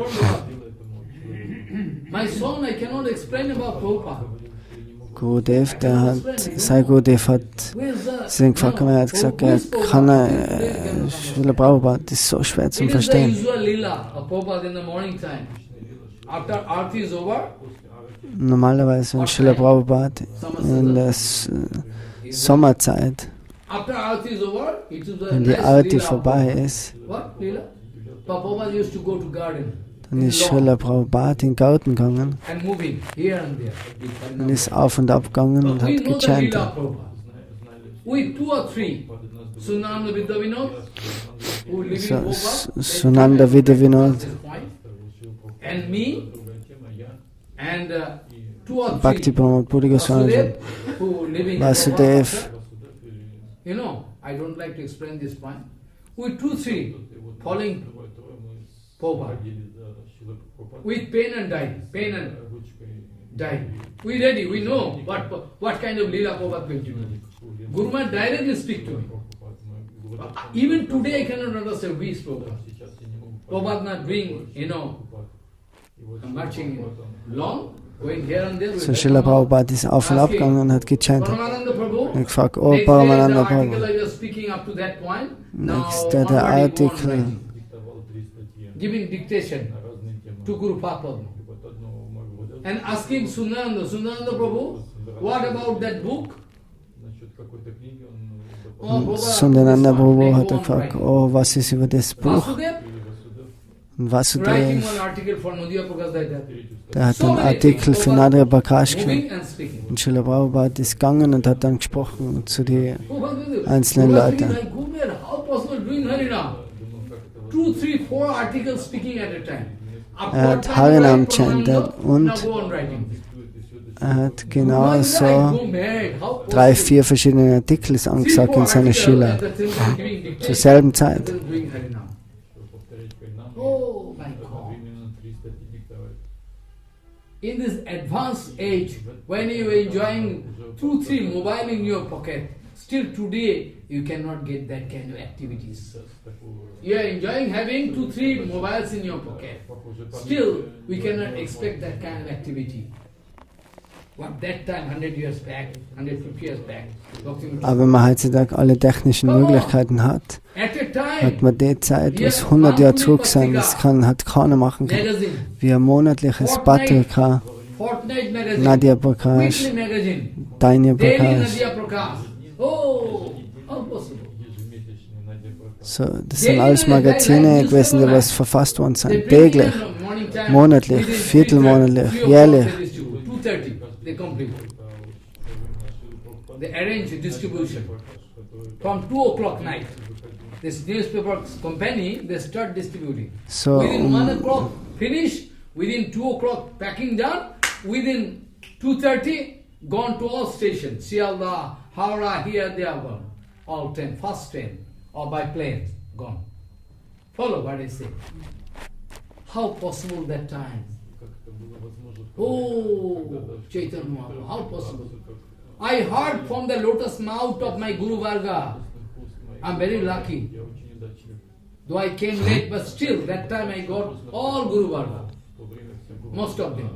S2: Gurudev, Sai Gurudev hat sich gefragt, er hat gesagt, Srila Prabhupada, das ist so schwer zu verstehen. Normalerweise, wenn Srila Prabhupada in der Sommerzeit, wenn die Arti vorbei ist, dann ist Srila Prabhupada in den Garten gegangen und ist auf und ab gegangen und hat gechantet. Sunanda Vidavinod, Bhakti Pramod Puri Goswami, Vasudev.
S3: I don't like to explain this point. With 2-3 following Prabhupada, with pain and dying, We ready, we know what kind of Leela Prabhupada going to do. Guru Maharaj directly speak to me. Even today I cannot understand who is Prabhupada. Prabhupada not doing, marching long, going here and there.
S2: So Srila Prabhupada ist auf und ab gegangen und hat gechantet. Ich habe gefragt, oh Paramananda Prabhu. Nächster der Artikel.
S3: Giving dictation to Guru Papa and asking Sunanda Prabhu, what about that book?
S2: Sundananda Prabhu hat gefragt, oh, was ist über das Buch? Und Vasudev, der hat einen Artikel für Nadra Prakash geschrieben. Und Srila Prabhupada ist gegangen und hat dann gesprochen zu den einzelnen Leuten. Er hat Harinam chanted und er hat genauso 3-4 verschiedene Artikel angesagt in seiner Schüler zur selben Zeit.
S3: In this advanced age, when you are enjoying 2-3 mobile in your pocket, still today you cannot get that kind of activities. You are enjoying having 2-3 mobiles in your pocket. Still, we cannot expect that kind of activity. What that time, 100 years back, 150 years back.
S2: Aber wenn man heutzutage alle technischen Möglichkeiten hat, hat man die Zeit, was 100 Jahre zurück sein, das hat keiner machen können. Wie ein monatliches Patrika, Nadia Prakash, Deine Prakash. So, das sind alles Magazine gewesen, die was verfasst worden sind. Täglich, monatlich, viertelmonatlich, jährlich.
S3: They arrange distribution. From 2 o'clock night, this newspaper company, they start distributing.
S2: So,
S3: within 1 o'clock finish, within 2 o'clock packing done, within 2:30 gone to all stations. Sialda, Howrah, here they are gone. All 10, first 10, or by plane, gone. Follow what I say. How possible that time? Oh, Chaitanya Mahaprabhu, how possible? I heard from the lotus mouth of my Guru Varga. I'm very lucky. Though I came late, but still, that time I got all Guru Varga. Most of them.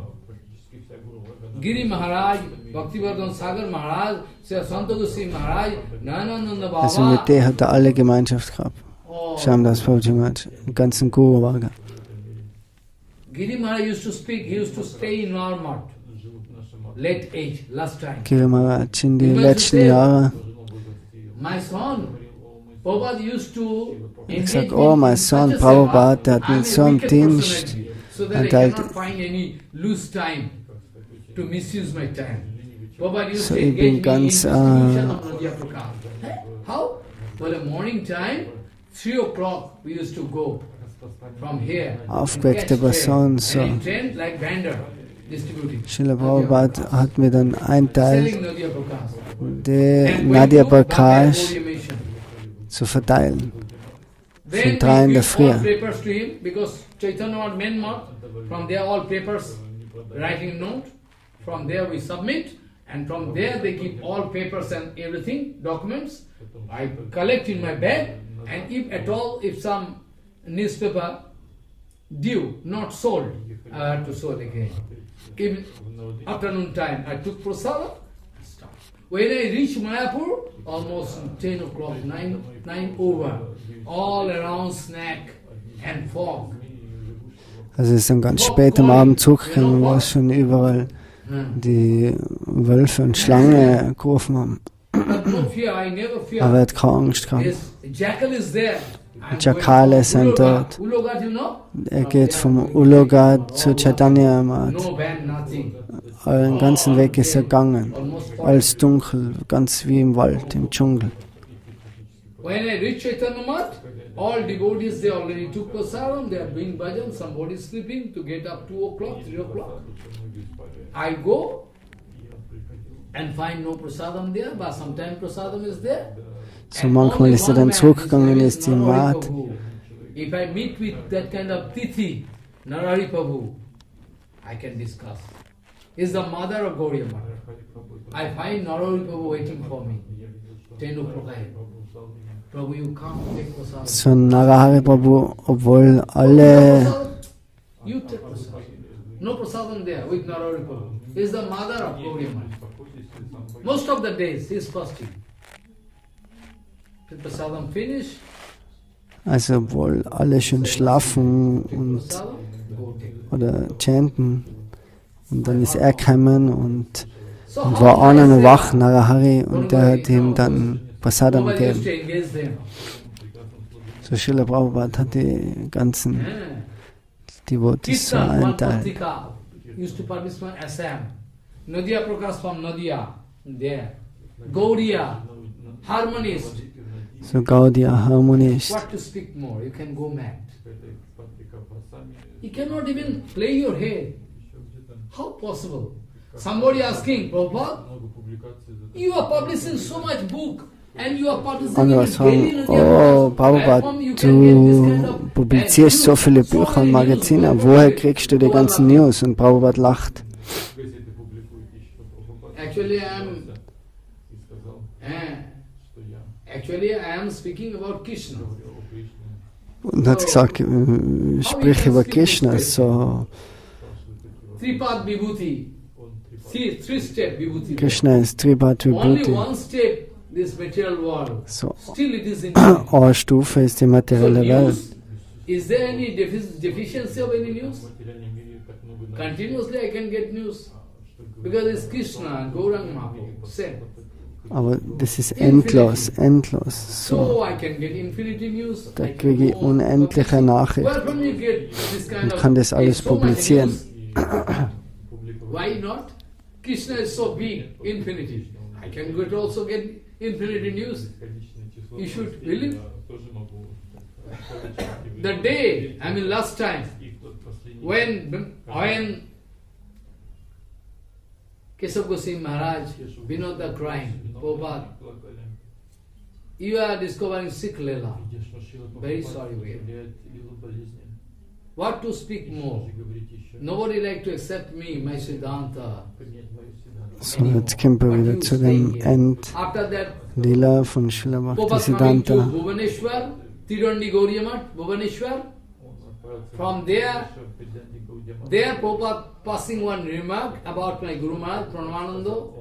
S3: Giri Maharaj, Bhaktivedanta Sagar Maharaj, Santogusi Maharaj, Nayani Baba.
S2: Also mit der hat er alle Gemeinschaft gehabt. Shamdas Babaji Maharaj, den ganzen Guru Varga.
S3: Giri Maharaj used to speak, he used to stay in our mat. Late age, last time.
S2: Giri Maharaj in die letzten Jahre.
S3: My son, Prabhupada used to
S2: Ich sag, oh, mein Sohn Prabhupada, der hat mir so einen Dienst erteilt. So, ich bin ganz aufgeweckte Person. So. Srila Prabhupada hat mir dann einteilt, die Nadia Prakash zu verteilen. Von 3 in der Früh.
S3: From there we submit, and from there they keep all papers and everything, documents. I collect in my bag, and if at all, if some newspaper due, not sold, I have to sold again. Even afternoon time, I took prasada. When I reached Mayapur, almost 10 o'clock, 9 over, all around snack and fog.
S2: Also es ist dann ganz spät am Abend zurückgekommen, wo es schon überall die Wölfe und Schlange gerufen haben. Aber er hat keine Angst gehabt. Jackale sind dort. Er geht vom Ulogat zu Chaitanya Mat. Den ganzen Weg ist er gegangen. Alles dunkel, ganz wie im Wald, im Dschungel.
S3: When I reach Chaitanya Mat, all devotees, they already took prasadam, they are doing bhajan, somebody is sleeping to get up 2 o'clock, 3 o'clock. I go and find no prasadam there, but sometimes prasadam is there.
S2: So manchmal ist er dann zurückgegangen, ist im Mat.
S3: If I meet with that kind of tithi, Narari Prabhu, I can discuss. Is the mother of Gaudiya Matha. I find Narari Prabhu waiting for me. 10 o'clock I Prabhu, you can't take prasadam.
S2: So Narahari Prabhu, obwohl alle...
S3: You take prasadam. No prasadam there with Narari Prabhu. He is the mother of Gaudiya Matha. Most of the days he is fasting. The prasadam finish.
S2: Also obwohl alle schon schlafen und oder chanten und dann ist er gekommen und war einer noch wach, Narahari, und der hat ihm dann Prasadam gegeben. So Srila Prabhupada hat die ganzen Devotees so einteilt.
S3: Used to publish from Assam. Nadia Prakash from Nadia, there. Gaudiya, harmonist.
S2: So Gaudiya, harmonist.
S3: What to speak more? You can go mad. You cannot even play your head. How possible? Somebody asking, Prabhupada, you are publishing so much book and you are publishing in daily.
S2: Oh, Prabhupada, du publizierst so viele Bücher und Magazine, woher kriegst du die ganzen News? Und Prabhupada lacht.
S3: Actually I am speaking about Krishna.
S2: Und hat gesagt, ich spreche über Krsna, so.
S3: Tripad Vibhuti. Three-step Vibhuti.
S2: Krishna ist Tripad Vibhuti.
S3: Only one step, this material world.
S2: So.
S3: Still it is in
S2: Eine Stufe ist die materielle Welt.
S3: Is there any deficiency of any news? Continuously I can get news. Because it's Krishna and Gauranga Mahaprabhu. Same.
S2: Aber das ist endlos, endlos. So. Da kriege ich unendliche Nachrichten und kann das alles publizieren.
S3: Why not? Krishna is so big, infinity. I can also get infinity news. You should believe. The day, I mean last time, when Keshav Goswami Maharaj, Vinod the crying, Prabhupada, you are discovering Sikh Leela. Very sorry we are. What to speak more? Nobody like to accept me, my Siddhanta.
S2: So, jetzt kommen wir wieder zu dem End. Lila von Srila Bhaktisiddhanta.
S3: Gaudiya Matha, Bhubaneswar. From there Prabhupada passing one remark about my Guru Maharaj, Pranamananda.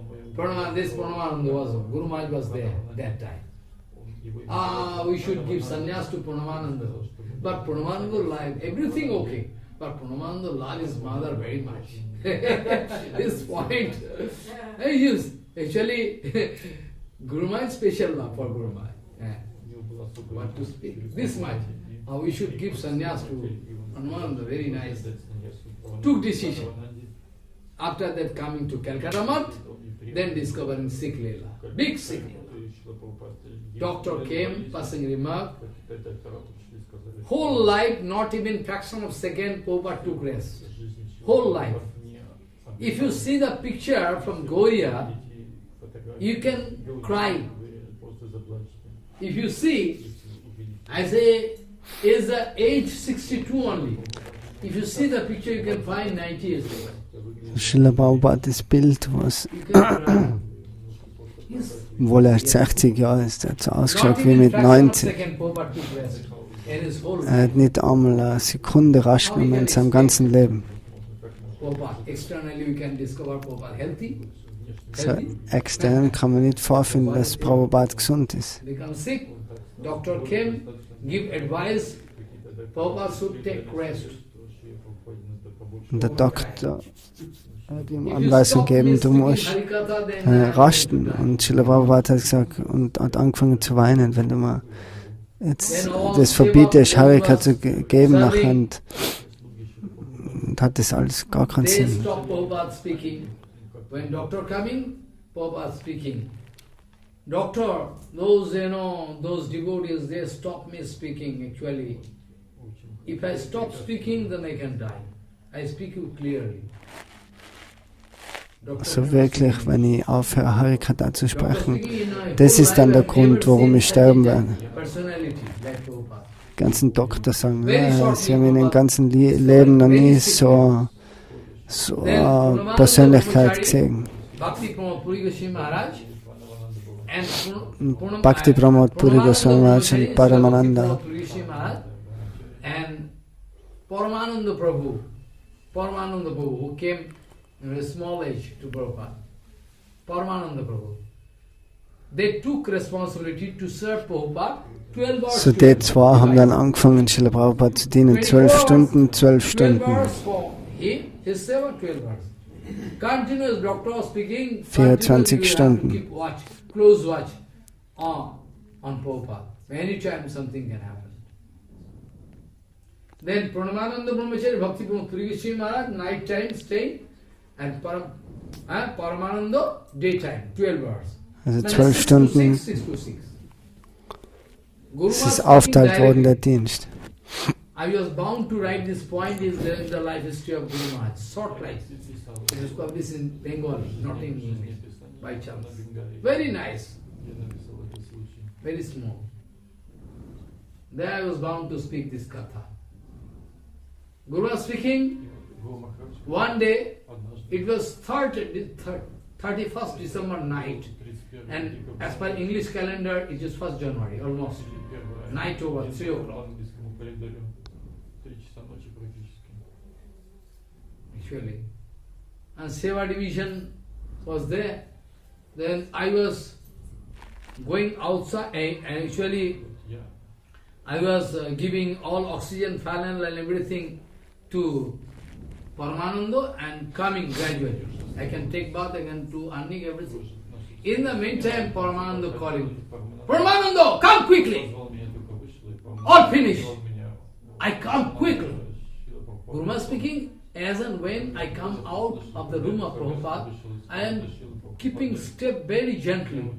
S3: This Pranamananda was, Guru Maharaj was there that time. We should give sannyas to Pranamananda. But Pranamananda liked everything okay. But Pranamananda loved his mother very much. This point, actually, Guru Maharaj special love for Guru Maharaj. What to speak? This much. We should give sannyas to Pranamananda, very nice. Took decision. After that coming to Calcutta Math, then discovering Sikh Leela. Big Sikh Leela. Doctor came, passing remark. Whole life, not even fraction of second, Prabhupada took rest. Whole life. If you see the picture from Gaudiya, you can cry. If you see, I say, is the age 62 only. If you see the picture, you can find 90 years old.
S2: Srila Prabhupada, das Bild, was, obwohl er 60 Jahre ist, er hat so ausgeschaut wie mit 19. Er hat nicht einmal eine Sekunde rasch genommen in seinem ganzen Leben. So, extern kann man nicht vorfinden, dass Prabhupada gesund ist.
S3: Doctor came, give advice, Prabhupada should take rest.
S2: Und der Doktor hat ihm Anweisung gegeben, du musst rasten. Und Srila Prabhupada hat gesagt und hat angefangen zu weinen, wenn du mal jetzt das verbietest, Harika zu geben nachher, und hat das alles gar keinen Sinn.
S3: When doctor coming, Prabhupada speaking. Doctor, those devotees, they stop me speaking actually. If I stop speaking, then I can die. I speak you clearly.
S2: Also wirklich, wenn ich aufhöre, Harikata zu sprechen, das ist dann der Grund, warum ich sterben werde. Die ganzen Doktor sagen, ja, sie haben in ihrem ganzen Leben noch nie so eine Persönlichkeit gesehen. Bhakti Pramod Puri Goswami Maharaj und Paramananda.
S3: And Paramananda Prabhu, who came in a small age to Prabhupada, Paramananda Prabhu, they took responsibility to serve Prabhupada 12 hours.
S2: So die zwei haben dann angefangen, Srila Prabhupada zu dienen, 12 Stunden. 24 Stunden.
S3: Close watch on Prabhupada. Anytime something can happen. Then Pranamananda Brahmachari, Bhaktivinod Thakur Maharaj, night time staying, and Paramananda daytime, 12 hours.
S2: Also 12 Stunden.
S3: 6 to 6.
S2: Es ist aufteilt worden, der Dienst.
S3: I was bound to write this point is there in the life history of Guru Maharaj, short life. It is published in Bengali, not in English, by chance. Very nice, very small. There I was bound to speak this katha. Guru was speaking, one day, it was 31st December night, and as per English calendar, it is 1st January, almost, night over, 3 o'clock. Actually. And Seva division was there. Then I was going outside, and actually I was giving all oxygen, fan and everything to Paramananda and coming gradually. I can take bath, I can do earning everything. In the meantime, Paramananda calling, Paramananda, come quickly! All finished. I come quickly. Guru Maharaj speaking, as and when I come out of the room of Prabhupada, I am keeping step very gently,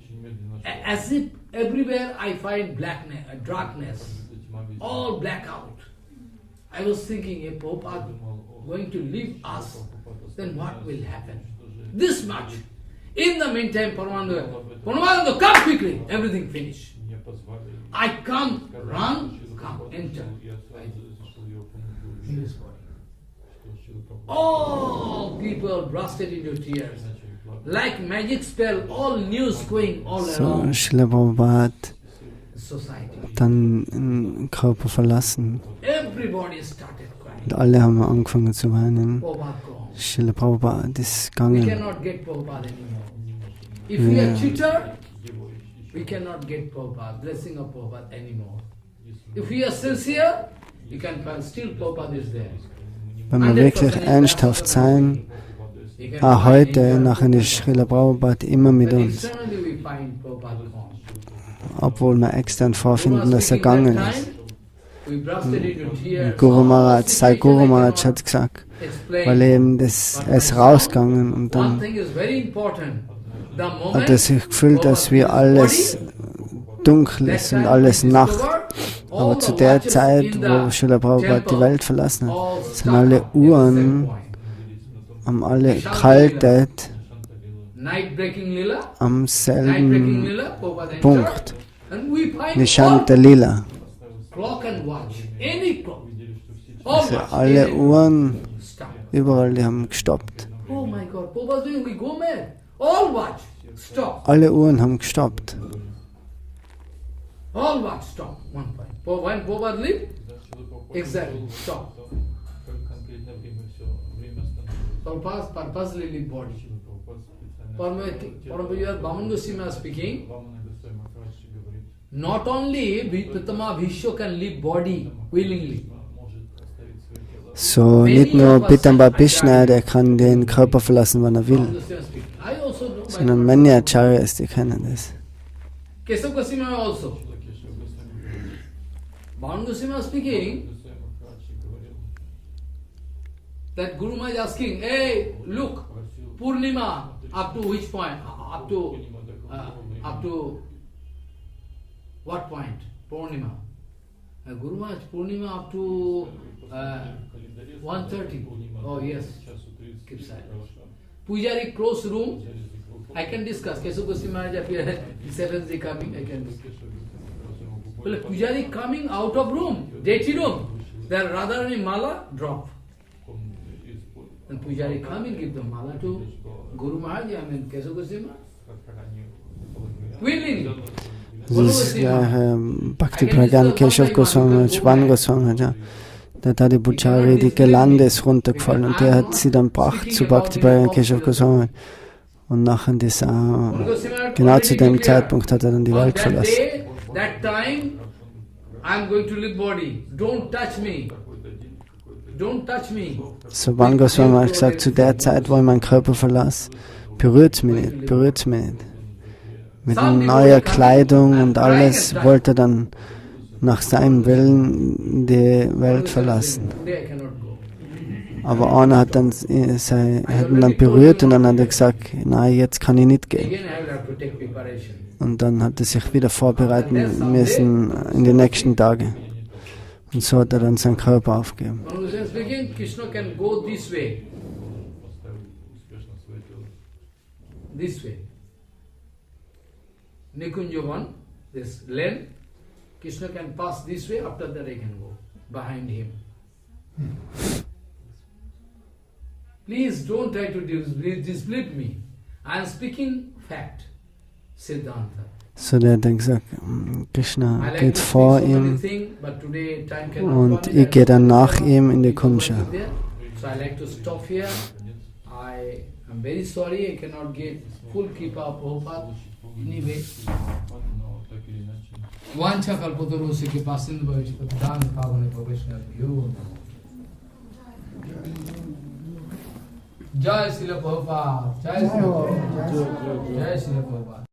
S3: as if everywhere I find blackness, darkness, all blackout. I was thinking, if Prabhupada going to leave us, then what will happen? This much. In the meantime, Paramananda, come quickly, everything finished. I come, run, come, enter. in this body. All people bursted into tears. Like magic spell, all news going all around.
S2: Srila Prabhupada hat
S3: Society.
S2: dann den Körper verlassen.
S3: Everybody started crying.
S2: Und alle haben angefangen zu weinen.
S3: Prabhupada gone.
S2: Srila Prabhupada ist
S3: We
S2: gegangen.
S3: cannot get Prabhupada anymore. If we are cheater, we cannot get Prabhupada, blessing of Prabhupada anymore. If we are sincere, you can find still Prabhupada is there.
S2: Wenn wir wirklich ernsthaft sein, auch heute, nachher ist Srila Prabhupada immer mit uns.
S3: Externally we find Prabhupada gone.
S2: Obwohl wir extern vorfinden, dass er gegangen ist.
S3: We bursted into tears.
S2: Guru Maharaj, Sai Guru Maharaj hat gesagt, weil eben es ist rausgegangen und
S3: One
S2: dann
S3: thing is very important. The
S2: hat
S3: moment
S2: er sich gefühlt, dass wie alles dunkel ist und alles Nacht. Aber zu der Zeit, wo Srila Prabhupada die Welt verlassen hat, sind alle Uhren, haben alle gehalten
S3: night breaking lila,
S2: am
S3: night breaking
S2: selben
S3: lila, Prabhupada entered,
S2: Punkt.
S3: and we find
S2: Nishanta Lila.
S3: clock and watch, any clock, all
S2: Also
S3: watch,
S2: alle Uhren,
S3: stop.
S2: überall, die haben gestoppt.
S3: Oh my God, Prabhupada doing, we go mad. All watch, stop.
S2: Alle Uhren haben gestoppt.
S3: All watch, stop. One point. When Prabhupada leave, exactly, stop. Prabhupada purposely leave body. Prabhupada Bhaman Goswami speaking, not only Pritama Bhishya can leave body willingly.
S2: So, nicht nur Pitamba Bhishna, der kann den Körper verlassen, wann er will,
S3: I also know
S2: sondern many Acharyas, die kennen das.
S3: Keshav Goswami also. Bhaman Goswami speaking, that Guru Maharaj asking, hey, look, Purnima, up to which point? Up to what point? Purnima. Guru Maharaj, Purnima up to 1:30. Oh yes, keep silence. Pujari close room, I can discuss. Keshav Goswami Maharaj appear, 7th coming, I can discuss. Well, Pujari coming out of room, dirty room, there Radharani mala drop. And Pujari come and give the mala to Guru Maharaj, I mean Keshav Goswami. Willingly.
S2: Das ist ja Bhakti Pragan Keshav Goswami, Shwan Goswami, ja. Der hat die Pujari, die Gelande ist runtergefallen und der hat sie dann gebracht zu Bhakti Pragan Keshav Goswami. Und nachher genau zu dem Zeitpunkt hat er dann die Welt verlassen.
S3: That time, I'm going to leave body. Don't touch me. Don't touch me.
S2: So Bhavan Goswami hat gesagt, zu der Zeit, wo ich meinen Körper verlasse, berührt's mich nicht, berührt's mich nicht. Mit neuer Kleidung und alles wollte er dann nach seinem Willen die Welt verlassen. Aber einer hat dann, hat ihn dann berührt und dann hat er gesagt, nein, jetzt kann ich nicht gehen. Und dann hat er sich wieder vorbereiten müssen in die nächsten Tage. Und so hat er dann seinen Körper aufgegeben.
S3: Krishna can go this way. This way. Nikunjavan, this lane, Krishna can pass this way, after that I can go behind him. Please don't try to disbelieve me. I am speaking fact, Siddhanta.
S2: So der hat dann gesagt, Krishna geht vor ihm und ich gehe dann nach ihm in die Kundscha.
S3: So I like to stop here. I am very sorry I cannot get full kripa of Prabhupada. Anyway, Vancha kalpatarosi ke pasindu bhavishpati dhan pavane Vaishnava. Jai Srila Prabhupada, Jai Srila Prabhupada, Jai Srila Prabhupada.